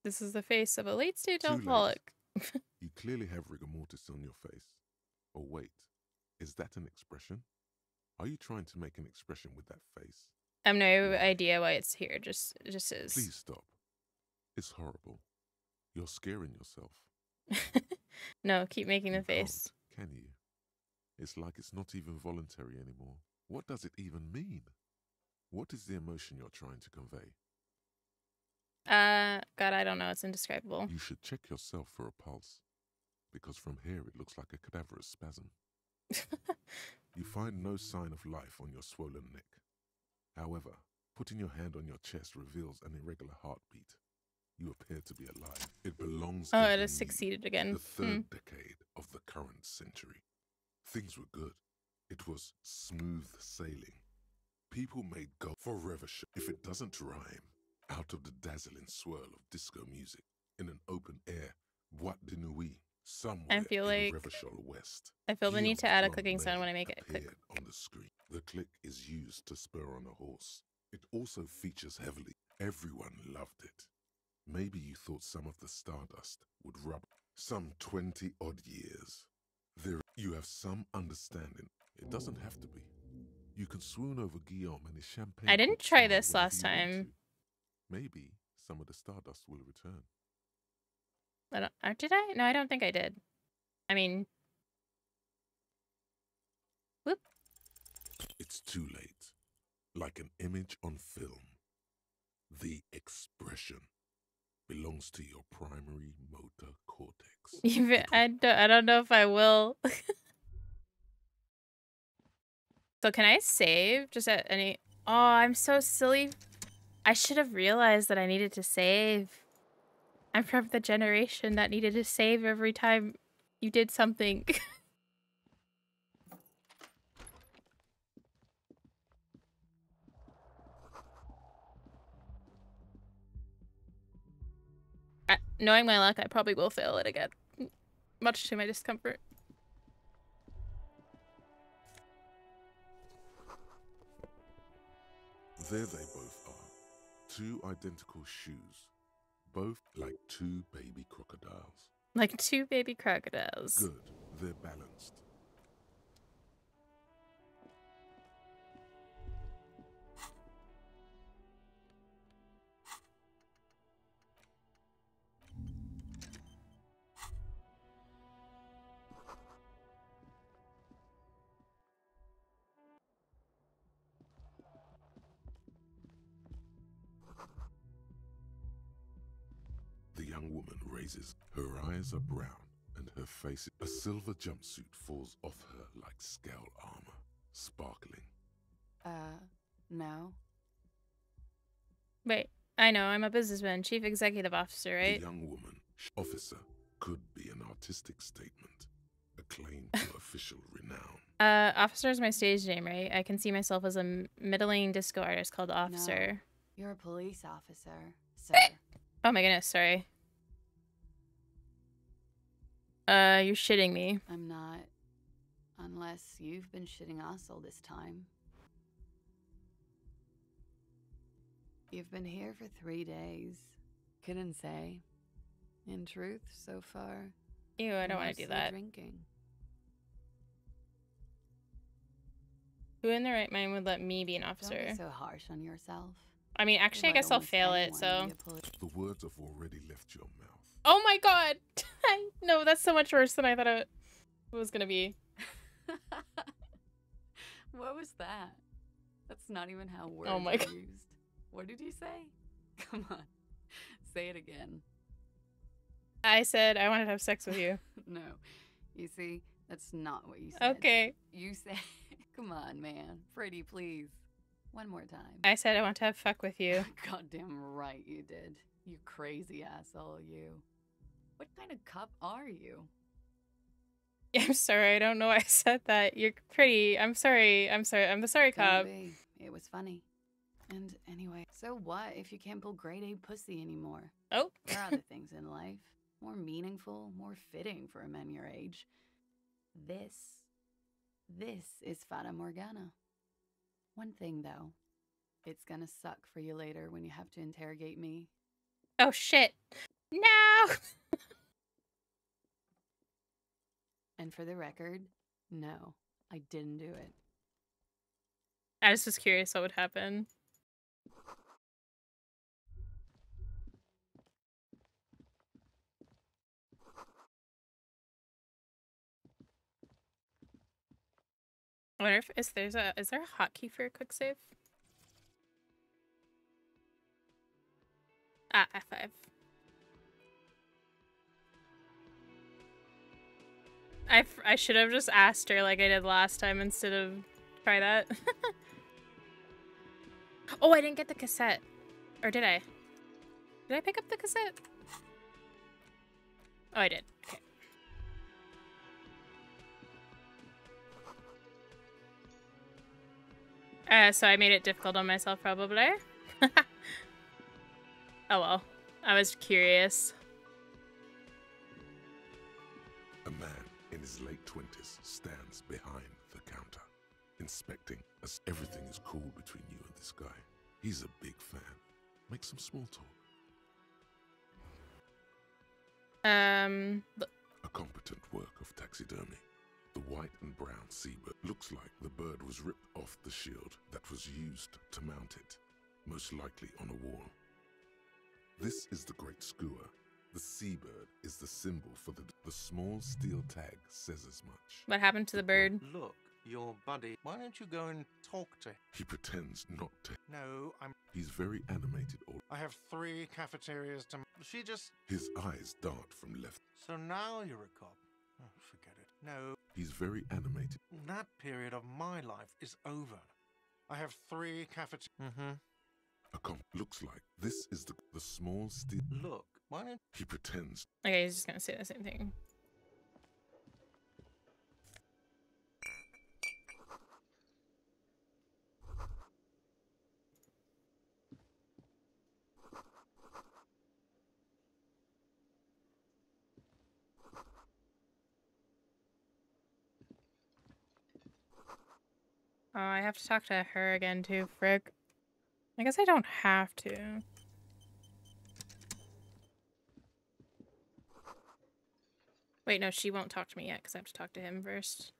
This is the face of a late-stage Too late. alcoholic. You clearly have rigor mortis on your face. Oh wait, is that an expression? Are you trying to make an expression with that face? I have no idea why it's here. Just is. Please stop. It's horrible. You're scaring yourself. No, keep making the You face. can't, can you? It's like it's not even voluntary anymore. What does it even mean? What is the emotion you're trying to convey? God, I don't know. It's indescribable. You should check yourself for a pulse, because from here it looks like a cadaverous spasm. You find no sign of life on your swollen neck. However, putting your hand on your chest reveals an irregular heartbeat. You appear to be alive. It belongs Oh, in it the has new, succeeded again. the third decade of the current century. Things were good. It was smooth sailing. People made gold forever if it doesn't rhyme. Out of the dazzling swirl of disco music in an open air boîte de nuit somewhere I feel in like the Revachol West. I feel the need to Guillaume's add a blonde clicking sound when I mane make it click. appeared on the screen. The click is used to spur on a horse. It also features heavily. Everyone loved it. Maybe you thought some of the stardust would rub some 20-odd years. There, you have some understanding. It doesn't have to be. You can swoon over Guillaume and his champagne. I didn't cork try smile this whenever last you want time. to. Maybe some of the stardust will return. Did I? No, I don't think I did. I mean, whoop. It's too late. Like an image on film. The expression belongs to your primary motor cortex. Even I don't know if I will. So can I save just at any? Oh, I'm so silly. I should have realized that I needed to save. I'm from the generation that needed to save every time you did something. Knowing my luck, I probably will fail it again. Much to my discomfort. There they both are. Two identical shoes. Both like two baby crocodiles. Like two baby crocodiles. Good. They're balanced. The young woman raises. Her eyes are brown, and her face. A silver jumpsuit falls off her like scale armor, sparkling. No. Wait, I know, I'm a businessman, chief executive officer, right? The young woman, officer, could be an artistic statement, a claim to official renown. Officer is my stage name, right? I can see myself as a middling disco artist called Officer. No, you're a police officer, sir. Oh my goodness, sorry. You're shitting me. I'm not. Unless you've been shitting us all this time. You've been here for 3 days. Couldn't say. In truth, so far. Ew, I don't want to do mostly that. Drinking. Who in their right mind would let me be an Don't officer? be so harsh on yourself. I mean, actually, I Let guess I'll almost fail it, anyone so. be a police. The words have already left your mouth. Oh my god! No, that's so much worse than I thought it was gonna be. What was that? That's not even how words Oh my are God. used. What did you say? Come on. Say it again. I said I wanted to have sex with you. No. You see, that's not what you said. Okay. You said, come on, man. Pretty, please. One more time. I said I want to have fuck with you. Goddamn right you did. You crazy asshole, you. What kind of cup are you? I'm sorry, I don't know why I said that. You're pretty. I'm sorry. I'm the sorry cop. Don't be. It was funny. And anyway, so what if you can't pull grade A pussy anymore? Oh. There are other things in life. More meaningful, more fitting for a man your age. This is Fata Morgana. One thing, though. It's gonna suck for you later when you have to interrogate me. Oh, shit. No! And for the record, no, I didn't do it. I just was curious what would happen. I wonder if is there a hotkey for a quick save? Ah, F5. I should have just asked her like I did last time instead of try that. Oh, I didn't get the cassette. Or did I? Did I pick up the cassette? Oh, I did. Okay. So I made it difficult on myself, probably. Oh well. I was curious. A man in his late 20s stands behind the counter, inspecting as everything is cool between you and this guy. He's a big fan. Make some small talk. A competent work of taxidermy. The white and brown seabird looks like the bird was ripped off the shield that was used to mount it, most likely on a wall. This is the great skua. The seabird is the symbol for the small steel tag says as much. What happened to the bird? Look, your buddy. Why don't you go and talk to him? He pretends not to. No, He's very animated. I have 3 cafeterias to... She just... His eyes dart from left. So now you're a cop. Oh, forget it. No. He's very animated. That period of my life is over. I have 3 cafeterias. Looks like this is the small steel... Look, why don't... He pretends... Okay, he's just gonna say the same thing. Oh, I have to talk to her again too, frick. I guess I don't have to. Wait, no, she won't talk to me yet because I have to talk to him first.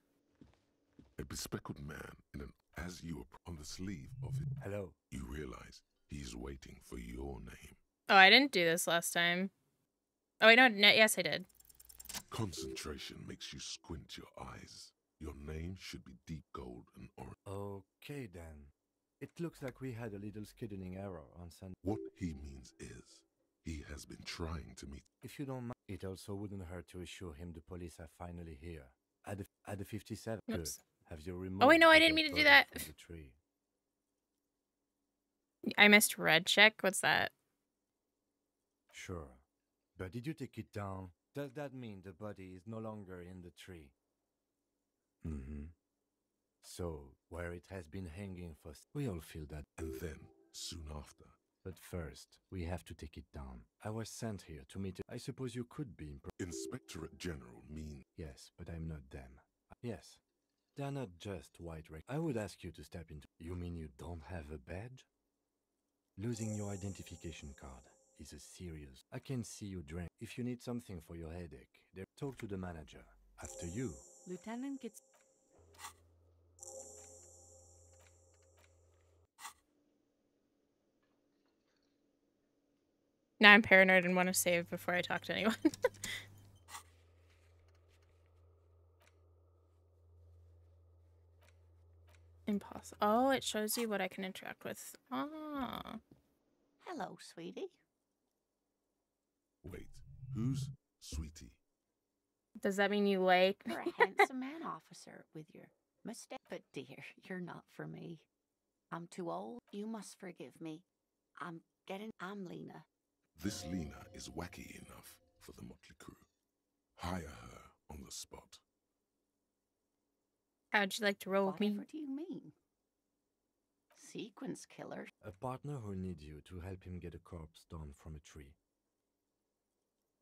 A bespectacled man as you are on the sleeve of it. Hello. You realize he's waiting for your name. Oh, I didn't do this last time. Oh, wait, no, yes, I did. Concentration makes you squint your eyes. Your name should be deep gold and orange. Okay, then. It looks like we had a little scheduling error on Sunday. What he means is, he has been trying to meet. If you don't mind, it also wouldn't hurt to assure him the police are finally here. At the 57. Good. Have you removed? Oh, wait, no, I didn't mean to do that. From the tree? I missed red check. What's that? Sure. But did you take it down? Does that mean the body is no longer in the tree? Mm-hmm. So, where it has been hanging for... We all feel that. And then, soon after. But first, we have to take it down. I was sent here to meet... I suppose you could be... Inspectorate General mean... Yes, but I'm not them. Yes. They're not just white rec... I would ask you to step into... You mean you don't have a badge? Losing your identification card is a serious... I can see you drink. If you need something for your headache, talk to the manager. After you. Lieutenant gets... Now I'm paranoid and want to save before I talk to anyone. Impossible. Oh, it shows you what I can interact with. Ah. Hello, sweetie. Wait, who's Sweetie? Does that mean you like? You're a handsome man, officer, with your mustache. But dear, you're not for me. I'm too old. You must forgive me. I'm Lena. This Lena is wacky enough for the Motley Crew. Hire her on the spot. How'd you like to roll with me? Whatever do you mean? Sequence killer? A partner who needs you to help him get a corpse down from a tree.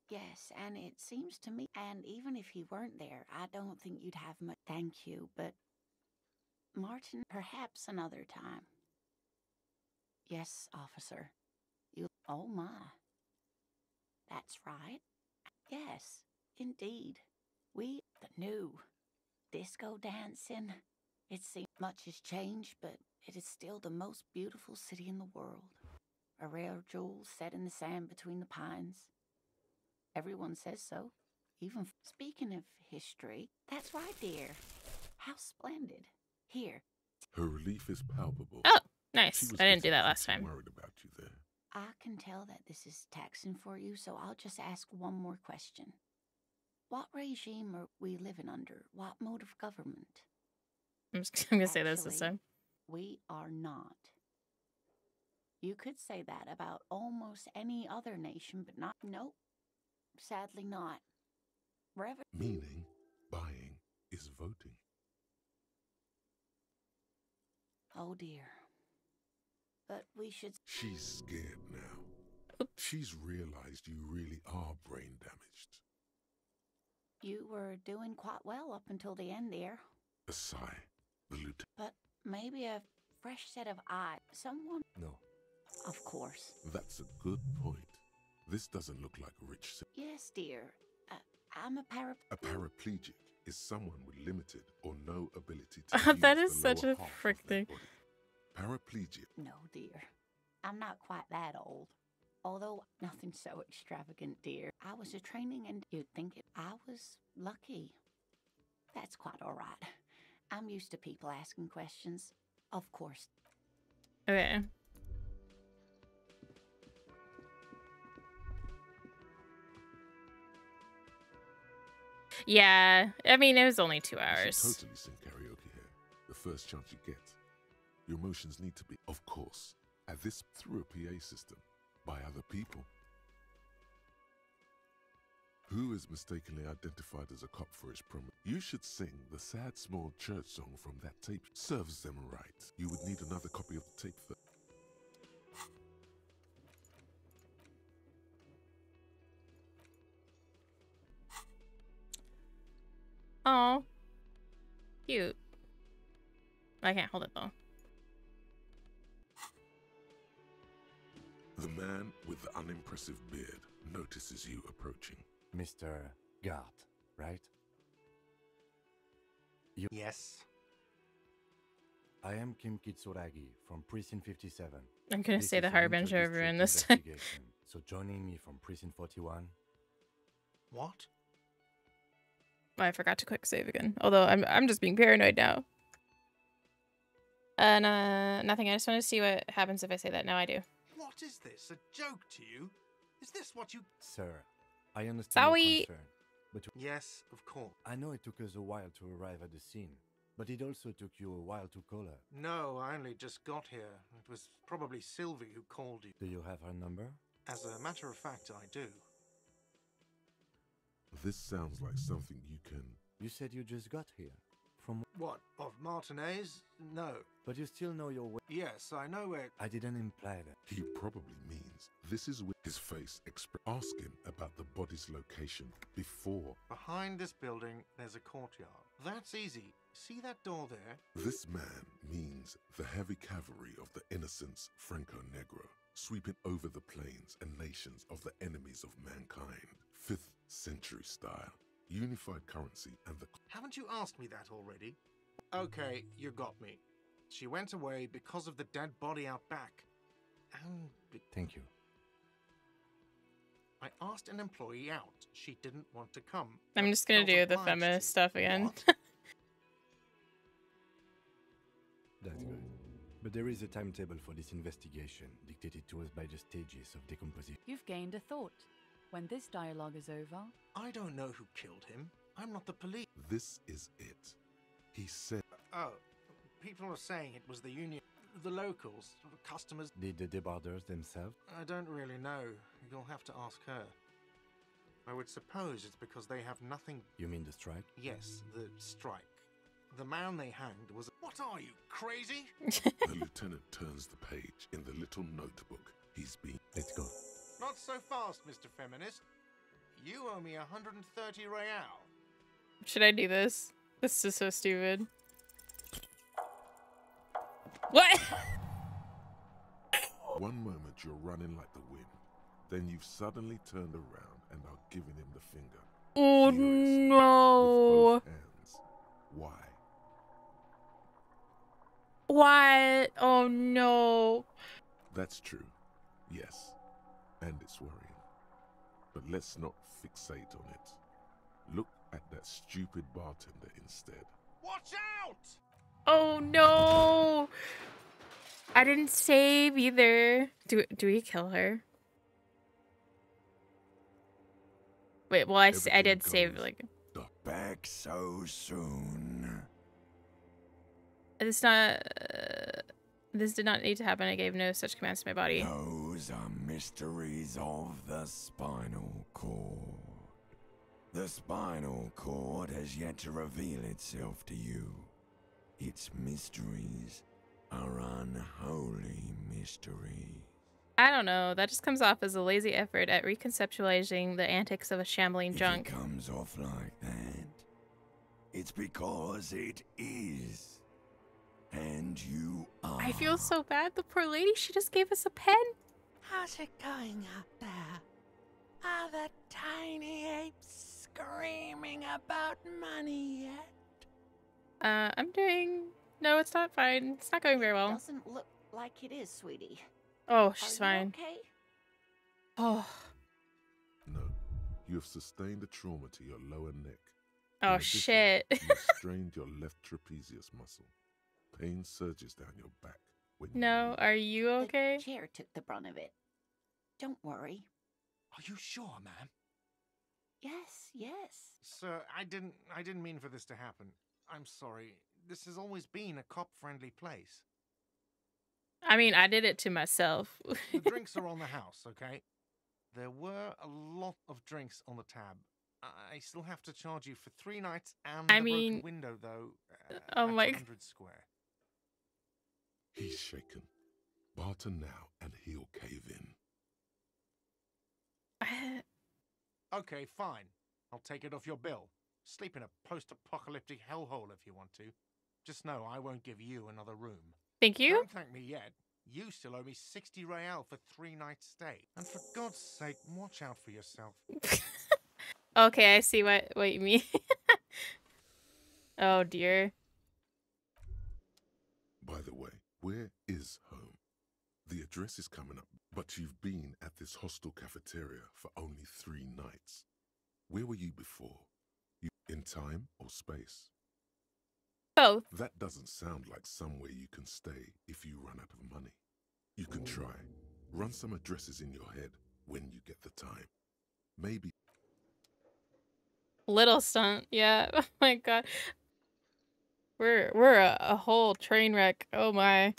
Yes, and it seems to me, and even if he weren't there, I don't think you'd have much. Thank you, but Martin, perhaps another time. Yes, officer. Oh my. That's right. Yes, indeed. The new disco dancing. It seems much has changed, but it is still the most beautiful city in the world. A rare jewel set in the sand between the pines. Everyone says so. Even speaking of history, that's right, dear. How splendid. Here. Her relief is palpable. Oh, nice. I didn't do that last time. Worried about you there. I can tell that this is taxing for you, so I'll just ask one more question. What regime are we living under? What mode of government? I'm going to say this time. We are not. You could say that about almost any other nation, but not. Nope. Sadly not. Meaning, buying is voting. Oh dear. But we should. She's scared now. Oops. She's realized you really are brain damaged. You were doing quite well up until the end there. A sigh. The lieutenant. But maybe a fresh set of eyes. Someone. No. Of course. That's a good point. This doesn't look like a rich. Yes, dear. I'm a paraplegic is someone with limited or no ability to use that is the such lower a half frick of their thing. body. Paraplegic. No, dear. I'm not quite that old. Although nothing so extravagant, dear. I was a training and you'd think I was lucky. That's quite all right. I'm used to people asking questions. Of course. Okay. Yeah, I mean, it was only 2 You hours. should totally sing karaoke here. The first chance you get. Your emotions need to be, of course, at this through a PA system by other people. Who is mistakenly identified as a cop for his promo? You should sing the sad small church song from that tape. Serves them right. You would need another copy of the tape for. Oh, cute. I can't hold it though. The man with the unimpressive beard notices you approaching. Mr. Gart, right? Yes. I am Kim Kitsuragi from Precinct 57. I'm gonna This say is the an Harbinger inter-district everyone this time. investigation, So joining me from Precinct 41. What? Oh, I forgot to quick save again. Although I'm just being paranoid now. Nothing. I just want to see what happens if I say that. Now I do. What is this? A joke to you? Is this what you... Sir, I understand Sorry. your concern, but Yes, of course. I know it took us a while to arrive at the scene, but it also took you a while to call her. No, I only just got here. It was probably Sylvie who called you. Do you have her number? As a matter of fact, I do. This sounds like something you can. You said you just got here. From What? Of Martinez? No. But you still know your way. Yes, I know where... I didn't imply that. He probably means this is with his face. Ask him about the body's location before. Behind this building, there's a courtyard. That's easy. See that door there? This man means the heavy cavalry of the innocents Franco Negro, sweeping over the plains and nations of the enemies of mankind. 5th century style. Unified currency and the... Haven't you asked me that already? Okay, you got me. She went away because of the dead body out back. And... Thank you. I asked an employee out. She didn't want to come. I'm just gonna do the feminist stuff again. That's good. But there is a timetable for this investigation, dictated to us by the stages of decomposition. You've gained a thought. When this dialogue is over, I don't know who killed him. I'm not the police. This is it. He said... Oh, people are saying it was the union. The locals, customers. Did the debarders themselves? I don't really know. You'll have to ask her. I would suppose it's because they have nothing... You mean the strike? Yes, the strike. The man they hanged was... What are you, crazy? The lieutenant turns the page in the little notebook he's been... Let's go. Not so fast, Mr. Feminist. You owe me 130 real. Should I do this? This is so stupid. What? One moment you're running like the wind. Then you've suddenly turned around and are giving him the finger. Oh Furious, no. with both hands. Why? What? Oh no. That's true. Yes. And it's worrying. But let's not fixate on it. Look at that stupid bartender instead. Watch out! Oh no. I didn't save either. Do we kill her? Wait, well I did save like Back so soon. This not this did not need to happen. I gave no such commands to my body. Those are mysteries of the spinal cord. The spinal cord has yet to reveal itself to you. Its mysteries are unholy mysteries. I don't know. That just comes off as a lazy effort at reconceptualizing the antics of a shambling junk. If it comes off like that, it's because it is. And you are. I feel so bad. The poor lady, she just gave us a pen. How's it going out there? Are the tiny apes screaming about money yet? I'm doing... No, it's not fine. It's not going very well. Doesn't look like it is, sweetie. Oh, she's Are you fine. okay? Oh. No. You have sustained a trauma to your lower neck. Oh, In addition, shit. You have strained your left trapezius muscle. Pain surges down your back. When you No, move. are you okay? The chair took the brunt of it. Don't worry. Are you sure, ma'am? Yes, yes. Sir, I didn't mean for this to happen. I'm sorry. This has always been a cop-friendly place. I mean, I did it to myself. The drinks are on the house, okay? There were a lot of drinks on the tab. I still have to charge you for 3 nights and I the mean, broken window, though. oh at my- 100 square. He's shaken. Barter now and he'll cave in. Okay, fine. I'll take it off your bill. Sleep in a post-apocalyptic hellhole if you want to. Just know I won't give you another room. Thank you. Don't thank me yet. You still owe me 60 real for 3 nights stay. And for God's sake, watch out for yourself. Okay, I see what you mean. Oh dear. By the way, where is home? The address is coming up, but you've been at this hostel cafeteria for only 3 nights. Where were you before? You in time or space? Both. That doesn't sound like somewhere you can stay if you run out of money. You can try. Run some addresses in your head when you get the time. Maybe. Little stunt. Yeah. Oh my god. We're a whole train wreck. Oh my.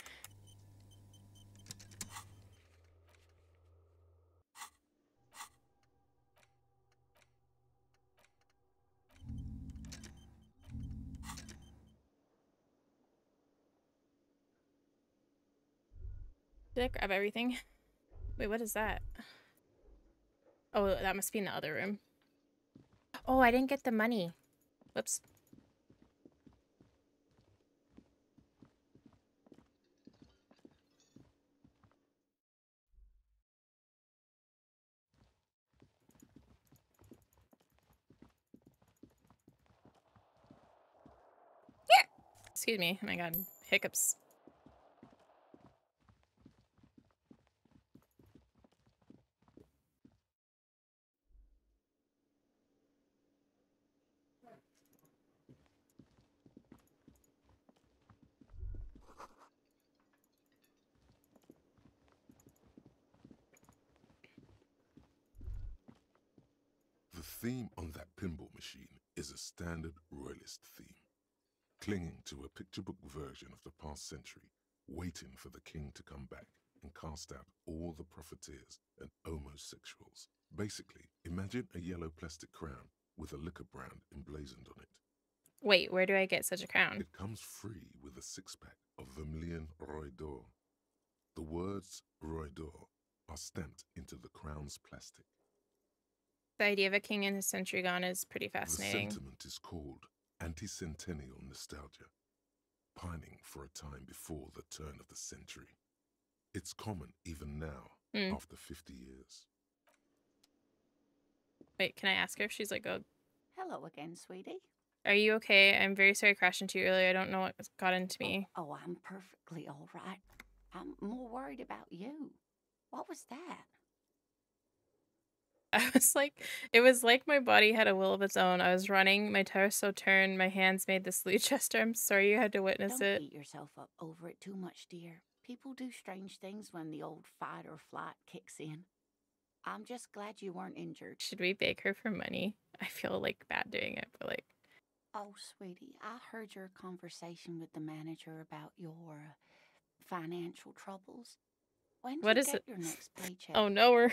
Did I grab everything? Wait, what is that? Oh, that must be in the other room. Oh, I didn't get the money. Whoops. Yeah. Excuse me. Oh my god. Hiccups. theme on that pinball machine is a standard royalist theme, clinging to a picture book version of the past century, waiting for the king to come back and cast out all the profiteers and homosexuals. Basically, imagine a yellow plastic crown with a liquor brand emblazoned on it. Wait, where do I get such a crown? It comes free with a six-pack of Vermilion Roy d'Or. The words Roy d'Or are stamped into the crown's plastic. The idea of a king in his century gone is pretty fascinating. The sentiment is called anti-centennial nostalgia, pining for a time before the turn of the century. It's common even now, after 50 years. Wait, can I ask her if she's like, oh, Hello again, sweetie. are you okay? I'm very sorry I crashed into you earlier. I don't know what got into me. Oh, I'm perfectly all right. I'm more worried about you. What was that? I was like, it was like my body had a will of its own. I was running, my torso turned, my hands made this slew gesture. I'm sorry you had to witness Don't it. beat yourself up over it too much, dear. People do strange things when the old fight or flight kicks in. I'm just glad you weren't injured. Should we beg her for money? I feel like bad doing it, but like... Oh, sweetie, I heard your conversation with the manager about your financial troubles. When do What you is get it? your next paycheck? Oh no, we're...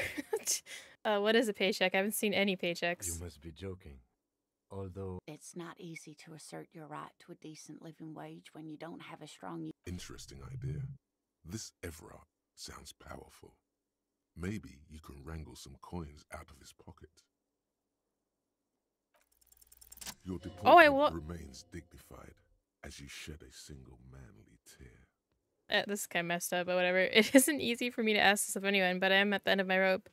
what is a paycheck? I haven't seen any paychecks. You must be joking. Although... It's not easy to assert your right to a decent living wage when you don't have a strong... Interesting idea. This Everard sounds powerful. Maybe you can wrangle some coins out of his pocket. Your deportment remains dignified as you shed a single manly tear. This is kind of messed up, but whatever. It isn't easy for me to ask this of anyone, but I am at the end of my rope.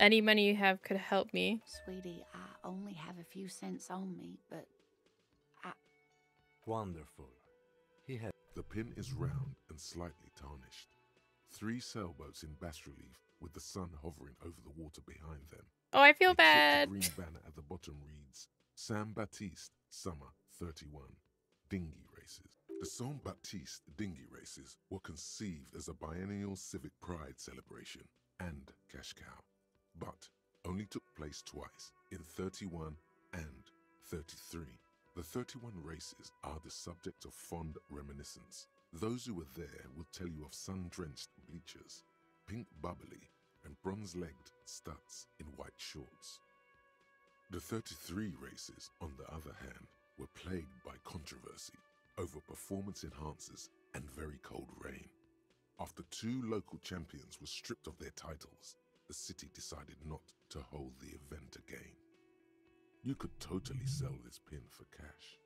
Any money you have could help me. Sweetie, I only have a few cents on me, but Wonderful. He had... The pin is round and slightly tarnished. 3 sailboats in bas-relief with the sun hovering over the water behind them. Oh, I feel A bad. green banner at the bottom reads, Saint Baptiste, Summer 31, Dinghy Races. The Saint Baptiste Dinghy Races were conceived as a biennial civic pride celebration and cash cow, but only took place twice, in 31 and 33. The 31 races are the subject of fond reminiscence. Those who were there will tell you of sun-drenched bleachers, pink bubbly, and bronze-legged studs in white shorts. The 33 races, on the other hand, were plagued by controversy over performance enhancers and very cold rain. After 2 local champions were stripped of their titles, the city decided not to hold the event again. You could totally sell this pin for cash.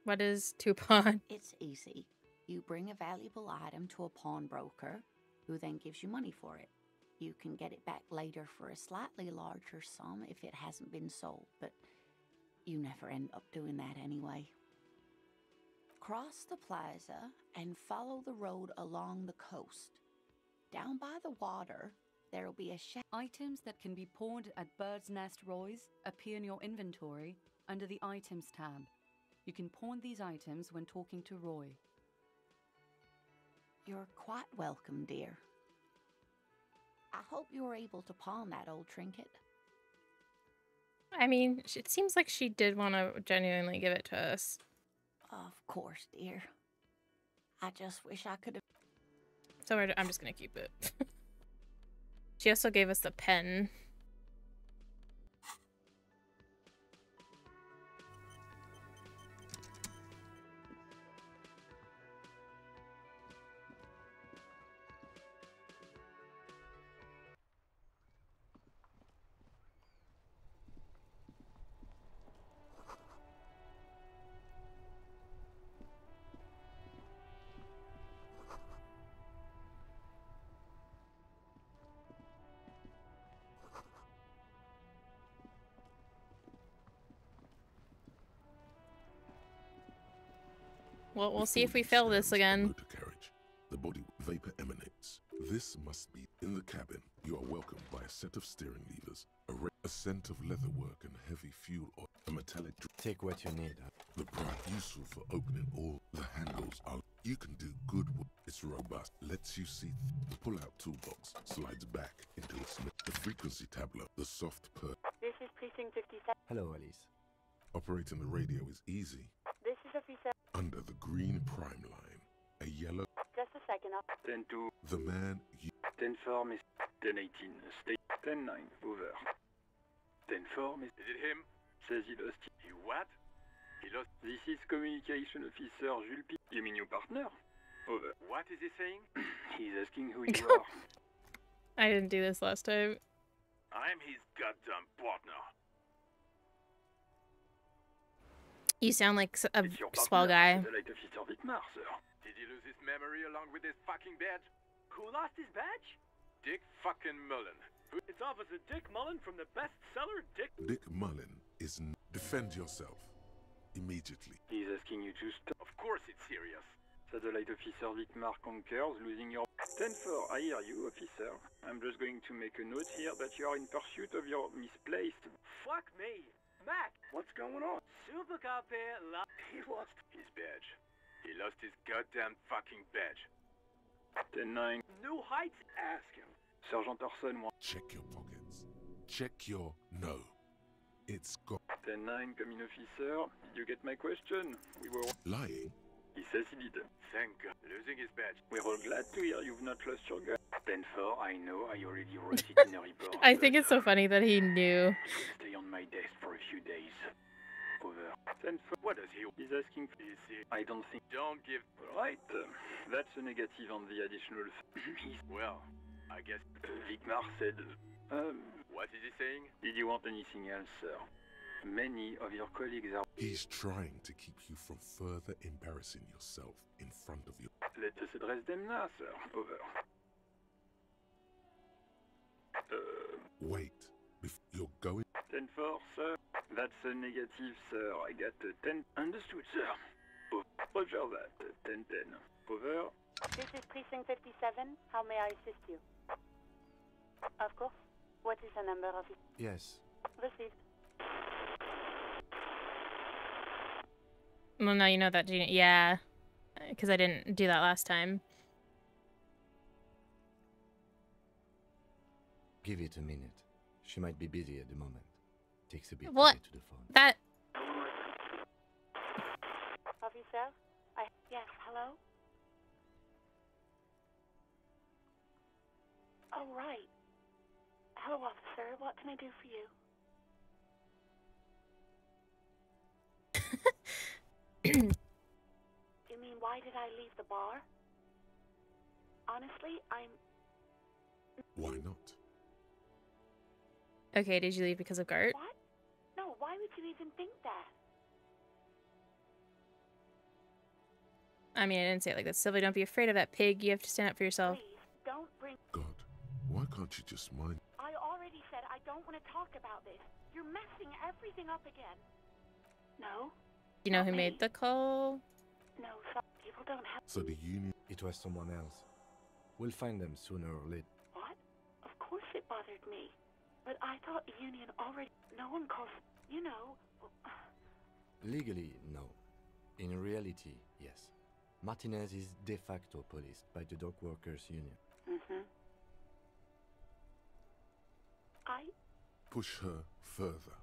What is to pawn? it's easy. You bring a valuable item to a pawnbroker, who then gives you money for it. You can get it back later for a slightly larger sum if it hasn't been sold, but you never end up doing that anyway. Cross the plaza and follow the road along the coast. Down by the water, there'll be a shack. Items that can be pawned at Bird's Nest Roy's appear in your inventory under the Items tab. You can pawn these items when talking to Roy. You're quite welcome, dear. I hope you're able to pawn that old trinket. I mean, it seems like she did want to genuinely give it to us. Of course, dear. I just wish I could have... So I'm just going to keep it. She also gave us the pen. Well, we'll see if we fail this again. Motor carriage. The body vapor emanates. This must be in the cabin. You are welcomed by a set of steering levers, a scent of leatherwork and heavy fuel oil, a metallic. Take what you need. The pry useful for opening all the handles are You can do good work. It's robust, lets you see. The pull-out toolbox slides back into the frequency tablet, the soft per. This is Precinct 57. Hello, Alice. Operating the radio is easy. This is Officer. Under the green prime line, a yellow. Just a second. 10-2. The man you. 10-4, miss. 10-18. Stay. 10-9. Over. 10-4, miss. Is it him? Says he lost. He what? He lost. This is Communication Officer Jules P. You mean your partner? Over. What is he saying? He's asking who you are. I didn't do this last time. I'm his goddamn partner. You sound like a It's your swell partner, guy. Satellite Officer Wittmar, sir. Did he lose his memory along with his fucking badge? Who lost his badge? Dick fucking Mullen. It's Officer Dick Mullen from the bestseller Dick. Dick Mullen is. Defend yourself. Immediately. He's asking you to stop. Of course it's serious. Satellite Officer Wittmar concurs, losing your... 10-4, I hear you, officer. I'm just going to make a note here that you are in pursuit of your misplaced... Fuck me. Mac, What's going on? Super Copy, He lost his badge. He lost his goddamn fucking badge. 10-9. New Heights. Ask him. Sergeant Orson wants... Check your pockets. Check your. No. It's got. 10-9, coming officer. Did you get my question? We were... Lying? He says he did. Thank God. Losing his badge. We're all glad to hear you've not lost your gun. 10-4, I know I already wrote it in a report. I think it's so funny that he knew. It will stay on my desk for a few days. Over. 10-4. What does he... He's asking for... Is he... I don't think... Don't give... Right. That's a negative on the additional... Well, I guess... Wittmar said... What is he saying? Did you want anything else, sir? Many of your colleagues are... He's trying to keep you from further embarrassing yourself in front of you. Let us address them now, sir. Over. Wait. You're going. 10-4, sir. That's a negative, sir. I got a 10. Understood, sir. Roger that. 10-10. Over. This is Precinct 57. How may I assist you? Of course. What is the number of... Yes. Received. Well, now you know that, Gina. Yeah. Because I didn't do that last time. Give it a minute. She might be busy at the moment. Takes a bit What? to get to the phone. That... Officer? Yes, hello? Oh, right. Hello, officer. What can I do for you? You mean, why did I leave the bar? Honestly, Why not? Okay, did you leave because of Gart? What? No, why would you even think that? I mean, I didn't say it like that. Sylvia, don't be afraid of that pig. You have to stand up for yourself. Please, don't bring... God, why can't you just mind? I already said I don't want to talk about this. You're messing everything up again. No? You know who made the call? No, some people don't have... So the union... It was someone else. We'll find them sooner or later. What? Of course it bothered me. But I thought the union already... No one calls... You know... Legally, no. In reality, yes. Martinez is de facto policed by the Dock Workers Union. Mm-hmm. Push her further.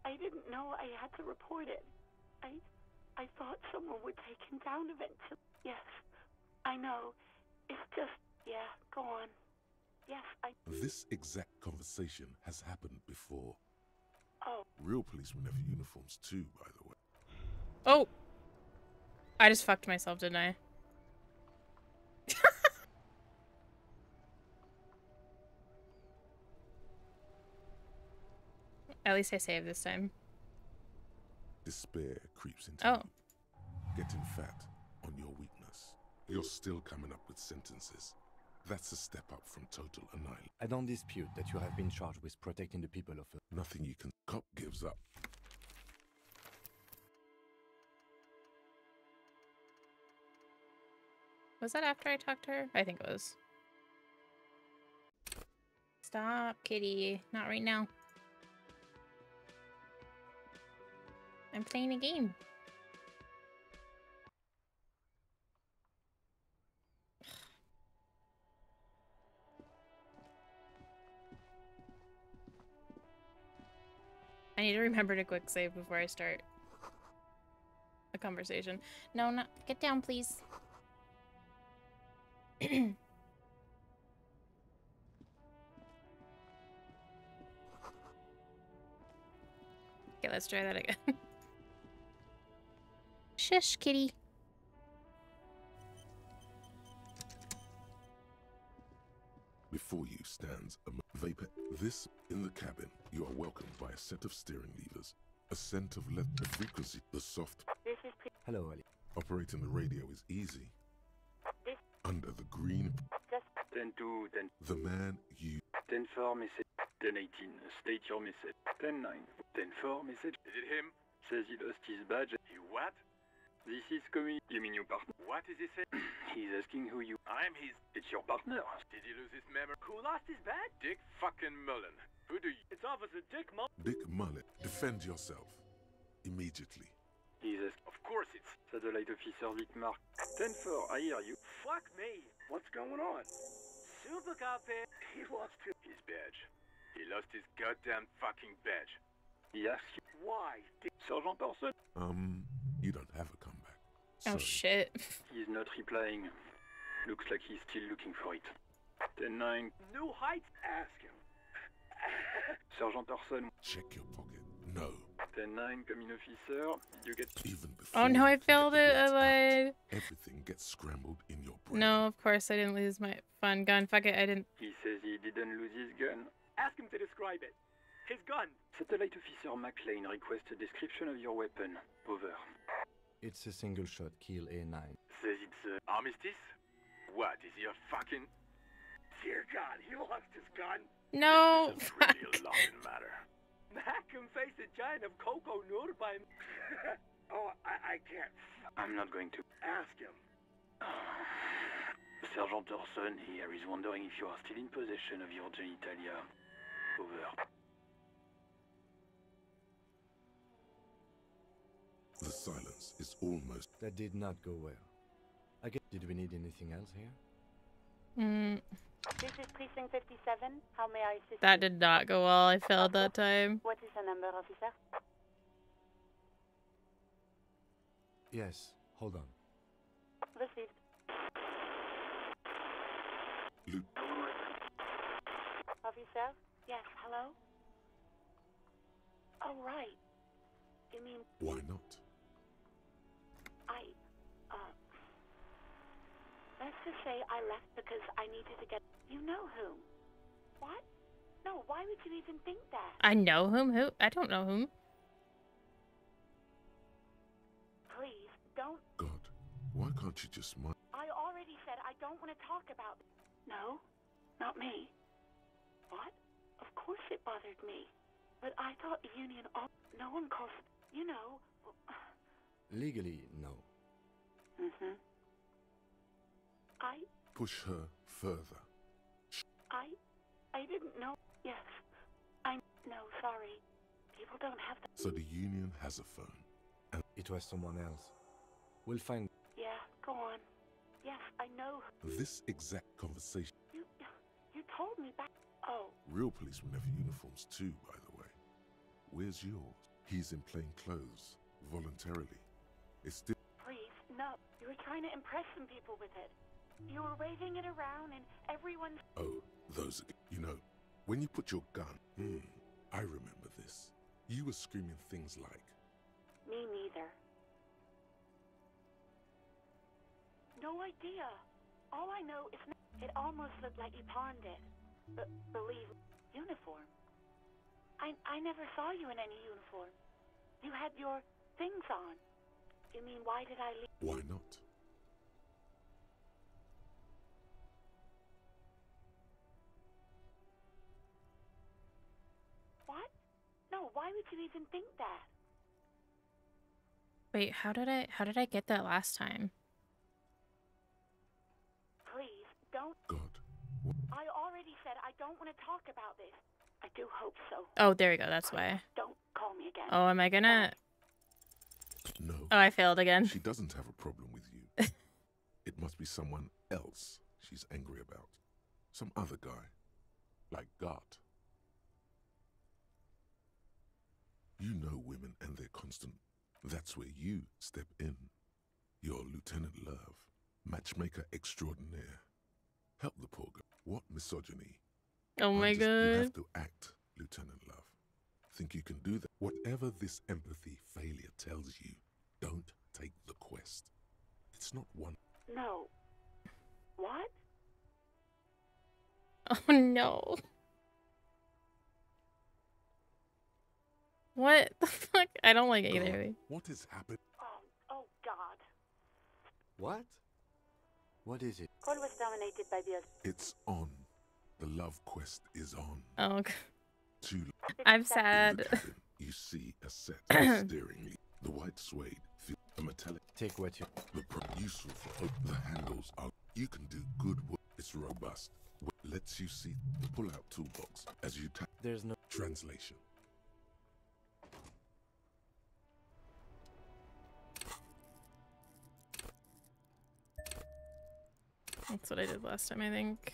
I didn't know I had to report it. I thought someone would take him down eventually. Yes, I know. It's just... Yeah, go on. Yes, This exact conversation has happened before. Oh. Real policemen have uniforms too, by the way. Oh! I just fucked myself, didn't I? At least I saved this time. Despair creeps into Oh. you. Getting fat on your weakness. You're still coming up with sentences. That's a step up from total annihilation. I don't dispute that you have been charged with protecting the people of... Nothing you can... Cop gives up. Was that after I talked to her? I think it was. Stop, kitty. Not right now. I'm playing a game. I need to remember to quick save before I start a conversation. No, not get down, please. Okay, let's try that again. Shush, kitty. Before you stands a vapor. This in the cabin, you are welcomed by a set of steering levers, a scent of leather, the frequency, the soft. This is Hello, Ali. Operating the radio is easy. Under the green. 10-2, 10. The man you. 10-4 message. 10-18, state your message. 10-9, 10-4 message. Is it him? Says he lost his badge. He what? This is coming. You mean your partner? What is he saying? He's asking who you. I'm his. It's your partner. Did he lose his memory? Who lost his badge? Dick fucking Mullen. Who do you? It's Officer Dick Mullen. Dick Mullen. Defend yourself. Immediately. He's asking. Of course it's. Satellite officer Dick Mark. 10-4, I hear you. Fuck me. What's going on? Super cop here. He lost his badge. He lost his goddamn fucking badge. He asks you. Why? Sergeant Person? You don't have a comeback. Oh shit. He's not replying. Looks like he's still looking for it. 10-9. New heights. Ask him. Sergeant Person. Check your pocket. No. 10-9, coming officer. You get. Even before. Oh no, I failed it. I lied. Everything gets scrambled in your brain. No, of course I didn't lose my fun gun. Fuck it, I didn't. He says he didn't lose his gun. Ask him to describe it. His gun. Satellite officer McLean requests a description of your weapon. Over. It's a single shot kill A9. Says it's armistice? What, is he a fucking... Dear God, he lost his gun. No. This is really a alarming matter. Mac can face a giant of cocoa noodle by him. Oh, I can't. I'm not going to. Ask him. Sergeant Orson here is wondering if you are still in possession of your genitalia. Over. The silence is almost. That did not go well. I guess. Did we need anything else here? This is Precinct 57. How may I assist That did not go well. I failed that time. What is the number, officer? Yes. Hold on. Received. Luke. Officer? Yes, hello? Oh, right. You mean... Why not? Let's just say I left because I needed to get... You know whom? What? No, why would you even think that? I know whom? Who? I don't know whom. Please, don't... God, why can't you just mind? I already said I don't want to talk about... No, not me. What? Of course it bothered me. But I thought union... No one calls... You know... Legally, no. Mm-hmm. Push her further. I didn't know. Yes. No, sorry. People don't have the... So the union has a phone. And it was someone else. We'll find... Yeah, go on. Yes, I know. This exact conversation. You told me back... Oh. Real policemen have uniforms too, by the way. Where's yours? He's in plain clothes. Voluntarily. It's still... Please, no. You were trying to impress some people with it. You were waving it around and everyone's... Oh, those... You know, when you put your gun... I remember this. You were screaming things like... Me neither. No idea. All I know is... It almost looked like you pawned it. But believe... Uniform. I never saw you in any uniform. You had your things on. You mean, why did I leave? Why not? What? No, why would you even think that? Wait, how did I get that last time? Please, don't... God. I already said I don't want to talk about this. I do hope so. Oh, there we go. That's why. Don't call me again. Oh, am I gonna... No. Oh, I failed again. She doesn't have a problem with you. It must be someone else she's angry about. Some other guy. Like Gart. and they're constant. That's where you step in. You're Lieutenant Love, matchmaker extraordinaire. Help the poor girl. What misogyny? Oh my You god. have to act, Lieutenant Love. Think you can do that? Whatever this empathy failure tells you, don't take the quest. It's not one. No. What? Oh no. What the fuck? I don't like either of these. What has happened? Oh God. What? What is it? God was dominated by the... It's on. The love quest is on. Oh, okay. Too I'm sad. You see a set of steering wheel. The white suede, the metallic. Take what you. The useful for the handles are. You can do good work. It's robust. Lets you see the pull-out toolbox as you tap. There's no translation. That's what I did last time, I think.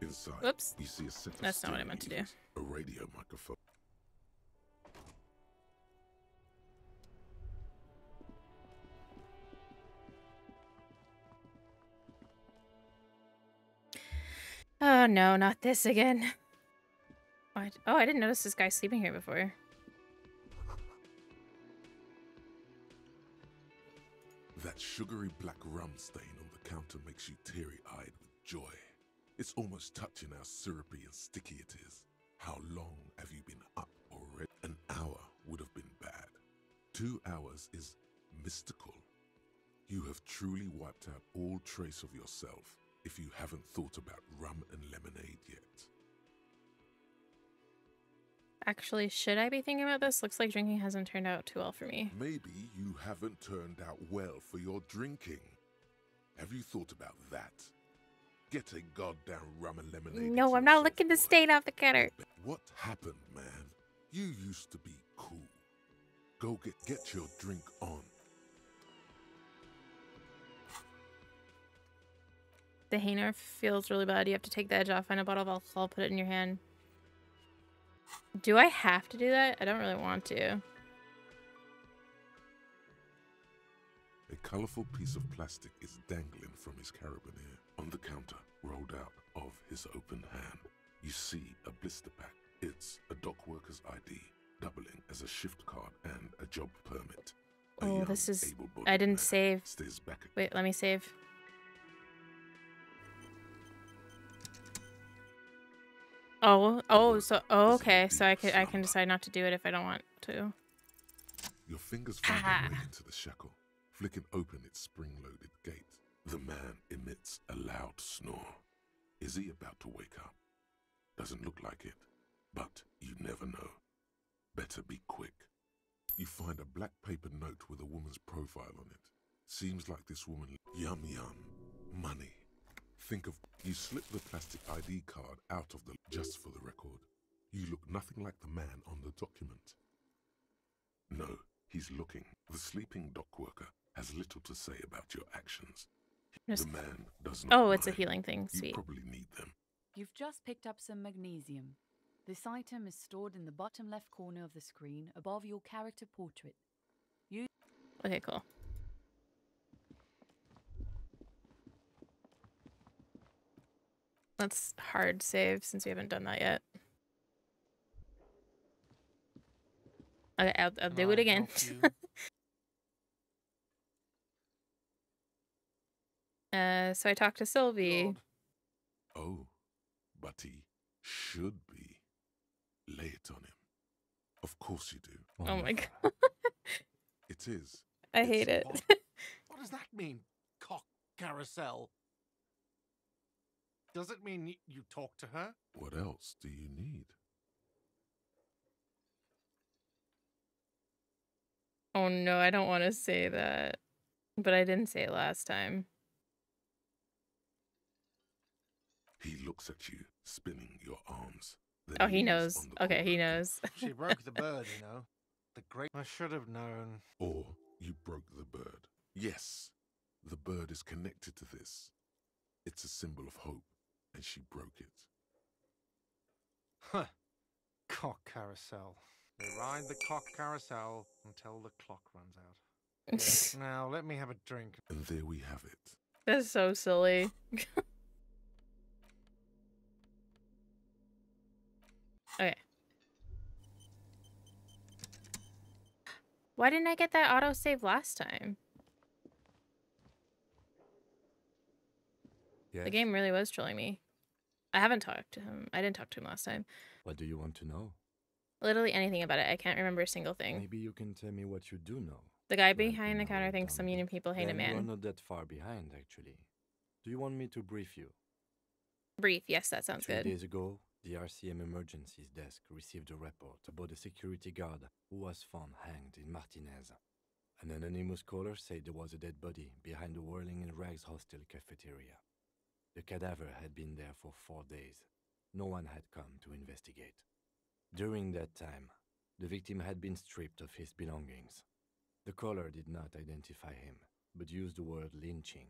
Inside, whoops. You see a set of That's not what I meant to do. A radio microphone. Oh no, not this again. What? Oh, I didn't notice this guy sleeping here before. That sugary black rum stain on the counter makes you teary-eyed with joy. It's almost touching how syrupy and sticky it is. How long have you been up already? An hour would have been bad. 2 hours is mystical. You have truly wiped out all trace of yourself if you haven't thought about rum and lemonade yet. Actually, should I be thinking about this? Looks like drinking hasn't turned out too well for me. Maybe you haven't turned out well for your drinking. Have you thought about that? Get a goddamn rum and lemonade. No, I'm not looking to stain off the counter. What happened, man? You used to be cool. Go get your drink on. The hanger feels really bad. You have to take the edge off, find a bottle of alcohol, put it in your hand. Do I have to do that? I don't really want to. A colorful piece of plastic is dangling from his carabiner. On the counter, rolled out of his open hand, you see a blister pack. It's a dock worker's ID, doubling as a shift card and a job permit. Oh, this is... I didn't save. Stays back. Wait, let me save. Okay. So I can decide not to do it if I don't want to. Your fingers find their way into the shackle, flicking open its spring-loaded gate. The man emits a loud snore. Is he about to wake up? Doesn't look like it, but you never know. Better be quick. You find a black paper note with a woman's profile on it. Seems like this woman. Yum yum. Money. Think of. You slip the plastic ID card out of the. Just for the record, you look nothing like the man on the document. No, he's looking. The sleeping dock worker has little to say about your actions. The man does not. Oh, it's a healing thing. Sweet. You probably need them. You've just picked up some magnesium. This item is stored in the bottom left corner of the screen above your character portrait. Okay, cool. That's hard save since we haven't done that yet. Okay, I'll do it again. So I talked to Sylvie. Oh, but he should be. Lay it on him. Of course you do. Oh my god. It is. I hate it. What does that mean, cock carousel? Does it mean you talk to her? What else do you need? Oh no, I don't want to say that. But I didn't say it last time. He looks at you, spinning your arms. Oh, he knows. Okay, he knows. She broke the bird, you know. The great... I should have known. Or you broke the bird. Yes. The bird is connected to this. It's a symbol of hope, and she broke it. Huh. Cock carousel. They ride the cock carousel until the clock runs out. Now, let me have a drink. And there we have it. That's so silly. Okay. Why didn't I get that autosave last time? Yes? The game really was trolling me. I haven't talked to him. I didn't talk to him last time. What do you want to know? Literally anything about it. I can't remember a single thing. Maybe you can tell me what you do know. The guy behind the counter thinks some union people hate a Then you are man. not that far behind, actually. Do you want me to brief you? Brief, yes, that sounds 3 good. days ago, the RCM emergencies desk received a report about a security guard who was found hanged in Martinez. An anonymous caller said there was a dead body behind the Whirling in Rags hostel cafeteria. The cadaver had been there for 4 days. No one had come to investigate. During that time, the victim had been stripped of his belongings. The caller did not identify him, but used the word lynching.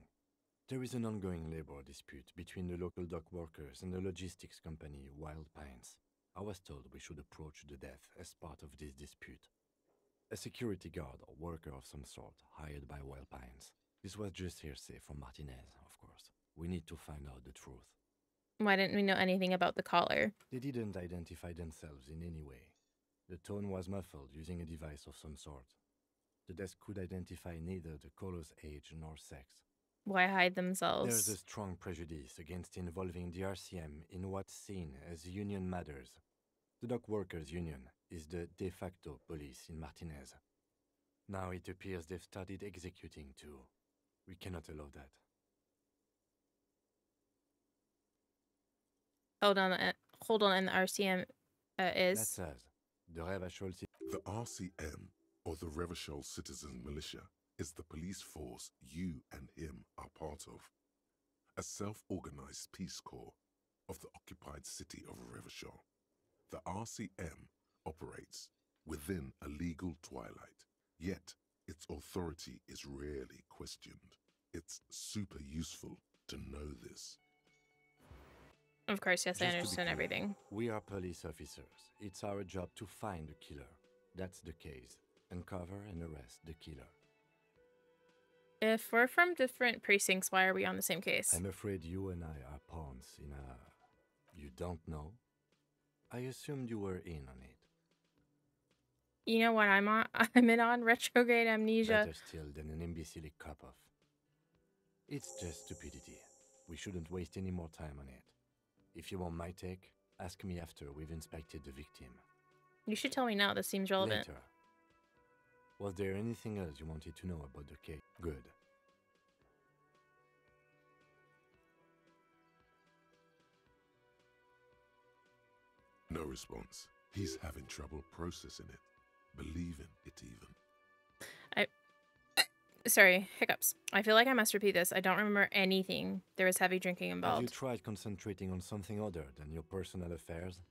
There is an ongoing labor dispute between the local dock workers and the logistics company Wild Pines. I was told we should approach the death as part of this dispute. A security guard or worker of some sort hired by Wild Pines. This was just hearsay from Martinez, of course. We need to find out the truth. Why didn't we know anything about the caller? They didn't identify themselves in any way. The tone was muffled using a device of some sort. The desk could identify neither the caller's age nor sex. Why hide themselves? There's a strong prejudice against involving the RCM in what's seen as union matters. The dock workers' union is the de facto police in Martinez. Now it appears they've started executing too. We cannot allow that. Hold on, and the RCM is... That's us. The Revachol... The RCM, or the Revachol Citizen Militia, is the police force you and him are part of. A self-organized peace corps of the occupied city of Revachol. The RCM operates within a legal twilight, yet its authority is rarely questioned. It's super useful to know this. Of course, yes, I Just to be understand clear, everything. We are police officers. It's our job to find the killer. That's the case. Uncover and arrest the killer. If we're from different precincts, why are we on the same case? I'm afraid you and I are pawns in a... You don't know? I assumed you were in on it. You know what I'm on? I'm in on retrograde amnesia. Better still than an imbecilic cop-off. It's just stupidity. We shouldn't waste any more time on it. If you want my take, ask me after we've inspected the victim. You should tell me now. This seems relevant. Later. Was there anything else you wanted to know about the case? Good. No response. He's having trouble processing it, believing it even. Sorry, hiccups. I feel like I must repeat this. I don't remember anything. There was heavy drinking Have involved. you tried concentrating on something other than your personal affairs?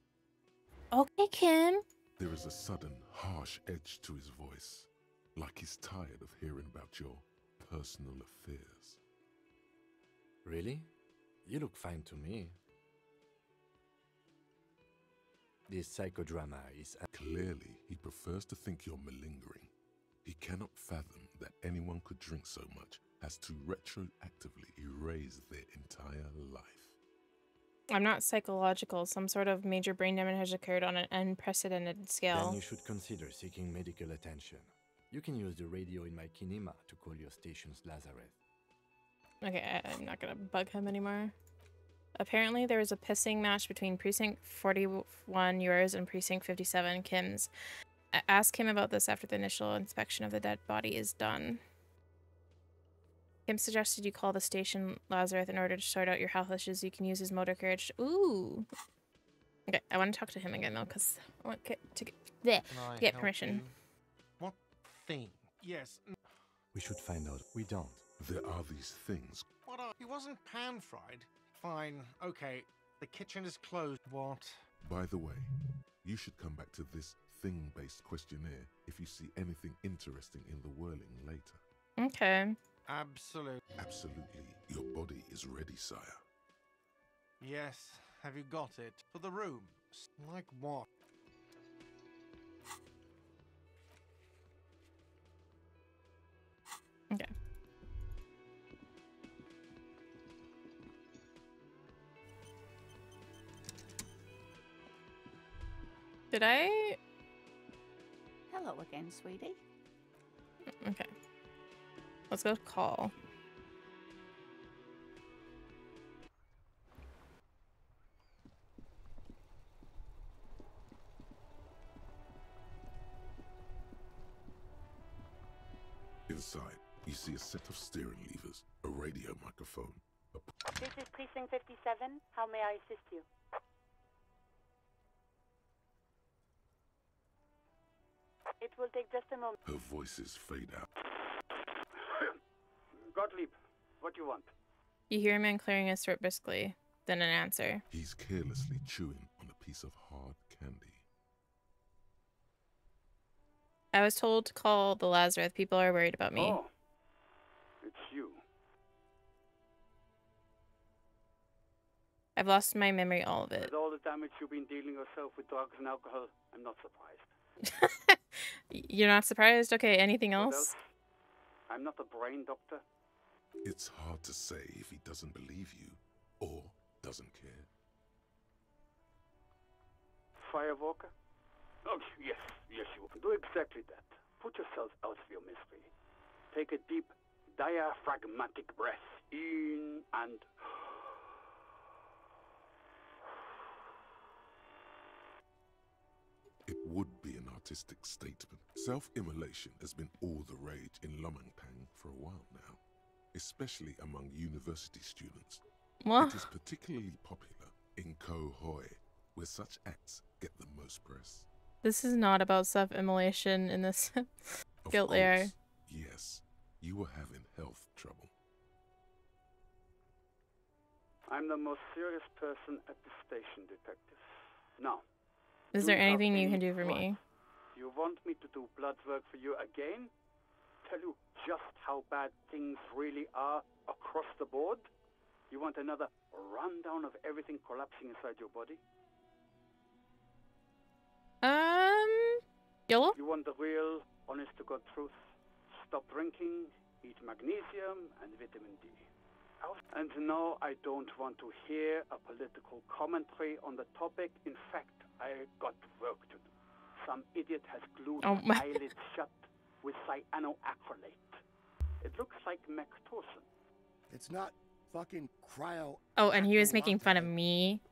Okay, Kim. There is a sudden, harsh edge to his voice, like he's tired of hearing about your personal affairs. Really? You look fine to me. This psychodrama is... Clearly, he prefers to think you're malingering. He cannot fathom that anyone could drink so much as to retroactively erase their entire life. I'm not psychological. Some sort of major brain damage has occurred on an unprecedented scale. Then you should consider seeking medical attention. You can use the radio in my kinema to call your station's Lazareth. Okay, I'm not gonna bug him anymore. Apparently, there was a pissing match between Precinct 41, yours, and Precinct 57, Kim's. Ask him about this after the initial inspection of the dead body is done. Kim suggested you call the station Lazareth in order to sort out your health issues. You can use his motor carriage. Ooh. Okay, I want to talk to him again, though, because I want to get permission. What thing? Yes. We should find out. We don't. There are these things. What are... He wasn't pan-fried. Fine. Okay. The kitchen is closed. What? By the way, you should come back to this thing-based questionnaire if you see anything interesting in the whirling later. Okay. Absolutely. Absolutely. Your body is ready, sire. Yes. Have you got it? For the room. Like what? Okay. Did I? Hello again, sweetie. Okay. Let's go call. Inside, you see a set of steering levers, a radio microphone, This is Precinct 57. How may I assist you? It will take just a moment. her voices fade out. Gottlieb, what do you want? You hear a man clearing his throat briskly, then an answer. He's carelessly chewing on a piece of hard candy. I was told to call the Lazarus. People are worried about me. Oh, it's you. I've lost my memory, all of it. With all the damage you've been dealing yourself with drugs and alcohol, I'm not surprised. You're not surprised? Okay, anything What else? I'm not a brain doctor. It's hard to say if he doesn't believe you or doesn't care. Firewalker? Oh, yes, you will. Do exactly that. Put yourself out of your misery. Take a deep, diaphragmatic breath in and... It would be an artistic statement. Self-immolation has been all the rage in Lomangpang for a while now, especially among university students. What? It is particularly popular in Koh Hoi, where such acts get the most press. This is not about self-immolation in this Of guilt layer. course, yes, you were having health trouble. I'm the most serious person at the station, detective. Now, Is do there you have anything you any can do for me? right? You want me to do blood work for you again? Tell you just how bad things really are across the board? You want another rundown of everything collapsing inside your body? YOLO? You want the real, honest-to-God truth? Stop drinking, eat magnesium and vitamin D. And no, I don't want to hear a political commentary on the topic. In fact, I got work to do. Some idiot has glued my eyelids shut with cyanoacrylate. It looks like Mactorson. It's not fucking cryo. Oh, and he was making fun of me.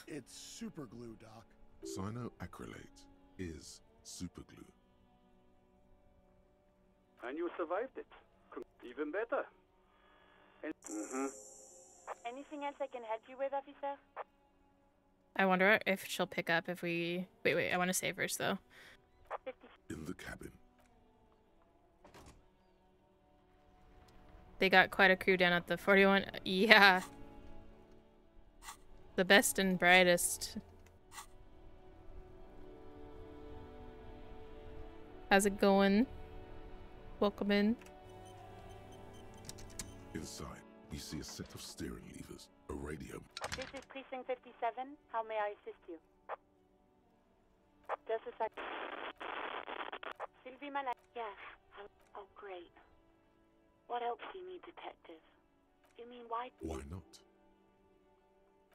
It's super glue, Doc. Cyanoacrylate is superglue. And you survived it. Even better. Anything else I can help you with, officer? I wonder if she'll pick up if we... Wait, I want to save first, though. In the cabin. They got quite a crew down at the 41. Yeah. The best and brightest. How's it going? Welcome in. Inside, you see a set of steering levers, a radio. This is Precinct 57. How may I assist you? Just a sec. Sylvie Malak. Yes. Oh, great. What else do you need, detective? You mean why? Why not?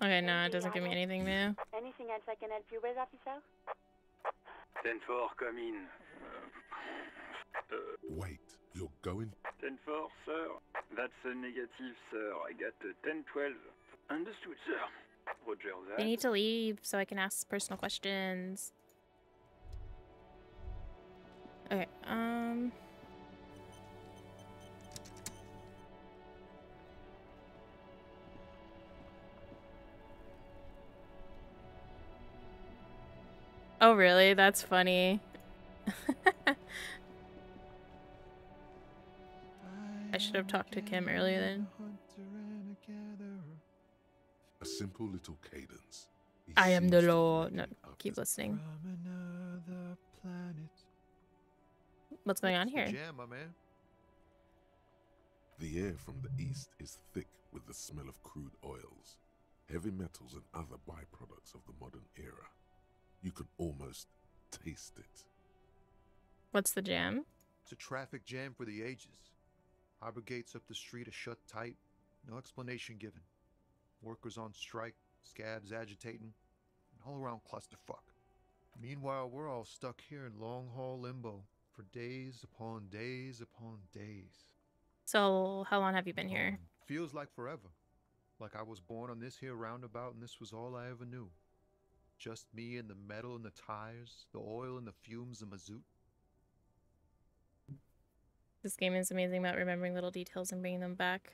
Okay, no, it doesn't give me anything new. Anything else I can help you with, officer? 10-4, come in. Wait, you're going? 10-4, sir. That's a negative, sir. I got a 10-12. Understood, sir. Roger that. I need to leave so I can ask personal questions. Okay, Oh, really? That's funny. I should have talked to Kim earlier then. A simple little cadence. I am the Lord. No, keep listening. What's going on here? Jam, my man. The air from the east is thick with the smell of crude oils, heavy metals and other byproducts of the modern era. You can almost taste it. What's the jam? It's a traffic jam for the ages. Harbor gates up the street are shut tight, no explanation given. Workers on strike, scabs agitating, an all-around clusterfuck. Meanwhile, we're all stuck here in long-haul limbo for days upon days upon days. So, how long have you been here? Feels like forever. Like I was born on this here roundabout and this was all I ever knew. Just me and the metal and the tires, the oil and the fumes and mazout. This game is amazing about remembering little details and bringing them back.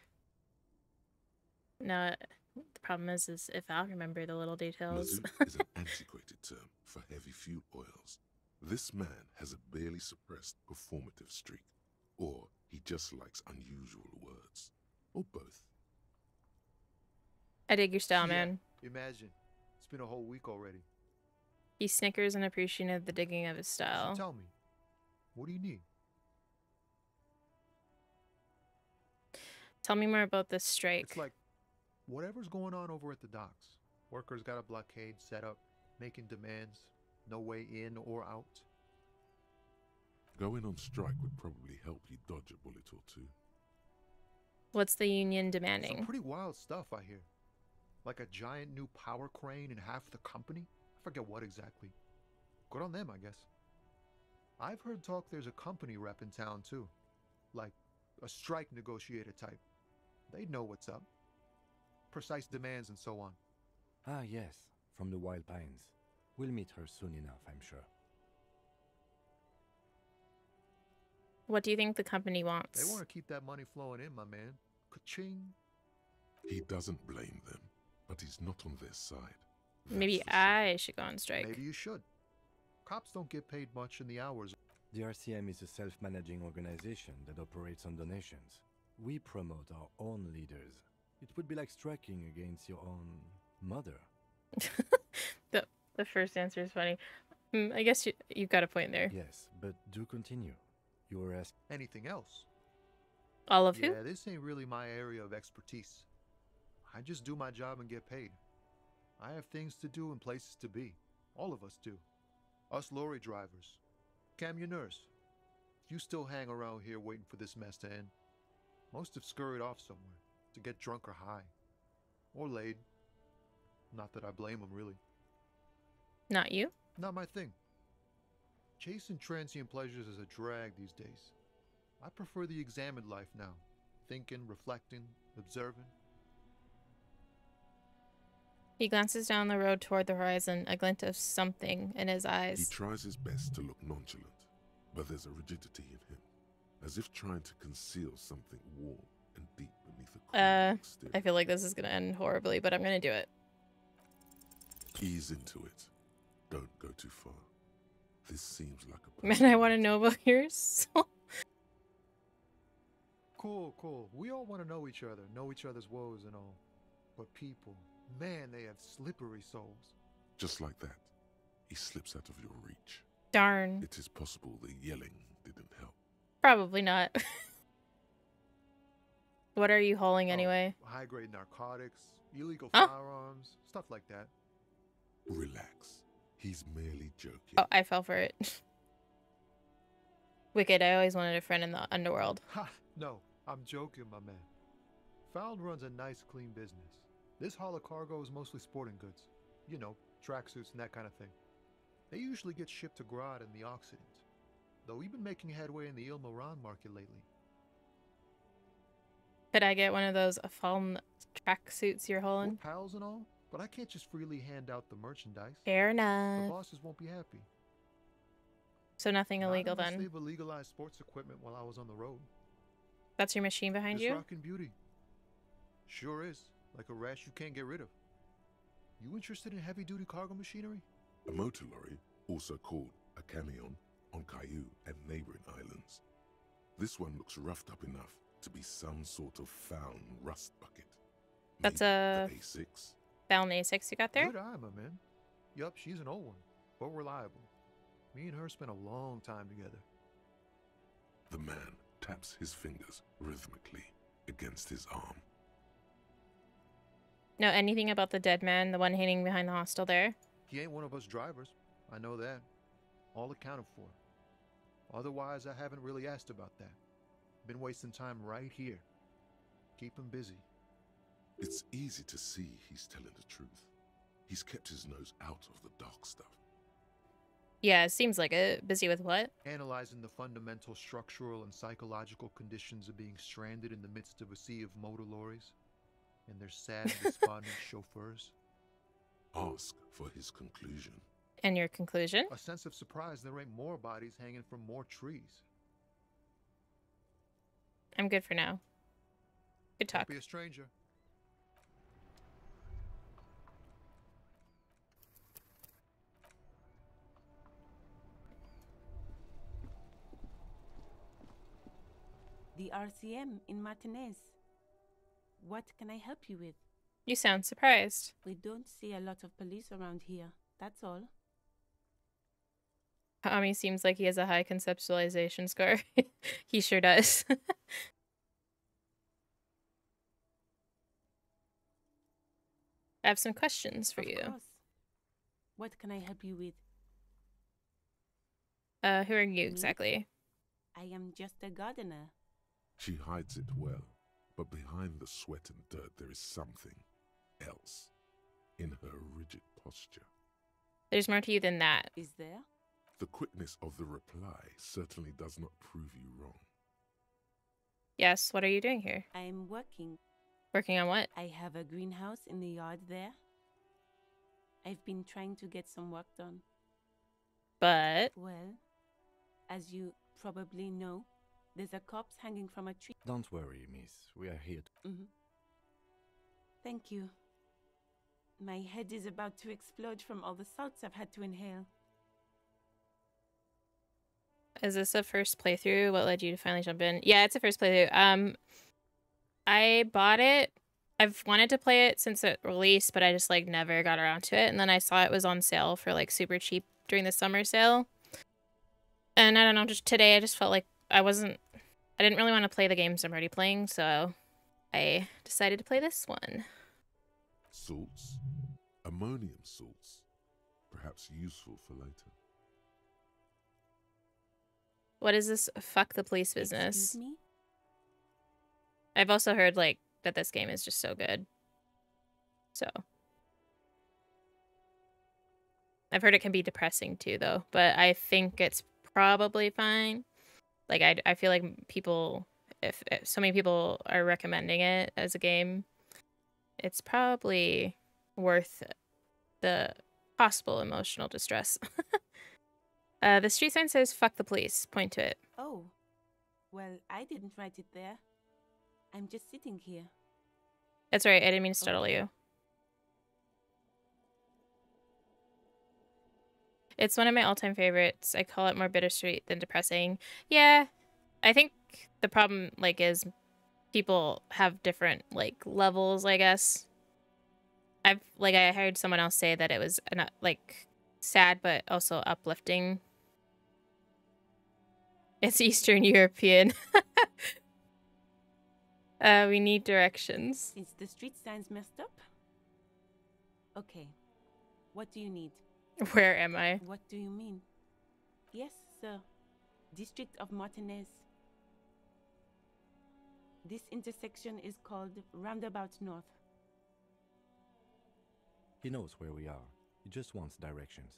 Now, the problem is if I'll remember the little details. Mazout is an antiquated term for heavy fuel oils. This man has a barely suppressed performative streak, or he just likes unusual words, or both. I dig your style, man. Imagine, it's been a whole week already. He snickers and appreciative of the digging of his style. So tell me, what do you need? Tell me more about this strike. It's like whatever's going on over at the docks. Workers got a blockade set up, making demands, no way in or out. Going on strike would probably help you dodge a bullet or two. What's the union demanding? Some pretty wild stuff, I hear. Like a giant new power crane in half the company? I forget what exactly. Good on them, I guess. I've heard talk there's a company rep in town, too. Like a strike negotiator type. They'd know what's up. Precise demands and so on. Ah, yes, from the Wild Pines. We'll meet her soon enough, I'm sure. What do you think the company wants? They want to keep that money flowing in, my man. Ka-ching. He doesn't blame them, but he's not on their side. Maybe I should go on strike. Maybe you should. Cops don't get paid much in the hours. The RCM is a self-managing organization that operates on donations. We promote our own leaders. It would be like striking against your own mother. The first answer is funny. I guess you've got a point there. Yes, but do continue. You were asked anything else. All of who? Yeah, this ain't really my area of expertise. I just do my job and get paid. I have things to do and places to be. All of us do. Us lorry drivers. Camionneurs. You still hang around here waiting for this mess to end. Most have scurried off somewhere to get drunk or high. Or laid. Not that I blame them, really. Not you? Not my thing. Chasing transient pleasures is a drag these days. I prefer the examined life now. Thinking, reflecting, observing. He glances down the road toward the horizon, a glint of something in his eyes. He tries his best to look nonchalant, but there's a rigidity in him, as if trying to conceal something warm and deep beneath a cool exterior. I feel like this is going to end horribly, but I'm going to do it. Ease into it. Don't go too far. This seems like a Man, I want to know about yours. Cool. We all want to know each other's woes and all. But people, man, they have slippery souls. Just like that, he slips out of your reach. Darn. It is possible the yelling didn't help. Probably not. What are you hauling anyway? High-grade narcotics, illegal firearms, stuff like that. Relax. He's merely joking. Oh, I fell for it. Wicked, I always wanted a friend in the underworld. Ha! No, I'm joking, my man. Found runs a nice, clean business. This haul of cargo is mostly sporting goods. You know, tracksuits and that kind of thing. They usually get shipped to Grodd in the Occident. Though we've been making headway in the Il Moran market lately. Could I get one of those fallen tracksuits you're hauling? We're pals and all, but I can't just freely hand out the merchandise. Fair enough. The bosses won't be happy. So nothing illegal Not unless then? they've illegalized sports equipment while I was on the road. That's your machine behind This you? rockin' beauty. Sure is. Like a rash you can't get rid of. You interested in heavy-duty cargo machinery? A motor lorry, also called a camion, on Caillou and neighboring islands. This one looks roughed up enough to be some sort of found rust bucket. That's Maybe a the A6. Found A6 you got there? Good eye, my man. Yup, she's an old one, but reliable. Me and her spent a long time together. The man taps his fingers rhythmically. against his arm. Know anything about the dead man, the one hanging behind the hostel there? He ain't one of us drivers. I know that. All accounted for. Otherwise, I haven't really asked about that. Been wasting time right here. Keep him busy. It's easy to see he's telling the truth. He's kept his nose out of the dark stuff. Yeah, it seems like it. Busy with what? Analyzing the fundamental structural and psychological conditions of being stranded in the midst of a sea of motor lorries and their sad, despondent chauffeurs. Ask for his conclusion. And your conclusion? A sense of surprise there ain't more bodies hanging from more trees. I'm good for now. Good talk. Don't be a stranger. The RCM in Martinez. What can I help you with? You sound surprised. We don't see a lot of police around here, that's all. Ami seems like he has a high conceptualization score. He sure does. I have some questions for you. Of course. What can I help you with? Who are you exactly? I am just a gardener. She hides it well, but behind the sweat and dirt there is something else in her rigid posture. There's more to you than that. Is there? The quickness of the reply certainly does not prove you wrong. Yes, what are you doing here? I'm working. Working on what? I have a greenhouse in the yard there. I've been trying to get some work done. But? Well, as you probably know, there's a corpse hanging from a tree. Don't worry, miss. We are here. Thank you. My head is about to explode from all the salts I've had to inhale. Is this a first playthrough? What led you to finally jump in? Yeah, it's a first playthrough. I bought it. I've wanted to play it since it released, but I just like never got around to it. And then I saw it was on sale for like super cheap during the summer sale. And I don't know, just today I just felt like I didn't really want to play the games I'm already playing, so I decided to play this one. Salts? Ammonium salts. Perhaps useful for later. What is this fuck the police business? Excuse me? I've also heard like that this game is just so good. So I've heard it can be depressing too though, but I think it's probably fine. Like I feel like people, if so many people are recommending it as a game, it's probably worth the possible emotional distress. The street sign says fuck the police. Point to it. Oh, well, I didn't write it there. I'm just sitting here. That's right, I didn't mean to startle you. It's one of my all-time favorites. I call it more bittersweet than depressing. Yeah, I think the problem, like, is people have different, like, levels, I guess. I heard someone else say that it was, like, sad but also uplifting. It's Eastern European. We need directions. Is the street signs messed up? Okay. What do you need? Where am I? What do you mean? Yes, sir. District of Martinez. This intersection is called Roundabout North. He knows where we are. He just wants directions.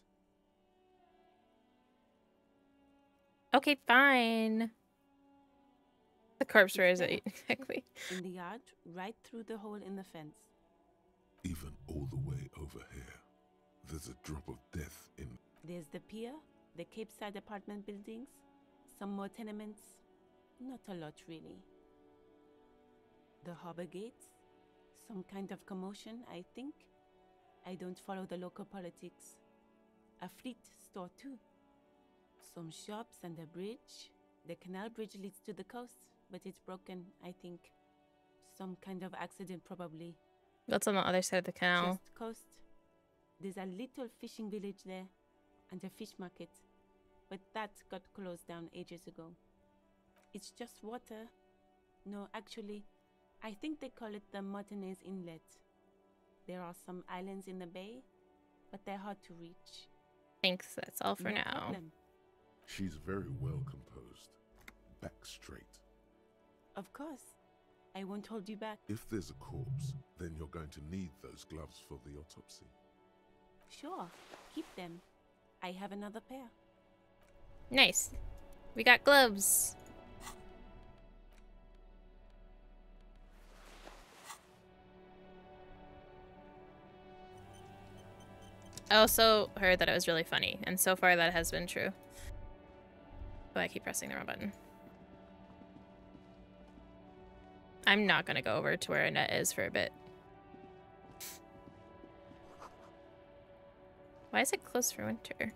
Okay, fine. The corpse, where is it exactly? In the yard, right through the hole in the fence. Even all the way over here, there's a drop of death in... There's the pier, the Cape Side apartment buildings, some more tenements. Not a lot, really. The harbor gates, some kind of commotion, I think. I don't follow the local politics. A fleet store, too. Some shops and a bridge. The canal bridge leads to the coast, but it's broken, I think. Some kind of accident, probably. That's on the other side of the canal. Just coast. There's a little fishing village there, and a fish market. But that got closed down ages ago. It's just water. No, actually, I think they call it the Martinez Inlet. There are some islands in the bay, but they're hard to reach. Thanks, that's all for No now. problem. She's very well composed. Back straight. Of course. I won't hold you back. If there's a corpse, then you're going to need those gloves for the autopsy. Sure, keep them. I have another pair. Nice. We got gloves. I also heard that it was really funny, and so far that has been true. Oh, I keep pressing the wrong button. I'm not gonna go over to where Annette is for a bit. Why is it closed for winter?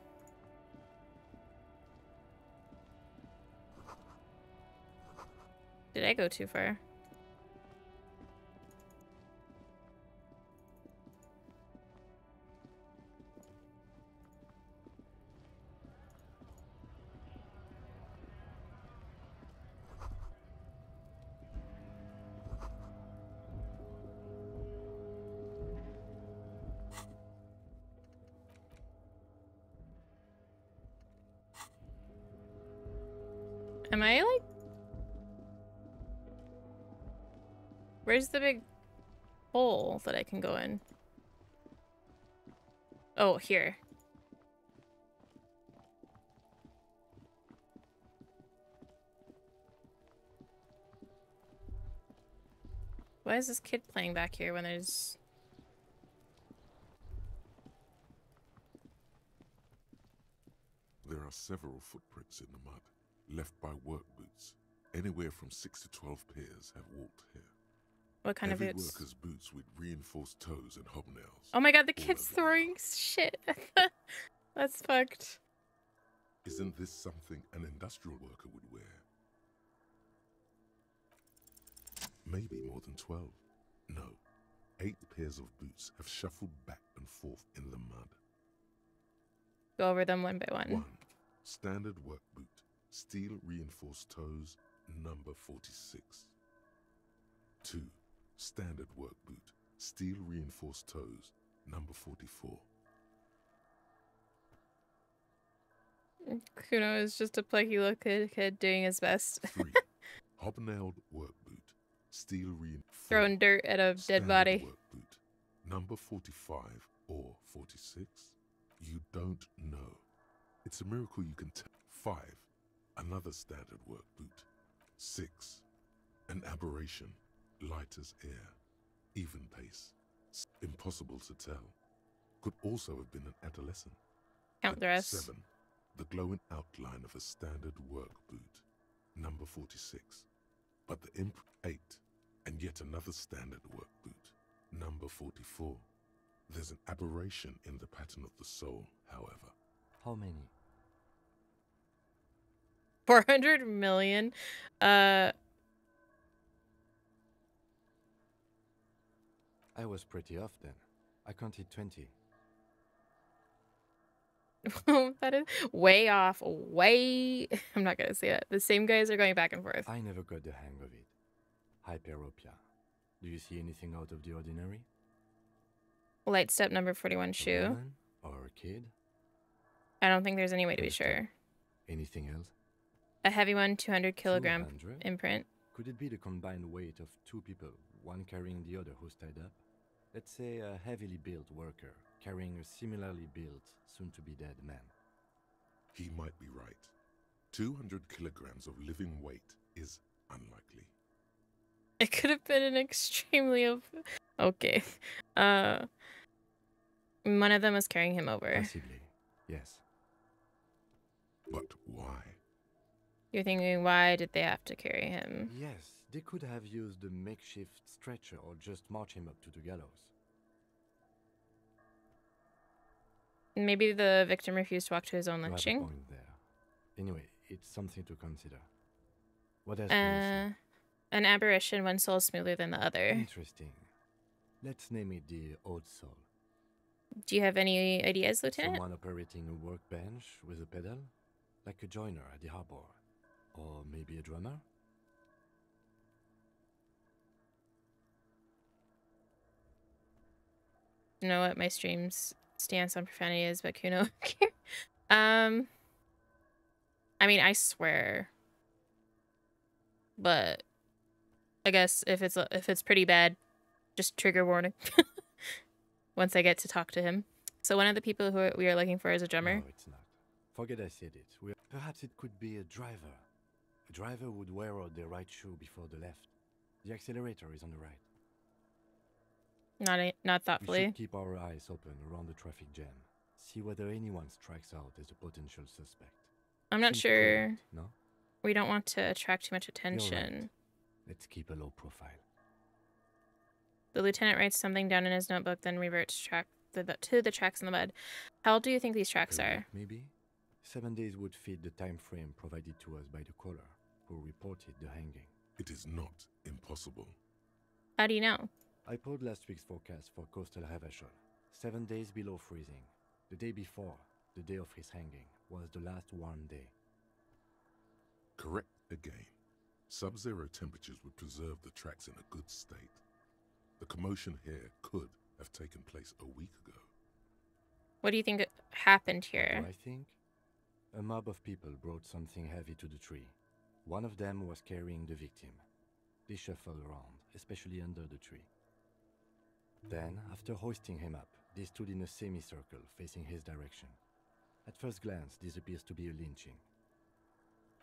Did I go too far? Am I like... Where's the big hole that I can go in? Oh, here. Why is this kid playing back here when there's... There are several footprints in the mud, left by work boots. Anywhere from 6 to 12 pairs have walked here. What kind Heavy of boots? workers' boots with reinforced toes and hobnails. Oh my god, the kid's throwing shit. That's fucked. Isn't this something an industrial worker would wear? Maybe more than 12. No. 8 pairs of boots have shuffled back and forth in the mud. Go over them one by one. 1. Standard work boot. Steel reinforced toes, number 46. 2. Standard work boot. Steel reinforced toes, number 44. Kuno is just a plucky little kid doing his best. 3. Hobnailed work boot. Steel reinforced. Throwing dirt at a dead Standard body. work boot. Number 45 or 46? You don't know. It's a miracle you can tell. 5. Another standard work boot. 6. An aberration. Light as air. Even pace. Impossible to tell. Could also have been an adolescent. Count the rest. 7. The glowing outline of a standard work boot. Number 46. But the imp 8. And yet another standard work boot. Number 44. There's an aberration in the pattern of the sole, however. How many? 400 million. I was pretty off then. I counted 20. That is way off. Way. I'm not gonna say that. The same guys are going back and forth. I never got the hang of it. Hyperopia. Do you see anything out of the ordinary? Light step number 41 A shoe. woman or a kid? I don't think there's any way to be sure. Anything else? A heavy one, 200 kilogram 200? imprint. Could it be the combined weight of 2 people, one carrying the other who's tied up? Let's say a heavily built worker carrying a similarly built, soon-to-be-dead man. He might be right. 200 kilograms of living weight is unlikely. It could have been an extremely okay. One of them was carrying him over. Possibly, yes. But why? You're thinking, why did they have to carry him? Yes, they could have used a makeshift stretcher or just march him up to the gallows. Maybe the victim refused to walk to his own You have a lynching. point there. Anyway, it's something to consider. What else can you see? An aberration, one soul smoother than the other. Interesting. Let's name it the Odd Soul. Do you have any ideas, Lieutenant? Someone operating a workbench with a pedal? Like a joiner at the harbor. Or maybe a drummer? know what my stream's stance on profanity is, but Kuno. I mean, I swear, but I guess if it's pretty bad, just trigger warning. Once I get to talk to him. So one of the people who we are looking for is a drummer. No, it's not. Forget I said it. Perhaps it could be a driver. A driver would wear out the right shoe before the left. The accelerator is on the right. Not We thoughtfully. should keep our eyes open around the traffic jam. See whether anyone strikes out as a potential suspect. I'm not Seems sure. prudent, no? We don't want to attract too much You're right. attention. Let's keep a low profile. The lieutenant writes something down in his notebook, then reverts to the tracks in the mud. How old do you think these tracks are? Maybe 7 days would fit the time frame provided to us by the caller who reported the hanging. It is not impossible. How do you know? I pulled last week's forecast for coastal Havashol. 7 days below freezing. The day before, the day of his hanging, was the last warm day. Correct again. Sub-zero temperatures would preserve the tracks in a good state. The commotion here could have taken place a week ago. What do you think happened here? What do I think? A mob of people brought something heavy to the tree. One of them was carrying the victim. They shuffled around, especially under the tree. Then, after hoisting him up, they stood in a semicircle facing his direction. At first glance, this appears to be a lynching.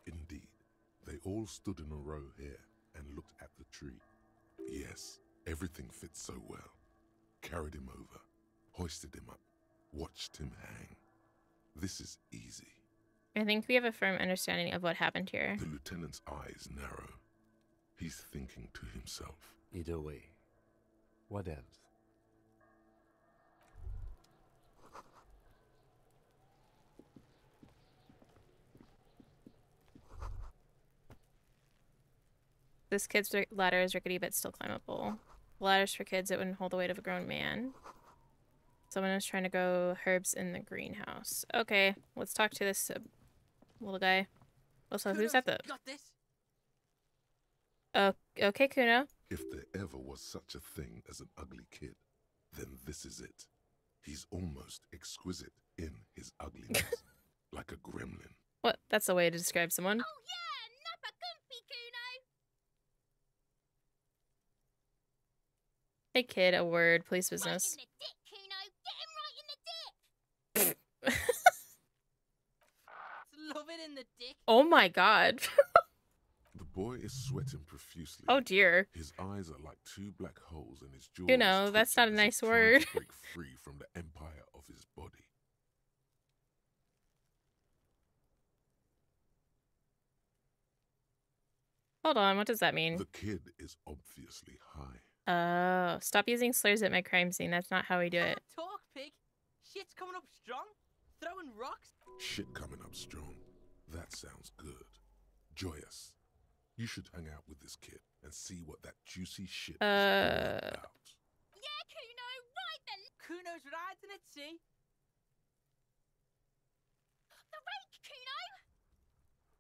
Indeed, they all stood in a row here and looked at the tree. Yes, everything fits so well. Carried him over, hoisted him up, watched him hang. This is easy. I think we have a firm understanding of what happened here. The lieutenant's eyes narrow. He's thinking to himself. Either way. What else? This kid's ladder is rickety but still climbable. The ladder's for kids. It wouldn't hold the weight of a grown man. Someone is trying to grow herbs in the greenhouse. Okay, let's talk to this little guy. Also, who's at the... Got this? Okay, Kuno. If there ever was such a thing as an ugly kid, then this is it. He's almost exquisite in his ugliness. Like a gremlin. What? That's a way to describe someone. Oh yeah, Nappa Gumpy Kuno. Hey kid, a word, police business. Right in the dick, Kuno. Get him right in the dick. Love it in the dick. Oh my god. The boy is sweating profusely. Oh dear. His eyes are like two black holes and his jaw Kuno, that's not a nice word. To break free from the empire of his body. Hold on, what does that mean? The kid is obviously high. Oh, stop using slurs at my crime scene. That's not how we do it. Talk, pig. Shit's coming up strong. Throwing rocks. Shit coming up strong. That sounds good. Joyous. You should hang out with this kid and see what that juicy shit is all about. Yeah, Kuno, ride the... Kuno's riding it, see? The rake, Kuno!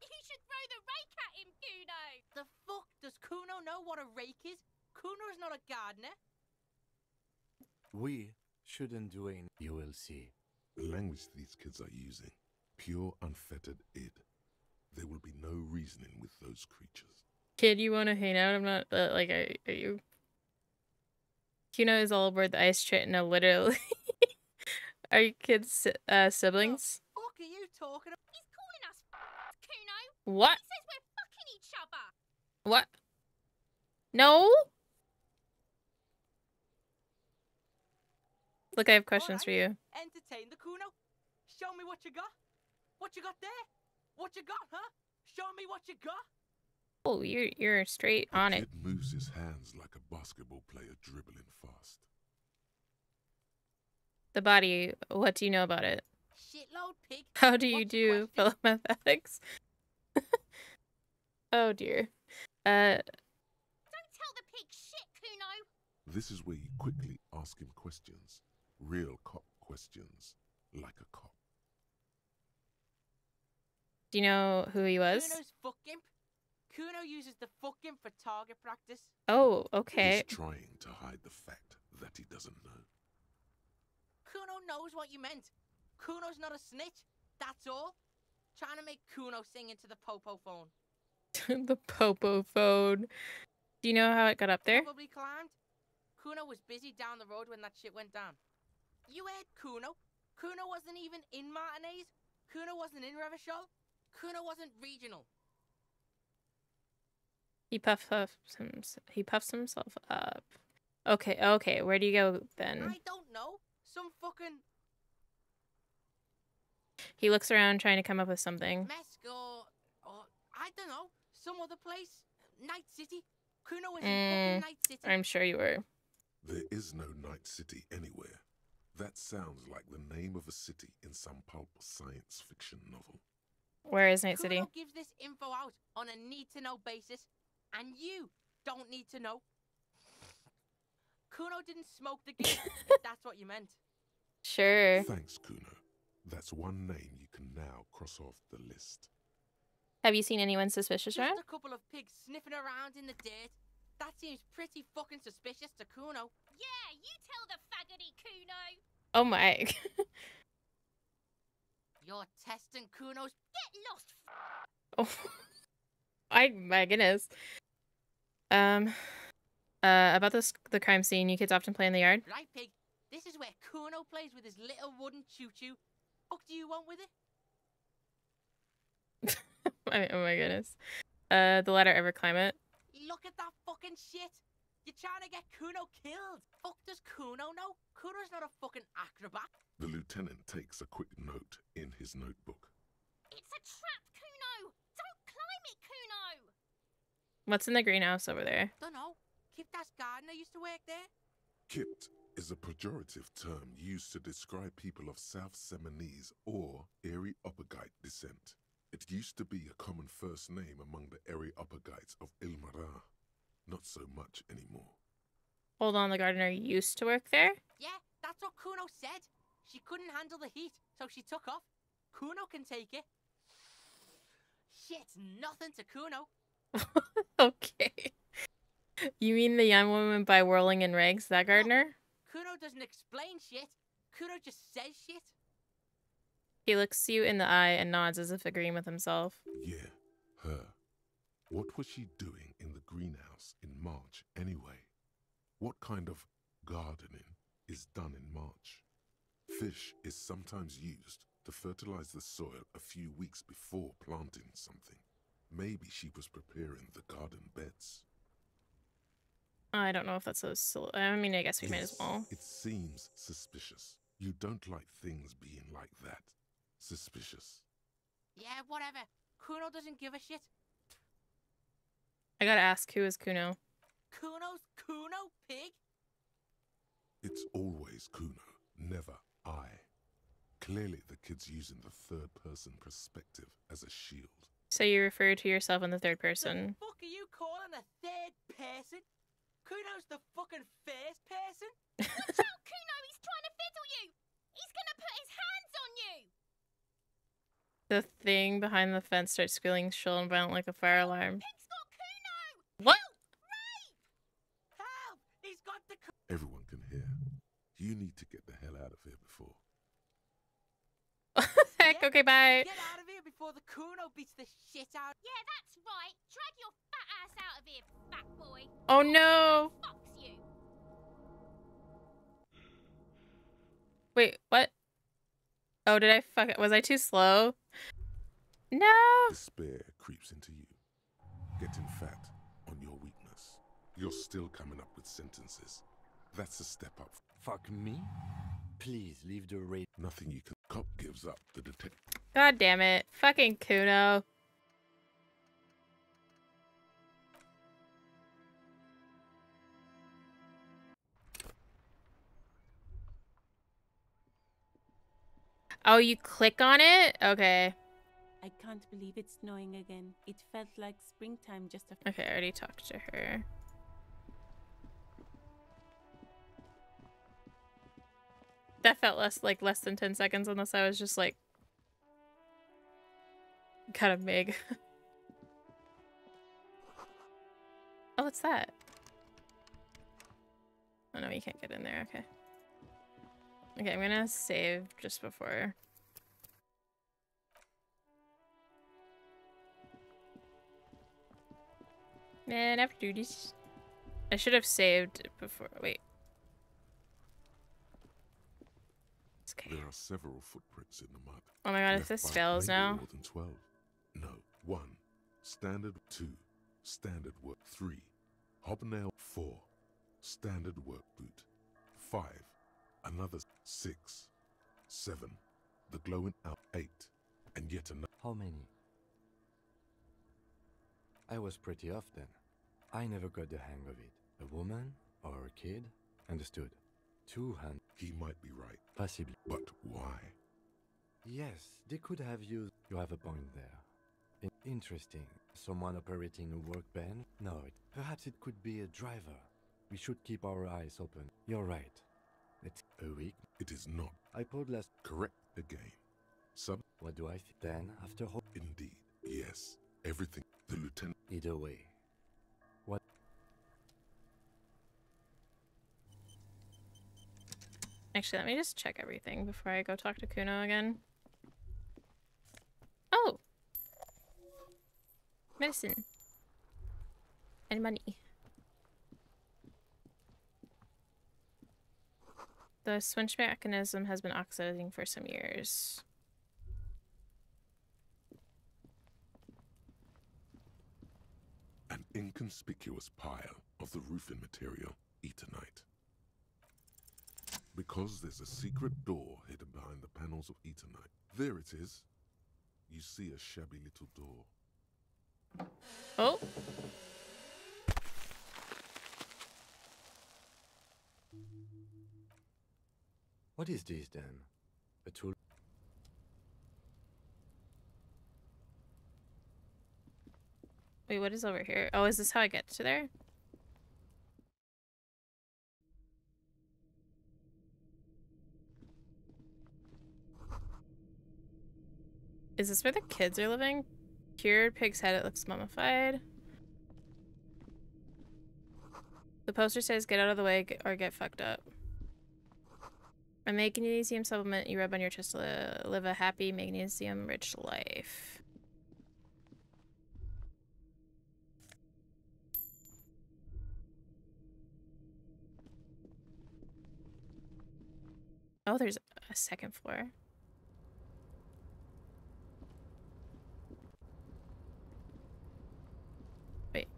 You should throw the rake at him, Kuno! The fuck? Does Kuno know what a rake is? Kuno's not a gardener. We shouldn't do it. You will see. The language these kids are using. Pure, unfettered id. There will be no reasoning with those creatures. Kid, you want to hang out? I'm not, like, are you... Kuno is all aboard the ice train. No, literally. Are you kids siblings? What the fuck are you talking about? He's calling us Kuno. What? He says we're fucking each other. What? No? Look, I have questions for you. Entertain the Kuno. Show me what you got. What you got there? What you got, huh? Show me what you got. Oh, you're straight on it. Kid moves his hands like a basketball player dribbling fast. The body, what do you know about it? Shitload, pig. How do you do philomathetics? Oh dear. Don't tell the pig shit, Kuno. This is where you quickly ask him questions. Real cop questions. Like a cop. Do you know who he was? Kuno's fuck imp. Kuno uses the fuck imp for target practice. Oh, okay. He's trying to hide the fact that he doesn't know. Kuno knows what you meant. Kuno's not a snitch, that's all. Trying to make Kuno sing into the popo phone. The popo phone. Do you know how it got up there? Probably climbed. Kuno was busy down the road when that shit went down. You heard Kuno. Kuno wasn't even in Martinez. Kuno wasn't in Revachol. Kuno wasn't regional. He puffs himself up. Okay, where do you go then? I don't know. Some fucking He looks around trying to come up with something. Mesk or I don't know. Some other place. Night City. Kuno was in fucking Night City. I'm sure you were. There is no Night City anywhere. That sounds like the name of a city in some pulp science fiction novel. Where is Night City? Kuno gives this info out on a need-to-know basis, and you don't need to know. Kuno didn't smoke the geek, if that's what you meant. Sure. Thanks, Kuno. That's one name you can now cross off the list. Have you seen anyone suspicious around? Just a couple of pigs sniffing around in the dirt. That seems pretty fucking suspicious to Kuno. Yeah, you tell the faggoty Kuno. Oh my. You're testing Kuno's. Get lost. Oh, my goodness. About the crime scene, you kids often play in the yard? Right, pig. This is where Kuno plays with his little wooden choo-choo. What do you want with it? Oh my goodness. The ladder ever climb it? Look at that fucking shit. You're trying to get Kuno killed. Fuck does Kuno know? Kuno's not a fucking acrobat. The lieutenant takes a quick note in his notebook. It's a trap, Kuno. Don't climb it, Kuno. What's in the greenhouse over there? Dunno. Kiptas gardener used to work there. Kipt is a pejorative term used to describe people of South Seminese or Erie Uppergite descent. It used to be a common first name among the Erie Uppergites of Ilmarin. Not so much anymore. Hold on, the gardener used to work there? Yeah, that's what Kuno said. She couldn't handle the heat, so she took off. Kuno can take it. Shit's nothing to Kuno. Okay. You mean the young woman by Whirling in Rags, that gardener? Kuno doesn't explain shit. Kuno just says shit. He looks you in the eye and nods as if agreeing with himself. Yeah, her. What was she doing in the greenhouse in March anyway? What kind of gardening is done in March? Fish is sometimes used to fertilize the soil a few weeks before planting something. Maybe she was preparing the garden beds. I don't know if that's I mean, I guess we might as well. It seems suspicious. You don't like things being like that. Suspicious. Yeah, whatever. Kuno doesn't give a shit. I gotta ask, who is Kuno? Kuno's Kuno, pig? It's always Kuno, never I. Clearly the kid's using the third-person perspective as a shield. So you refer to yourself in the third person. The fuck are you calling a third person? Kuno's the fucking first person? Watch out, Kuno! He's trying to fiddle you! He's gonna put his hands on you! The thing behind the fence starts squealing shrill and violent like a fire alarm. Pig's got Kuno! What? Help! He's got the Everyone can hear. You need to get the hell out of here before. Heck, okay, bye. Get out of here before the Kuno beats the shit out. Yeah, that's right. Drag your fat ass out of here, fat boy. Oh no! Fucks you. Wait, what? Oh, did I fuck it? Was I too slow? No! Despair creeps into you. Getting fat on your weakness. You're still coming up with sentences. That's a step up. Fuck me? Please leave the raid. Nothing you can. Cop gives up. The detective. God damn it. Fucking Kuno. Oh, you click on it? Okay. I can't believe it's snowing again. It felt like springtime just a... Okay, I already talked to her. That felt less than 10 seconds unless I was just like kind of big. Oh, what's that? Oh no, you can't get in there, okay. Okay, I'm gonna save just before. Man, after duties. I should have saved before. Wait. There are several footprints in the mud. Oh my god, if left this by fails maybe now. More than 12. No. 1. Standard 2. Standard work 3. Hobnail 4. Standard work boot 5. Another 6. 7. The glowing out 8. And yet another. How many? I was pretty off then. I never got the hang of it. A woman or a kid? Understood. 2 hands. He might be right. Possibly. But why? Yes, they could have used. You have a point there. Interesting. Someone operating a workbench? No, perhaps it could be a driver. We should keep our eyes open. You're right. It's a week. It is not. I pulled last. Correct again. Sub. What do I think? Then, after all. Indeed. Yes. Everything. The lieutenant. Either way. What? Actually, let me just check everything before I go talk to Kuno again. Oh! Medicine. And money. The switch mechanism has been oxidizing for some years. An inconspicuous pile of the roofing material, Eternite. Because there's a secret door hidden behind the panels of Eternite. There it is. You see a shabby little door. Oh! What is this then? A tool? Wait, what is over here? Oh, is this how I get to there? Is this where the kids are living? Cured pig's head, it looks mummified. The poster says get out of the way or get fucked up. A magnesium supplement you rub on your chest to live a happy, magnesium-rich life. Oh, there's a second floor. Wait.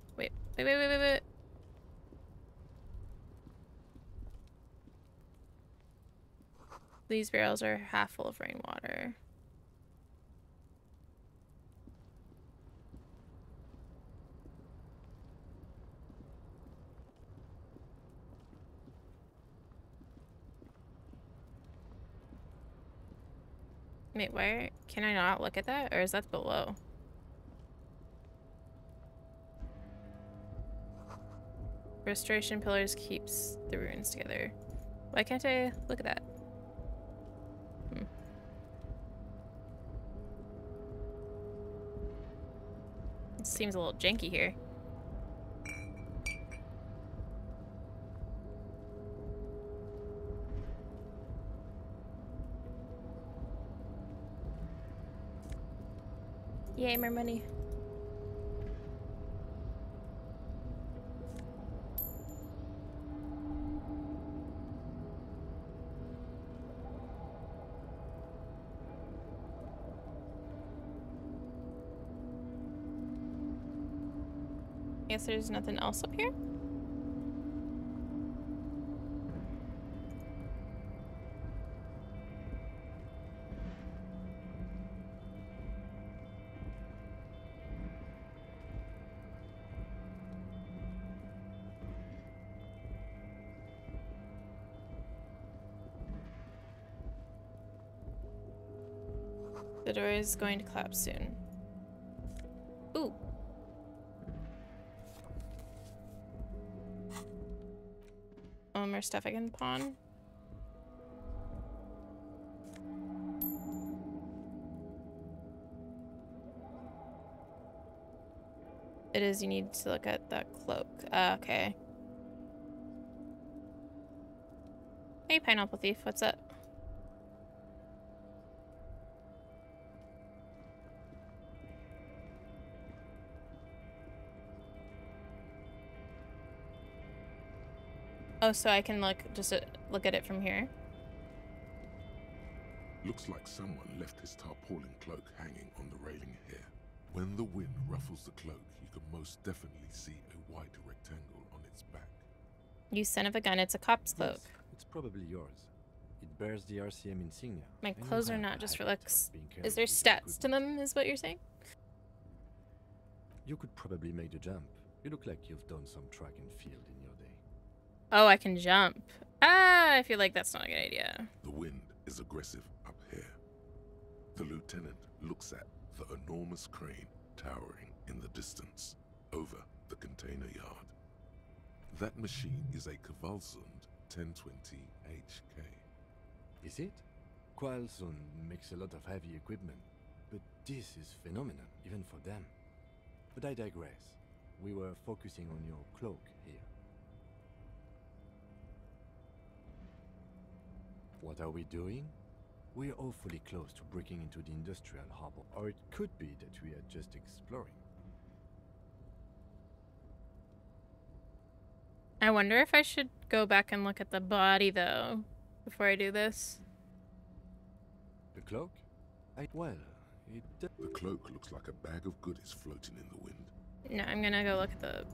These barrels are half full of rainwater. Wait, where? Can I not look at that? Or is that below? Restoration pillars keeps the ruins together. Why can't I look at that? It seems a little janky here. Yay, more money. Guess there's nothing else up here? The door is going to collapse soon. Ooh. More stuff I can pawn. It is, you need to look at that cloak. Okay. Hey, Pineapple Thief, what's up? Oh, so I can just look at it from here. Looks like someone left his tarpaulin cloak hanging on the railing here. When the wind ruffles the cloak, you can most definitely see a white rectangle on its back. You son of a gun, it's a cop's cloak. Yes, it's probably yours. It bears the RCM insignia. My and you clothes are have not the just for habit looks. of being Is there careless with stats to them, is what you're saying? You could probably make the jump. You look like you've done some track and field in your day. Oh, I can jump. Ah, I feel like that's not a good idea. The wind is aggressive up here. The lieutenant looks at the enormous crane towering in the distance over the container yard. That machine is a Kvalsund 1020 HK. Is it? Kvalsund makes a lot of heavy equipment, but this is phenomenal, even for them. But I digress. We were focusing on your cloak here. What are we doing? We're awfully close to breaking into the industrial harbor, or it could be that we are just exploring. I wonder if I should go back and look at the body, though, before I do this. The cloak? Well, The cloak looks like a bag of goodies floating in the wind. No, I'm gonna go look at the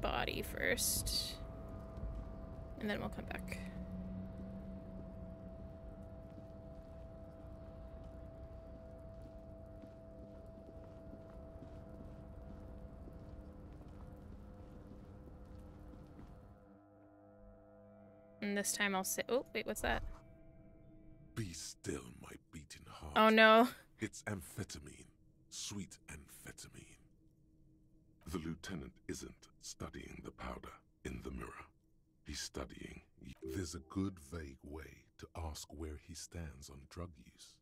body first. And then we'll come back. And this time I'll say, oh, wait, what's that? Be still, my beating heart. Oh no. It's amphetamine. Sweet amphetamine. The lieutenant isn't studying the powder in the mirror. He's studying. There's a good vague way to ask where he stands on drug use.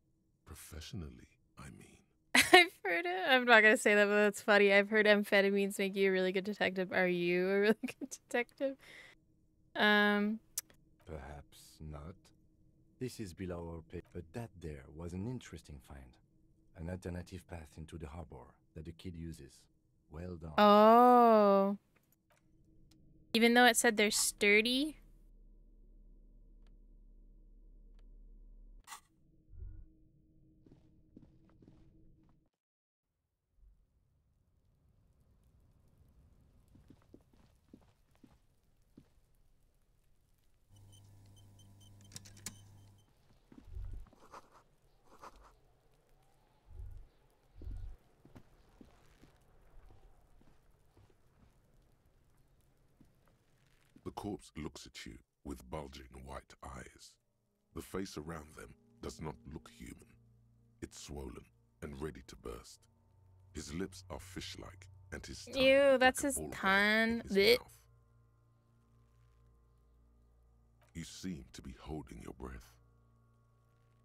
Professionally, I mean. I've heard it. I'm not gonna say that, but that's funny. I've heard amphetamines make you a really good detective. Are you a really good detective? Perhaps not. This is below our pay, but that there was an interesting find. An alternative path into the harbor that the kid uses. Well done. Oh. Even though it said they're sturdy? The corpse looks at you with bulging white eyes. The face around them does not look human. It's swollen and ready to burst. His lips are fish-like, and his tongue Ew, that's like a his ball of tongue. in his Blech. mouth. You seem to be holding your breath.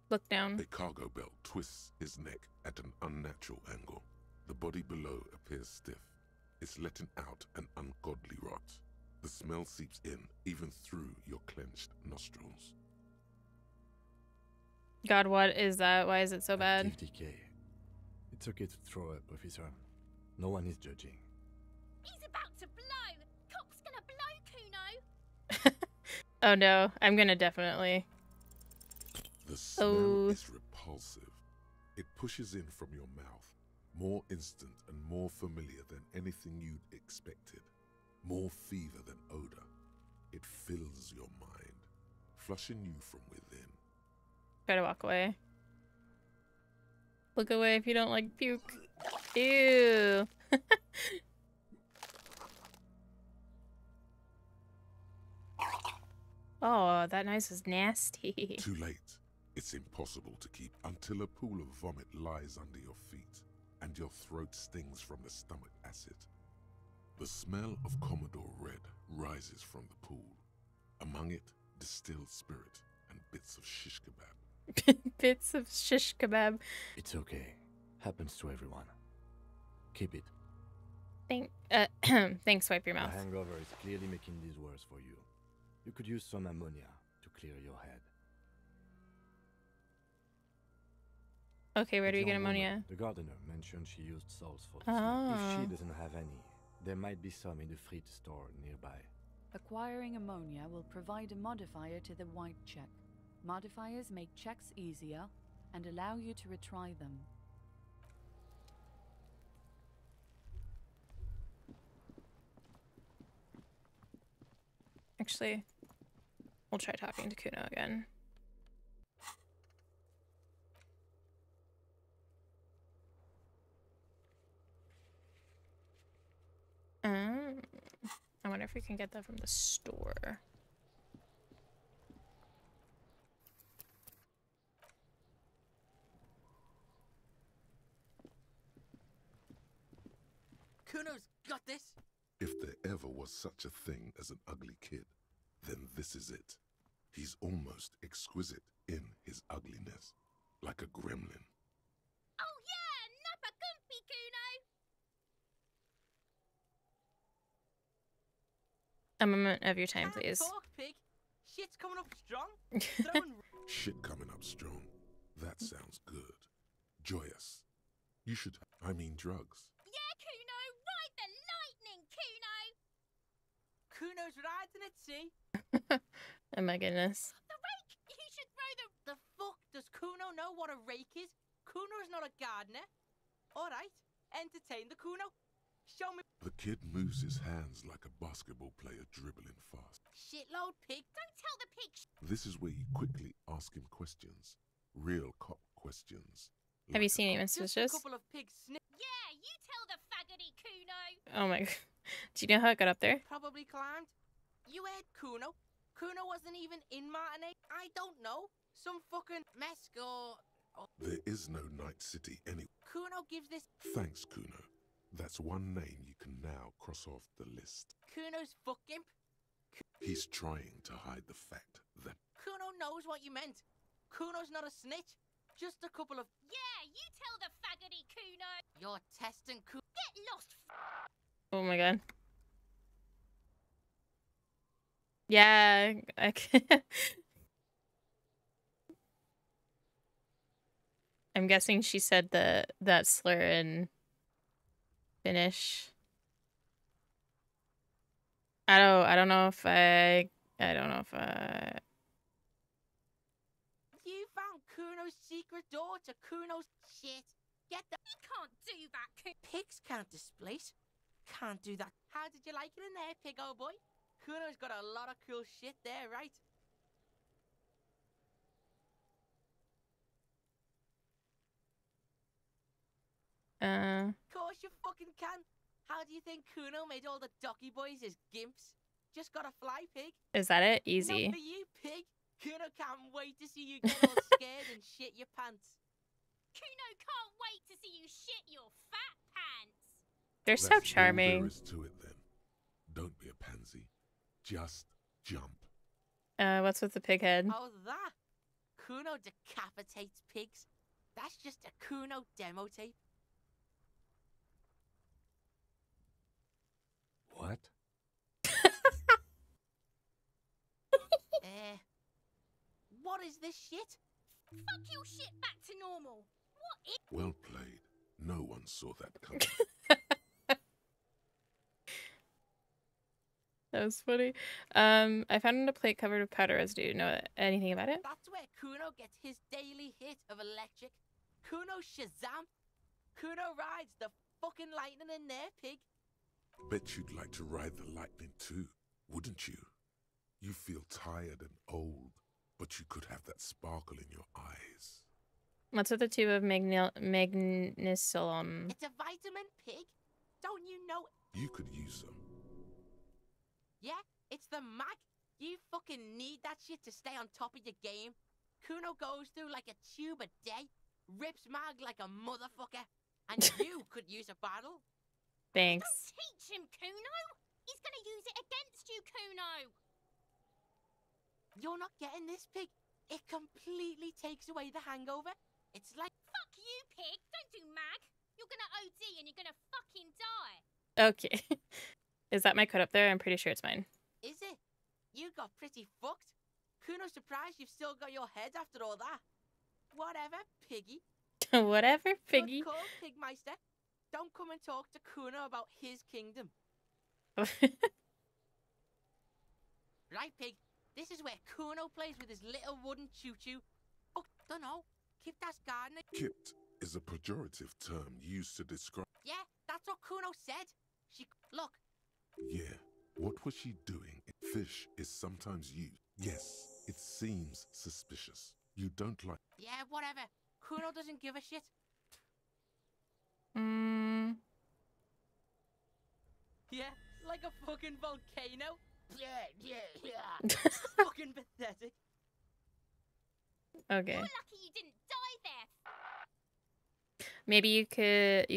Look down. A cargo belt twists his neck at an unnatural angle. The body below appears stiff. It's letting out an ungodly rot. The smell seeps in, even through your clenched nostrils. God, what is that? Why is it so bad? Active decay. It's okay to throw up, officer. No one is judging. He's about to blow! Cop's gonna blow, Kuno! Oh no, I'm gonna definitely. The smell is repulsive. It pushes in from your mouth, more instant and more familiar than anything you'd expected. More fever than odor. It fills your mind, flushing you from within. Try to walk away. Look away if you don't like puke. Ew. Oh, that noise is nasty. Too late. It's impossible to keep until a pool of vomit lies under your feet and your throat stings from the stomach acid. The smell of Commodore Red rises from the pool. Among it, distilled spirit and bits of shish kebab. Bits of shish kebab. It's okay. Happens to everyone. Keep it. Thanks, wipe your mouth. The hangover is clearly making this worse for you. You could use some ammonia to clear your head. Okay, where do we The get young ammonia? woman, the gardener mentioned she used salts for the Oh. smell. If she doesn't have any, there might be some in the fridge store nearby. Acquiring ammonia will provide a modifier to the white check. Modifiers make checks easier and allow you to retry them. Actually, we'll try talking to Kuno again. I wonder if we can get that from the store. Kuno's got this. If there ever was such a thing as an ugly kid, then this is it. He's almost exquisite in his ugliness, like a gremlin. Oh yeah, nappa gumpy, Kuno! A moment of your time, please. Talk, pig. Shit's coming up strong. Shit coming up strong. That sounds good. Joyous. You should, I mean drugs. Yeah, Kuno, ride the lightning, Kuno! Kuno's riding it, see? Oh my goodness. The rake! You should throw The fuck? Does Kuno know what a rake is? Kuno's not a gardener. Alright, entertain the Kuno. Show me. The kid moves his hands like a basketball player dribbling fast. Shitload, pig. Don't tell the pig. This is where you quickly ask him questions. Real cop questions. Have you seen Even Just Suspicious? a couple of pigs Yeah, you tell the faggoty, Kuno! Oh my god. Do you know how it got up there? probably climbed. You heard Kuno. Kuno wasn't even in Martinez. I don't know. Some fucking mess or... There is no Night City anywhere. Kuno gives this... Thanks, Kuno. That's one name you can now cross off the list. Kuno's fuck imp. He's trying to hide the fact that Kuno knows what you meant. Kuno's not a snitch. Just a couple of... Yeah, you tell the faggoty, Kuno! You're testing Kuno. Get lost, Oh my god. Yeah, I can. I'm guessing she said that slur in Finnish. I don't know if I You found Kuno's secret door to Kuno's shit. Get the... You can't do that, Kuno! Pigs can't displace. Can't do that. How did you like it in there, pig old boy? Kuno's got a lot of cool shit there, right? Of course you fucking can. How do you think Kuno made all the Docky boys his gimps? Just gotta fly, pig. Is that it? Easy. Not for you, pig. Kuno can't wait to see you get all scared and shit your pants. Kuno can't wait to see you shit your fat pants! They're so That's all charming. there is to it then. Don't be a pansy. Just jump. What's with the pig head? Oh, that? Kuno decapitates pigs. That's just a Kuno demo tape. What? What is this shit? Fuck your shit back to normal! What is... Well played. No one saw that coming. That was funny. I found a plate covered with powder residue. Know anything about it? That's where Kuno gets his daily hit of electric. Kuno Shazam. Kuno rides the fucking lightning in there, pig. Bet you'd like to ride the lightning too, wouldn't you? You feel tired and old, but you could have that sparkle in your eyes. What's with the tube of magnesium? It's a vitamin, pig. Don't you know? You could use some. Yeah, it's the mag. You fucking need that shit to stay on top of your game. Kuno goes through like a tube a day, rips mag like a motherfucker, and you could use a bottle. Thanks. Don't teach him, Kuno! He's gonna use it against you, Kuno! You're not getting this, pig. It completely takes away the hangover. It's like... Fuck you, pig! Don't do mag! You're gonna OD and you're gonna fucking die! Okay. Is that my code up there? I'm pretty sure it's mine. Is it? You got pretty fucked. Kuno's surprised you've still got your head after all that. Whatever, piggy. Whatever, piggy. Good call, Pigmeister. Don't come and talk to Kuno about his kingdom. Right, Pig? This is where Kuno plays with his little wooden choo-choo. Oh, dunno. Keep that garden. Kipped is a pejorative term used to describe... Yeah, that's what Kuno said. She... Look. Yeah, what was she doing? Fish is sometimes used. Yes, it seems suspicious. You don't like... Yeah, whatever. Kuno doesn't give a shit. Yeah, like a fucking volcano. Yeah. Fucking pathetic. Okay. You're lucky you didn't die there. Maybe you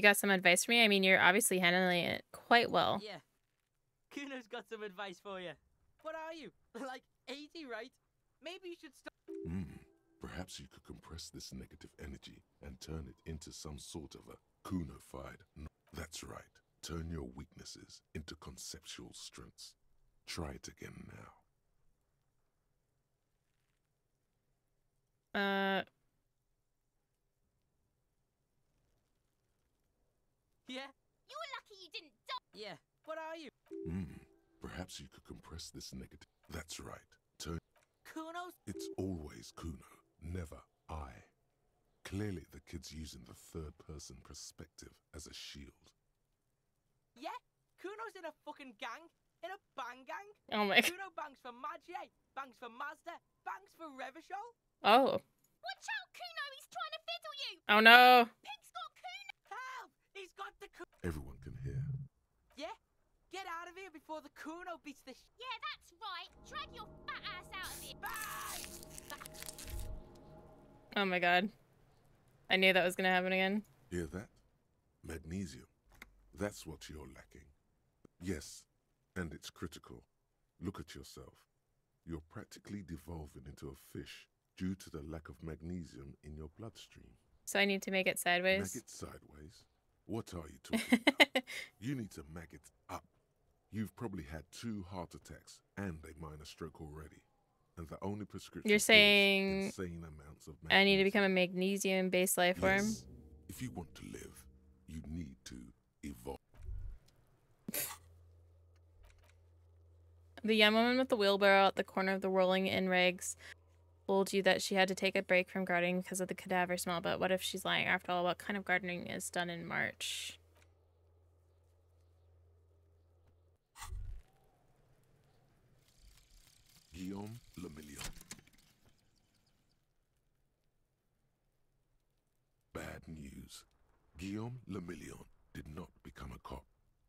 got some advice for me? I mean, you're obviously handling it quite well. Yeah. Kuno's got some advice for you. What are you? Like 80, right? Maybe you should stop. Perhaps you could compress this negative energy and turn it into some sort of a Kuno-fied... That's right. Turn your weaknesses into conceptual strengths. Try it again now. Yeah? You're lucky you didn't die. Yeah. What are you? Perhaps you could compress this negative... That's right. Turn... Kuno's... It's always Kuno, never I. Clearly the kid's using the third-person perspective as a shield. Yeah? Kuno's in a fucking gang. In a bang gang. Oh my god. Kuno bangs for Magie, bangs for Mazda, bangs for Revachol. Oh. Watch out, Kuno! He's trying to fiddle you! Oh no. Pig's got Kuno! Help! He's got the Everyone can hear. Yeah? Get out of here before the Kuno beats the Yeah, that's right. Drag your fat ass out of here. Oh my god. I knew that was gonna happen again. Hear that? Magnesium. That's what you're lacking. Yes, and it's critical. Look at yourself. You're practically devolving into a fish due to the lack of magnesium in your bloodstream. So I need to make it sideways? Mag it sideways? What are you talking about? You need to mag it up. You've probably had 2 heart attacks and a minor stroke already. And the only prescription You're saying is insane amounts of I need to become a magnesium-based life form? Yes. If you want to live, you need to evolve. The young woman with the wheelbarrow at the corner of the Rolling Inn Regs told you that she had to take a break from gardening because of the cadaver smell, but what if she's lying? After all, what kind of gardening is done in March? Guillaume Lemillion. Bad news. Guillaume Lemillion did not become a cop.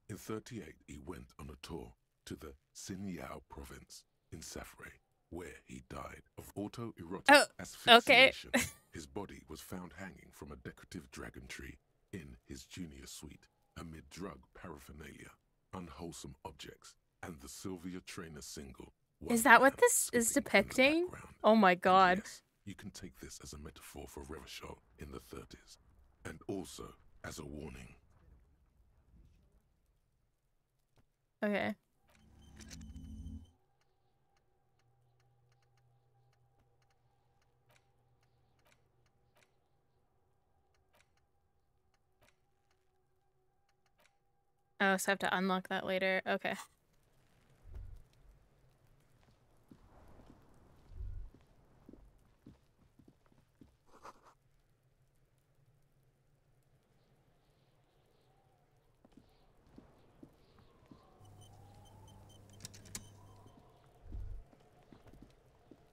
In 1938, he went on a tour to the Sinyao province in Safre, where he died of autoerotic asphyxiation. Okay. His body was found hanging from a decorative dragon tree in his junior suite amid drug paraphernalia, unwholesome objects, and the Sylvia Trainer single. Is that what this is depicting? Oh my god. Yes, you can take this as a metaphor for Revachol in the 30s, and also as a warning. Okay. Oh, so I have to unlock that later. Okay.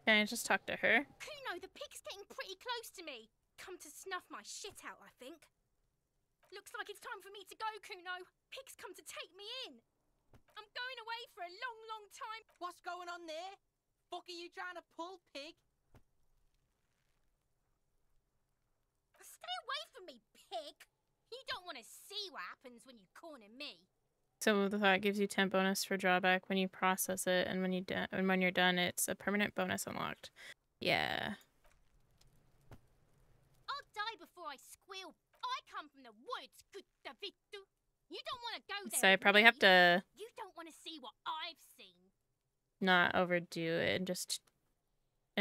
Can I just talk to her? Kuno, the pig's getting pretty close to me. Come to snuff my shit out, I think. Looks like it's time for me to go, Kuno. Pig's come to take me in. I'm going away for a long, long time. What's going on there? Fuck are you trying to pull, Pig? Stay away from me, pig. You don't want to see what happens when you corner me. So the thought gives you 10 bonus for drawback when you process it, and when you're done, it's a permanent bonus unlocked. Yeah. I'll die before I squeal. I come from the woods, good Davidu. You don't want to go there. So I with probably me. have to You don't want to see what I've seen. not overdo it and just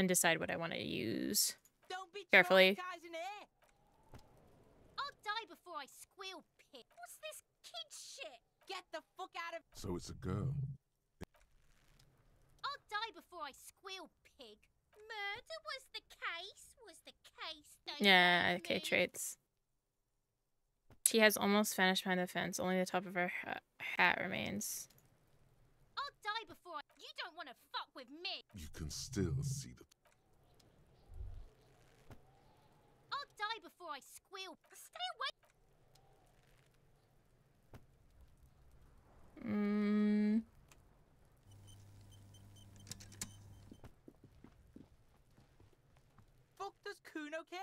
decide what I want to use. Don't be carefully. traumatizing here. I'll die before I squeal, pig. What's this kid shit? Get the fuck out of... So it's a girl. I'll die before I squeal, pig. Murder was the case, don't Yeah, you okay, me? traits. She has almost vanished behind the fence. Only the top of her hat remains. I'll die before you don't want to fuck with me. You can still see the I'll die before I squeal. Stay away. Fuck does Kuno care?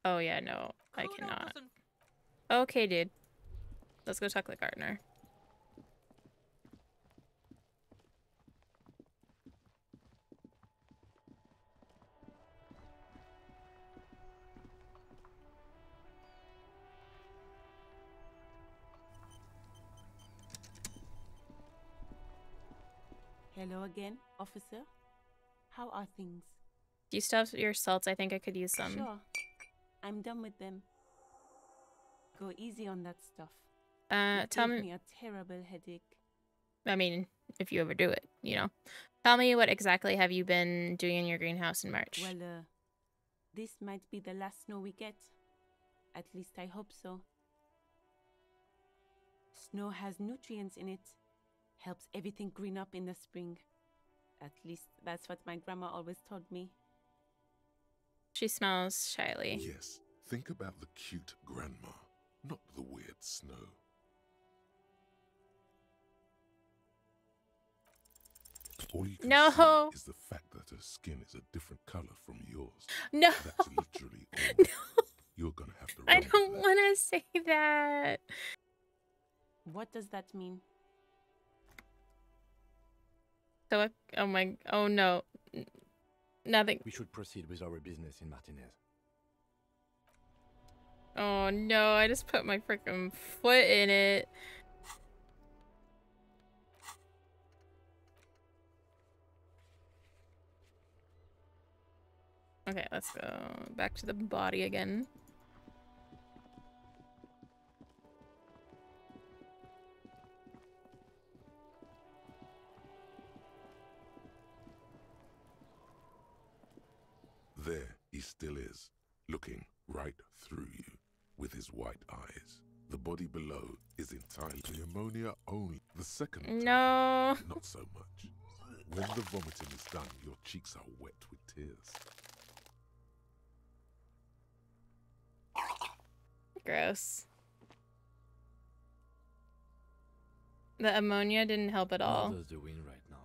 Oh yeah, no, I Kuno cannot. doesn't. Okay, dude. Let's go talk to the gardener. Hello again, officer. How are things? Do you still have your salts? I think I could use some. Sure. I'm done with them. Go easy on that stuff. Tell Gave me. me a terrible headache. I mean, if you ever do it, you know. Tell me what exactly have you been doing in your greenhouse in March? Well, this might be the last snow we get. At least I hope so. Snow has nutrients in it. Helps everything green up in the spring. At least that's what my grandma always told me. She smells shyly. Yes, think about the cute grandma, not the weird snow. All you can No. see is the fact that her skin is a different color from yours. No. That's literally all. No. You're gonna have to I run with don't that. want to say that. What does that mean? So, oh no. Nothing. We should proceed with our business in Martinez. Oh no, I just put my freaking foot in it. Okay, let's go back to the body again. There he still is, looking right through you with his white eyes. The body below is entirely ammonia only. The second time, No. not so much. When the vomiting is done, your cheeks are wet with tears. Gross. The ammonia didn't help at How all. does the wind right now?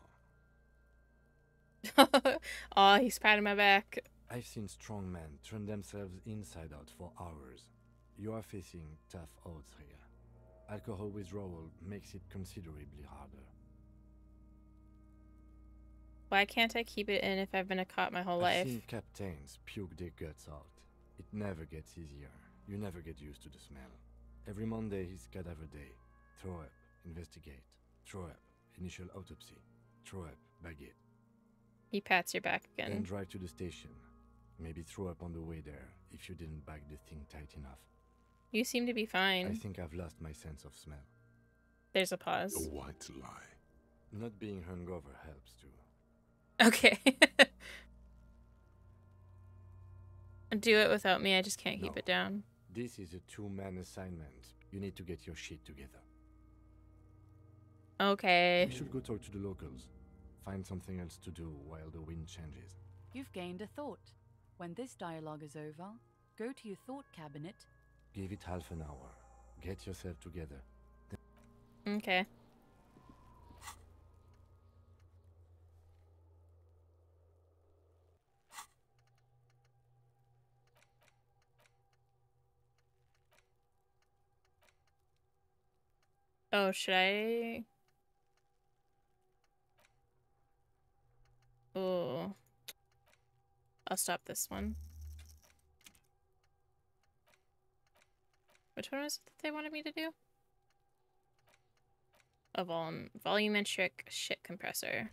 Oh, he's patting my back. I've seen strong men turn themselves inside out for hours. You are facing tough odds here. Alcohol withdrawal makes it considerably harder. Why can't I keep it in if I've been a cop my whole I've life? seen captains puke their guts out. It never gets easier. You never get used to the smell. Every Monday is cadaver day. Throw up, investigate. Throw up, initial autopsy. Throw up, baguette. He pats your back Then again. drive to the station. Maybe throw up on the way there if you didn't bag the thing tight enough. You seem to be I fine. think I've lost my sense of smell. There's a pause. A white lie. Not being hungover helps too. Okay. Do it without me. I just can't keep No. it down. This is a two-man assignment. You need to get your shit together. Okay. We should go talk to the locals. Find something else to do while the wind changes. You've gained a thought. When this dialogue is over, go to your thought cabinet. Give it half an hour. Get yourself together. Okay. Oh, should I? Oh. I'll stop this one. Which one was it that they wanted me to do? A volumetric shit compressor.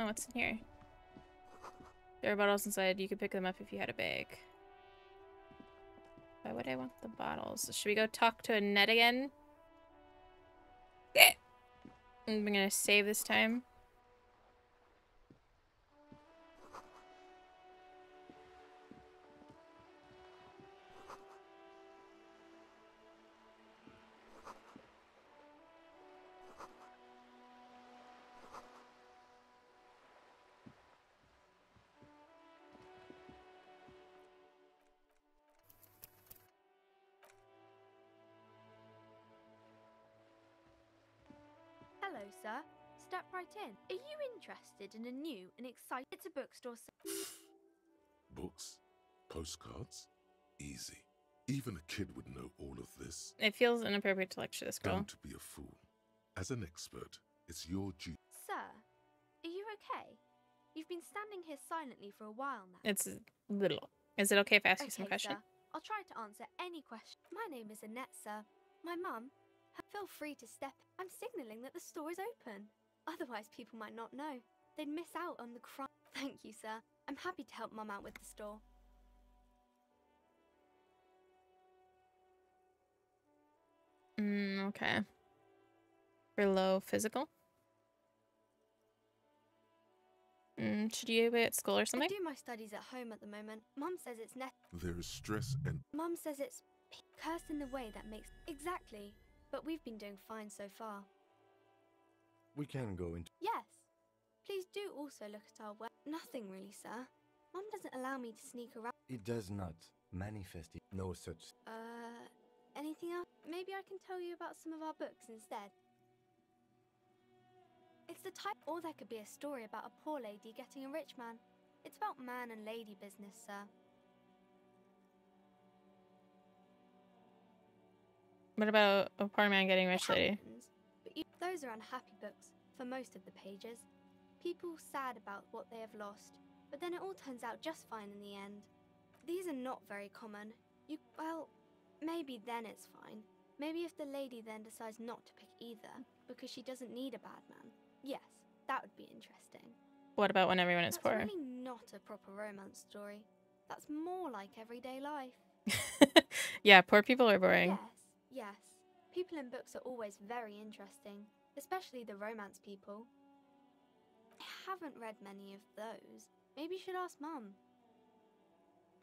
Oh, what's in here? There are bottles inside. You could pick them up if you had a bag. Why would I want the bottles? Should we go talk to Annette again? I'm gonna save this time. Hello, sir. Step right in. Are you interested in a new and exciting... It's a bookstore, sir. Books? Postcards? Easy. Even a kid would know all of this. It feels inappropriate to lecture this girl. Don't be a fool. As an expert, it's your duty. Sir, are you okay? You've been standing here silently for a while now. It's little. Is it okay if I ask you some questions? Sir. I'll try to answer any question. My name is Annette, sir. My mum. Feel free to step. I'm signalling that the store is open. Otherwise, people might not know. They'd miss out on the crime. Thank you, sir. I'm happy to help Mum out with the store. Okay. For low physical? Should you be at school or something? I do my studies at home at the moment. Mum says it's There is stress and... Mum says it's cursed in the way that makes... Exactly. But we've been doing fine so far. We can go into... Yes. Please do also look at our web. Nothing really, sir. Mum doesn't allow me to sneak around. It does not manifest no such... Anything else? Maybe I can tell you about some of our books instead. It's the type... Or there could be a story about a poor lady getting a rich man. It's about man and lady business, sir. What about a poor man getting rich lady? Those are unhappy books for most of the pages. People sad about what they have lost, but then it all turns out just fine in the end. These are not very common. Well, maybe then it's fine. Maybe if the lady then decides not to pick either, because she doesn't need a bad man. Yes, that would be interesting. What about when everyone is poor? That's really not a proper romance story. That's more like everyday life. Yeah, poor people are boring. Yes. People in books are always very interesting, especially the romance people. I haven't read many of those. Maybe you should ask Mum.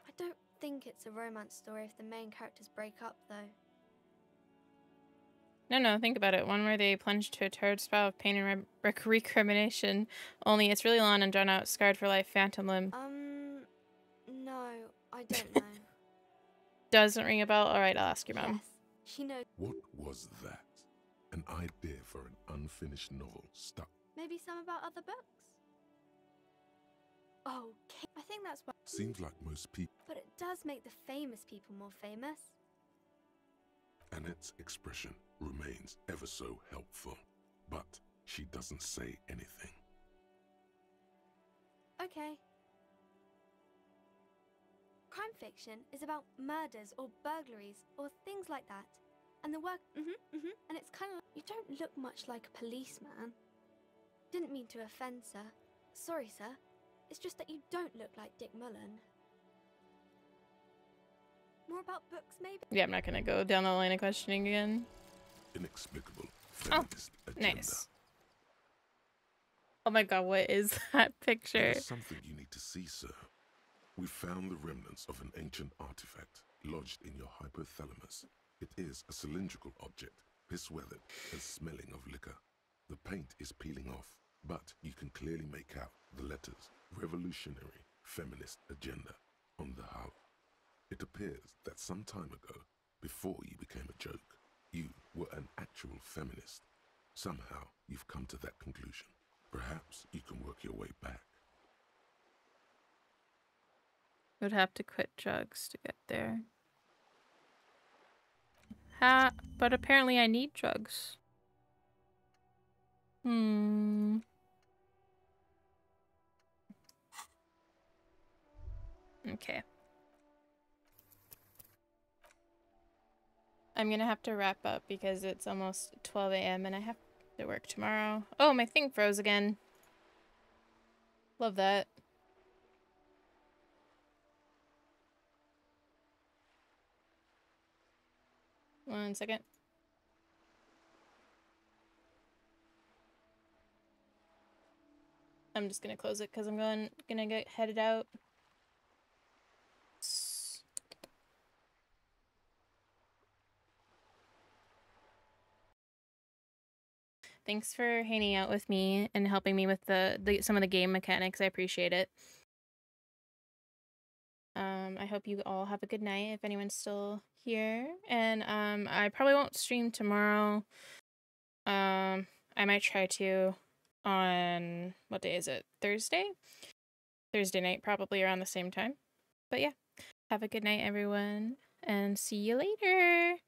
I don't think it's a romance story if the main characters break up, though. No, think about it. One where they plunge to a torrid spiral of pain and recrimination. Only it's really long and drawn out, scarred for life, phantom limb. No, I don't know. Doesn't ring a bell? Alright, I'll ask your mom. Yes, she knows. What was that? An idea for an unfinished novel stuck. Maybe some about other books? Okay, I think that's what... Seems like most people... But it does make the famous people more famous. Annette's expression remains ever so helpful, but she doesn't say anything. Okay. Crime fiction is about murders or burglaries or things like that. And the work... And it's kind of like... You don't look much like a policeman. Didn't mean to offend, sir. Sorry, sir. It's just that you don't look like Dick Mullen. More about books, maybe? Yeah, I'm not gonna go down the line of questioning again. Inexplicable feminist agenda. Nice. Oh my god, what is that picture? There's something you need to see, sir. We found the remnants of an ancient artifact lodged in your hypothalamus. It is a cylindrical object, piss-weathered and smelling of liquor. The paint is peeling off, but you can clearly make out the letters Revolutionary Feminist Agenda on the hull. It appears that some time ago, before you became a joke, you were an actual feminist. Somehow, you've come to that conclusion. Perhaps you can work your way back. Would have to quit drugs to get there. But apparently I need drugs. Okay. I'm gonna have to wrap up because it's almost 12 a.m. and I have to work tomorrow. Oh, my thing froze again. Love that. One second. I'm just gonna close it because I'm gonna get headed out. Thanks for hanging out with me and helping me with some of the game mechanics. I appreciate it. I hope you all have a good night if anyone's still here. And I probably won't stream tomorrow. I might try to on, what day is it? Thursday? Thursday night, probably around the same time. But yeah, have a good night, everyone, and see you later.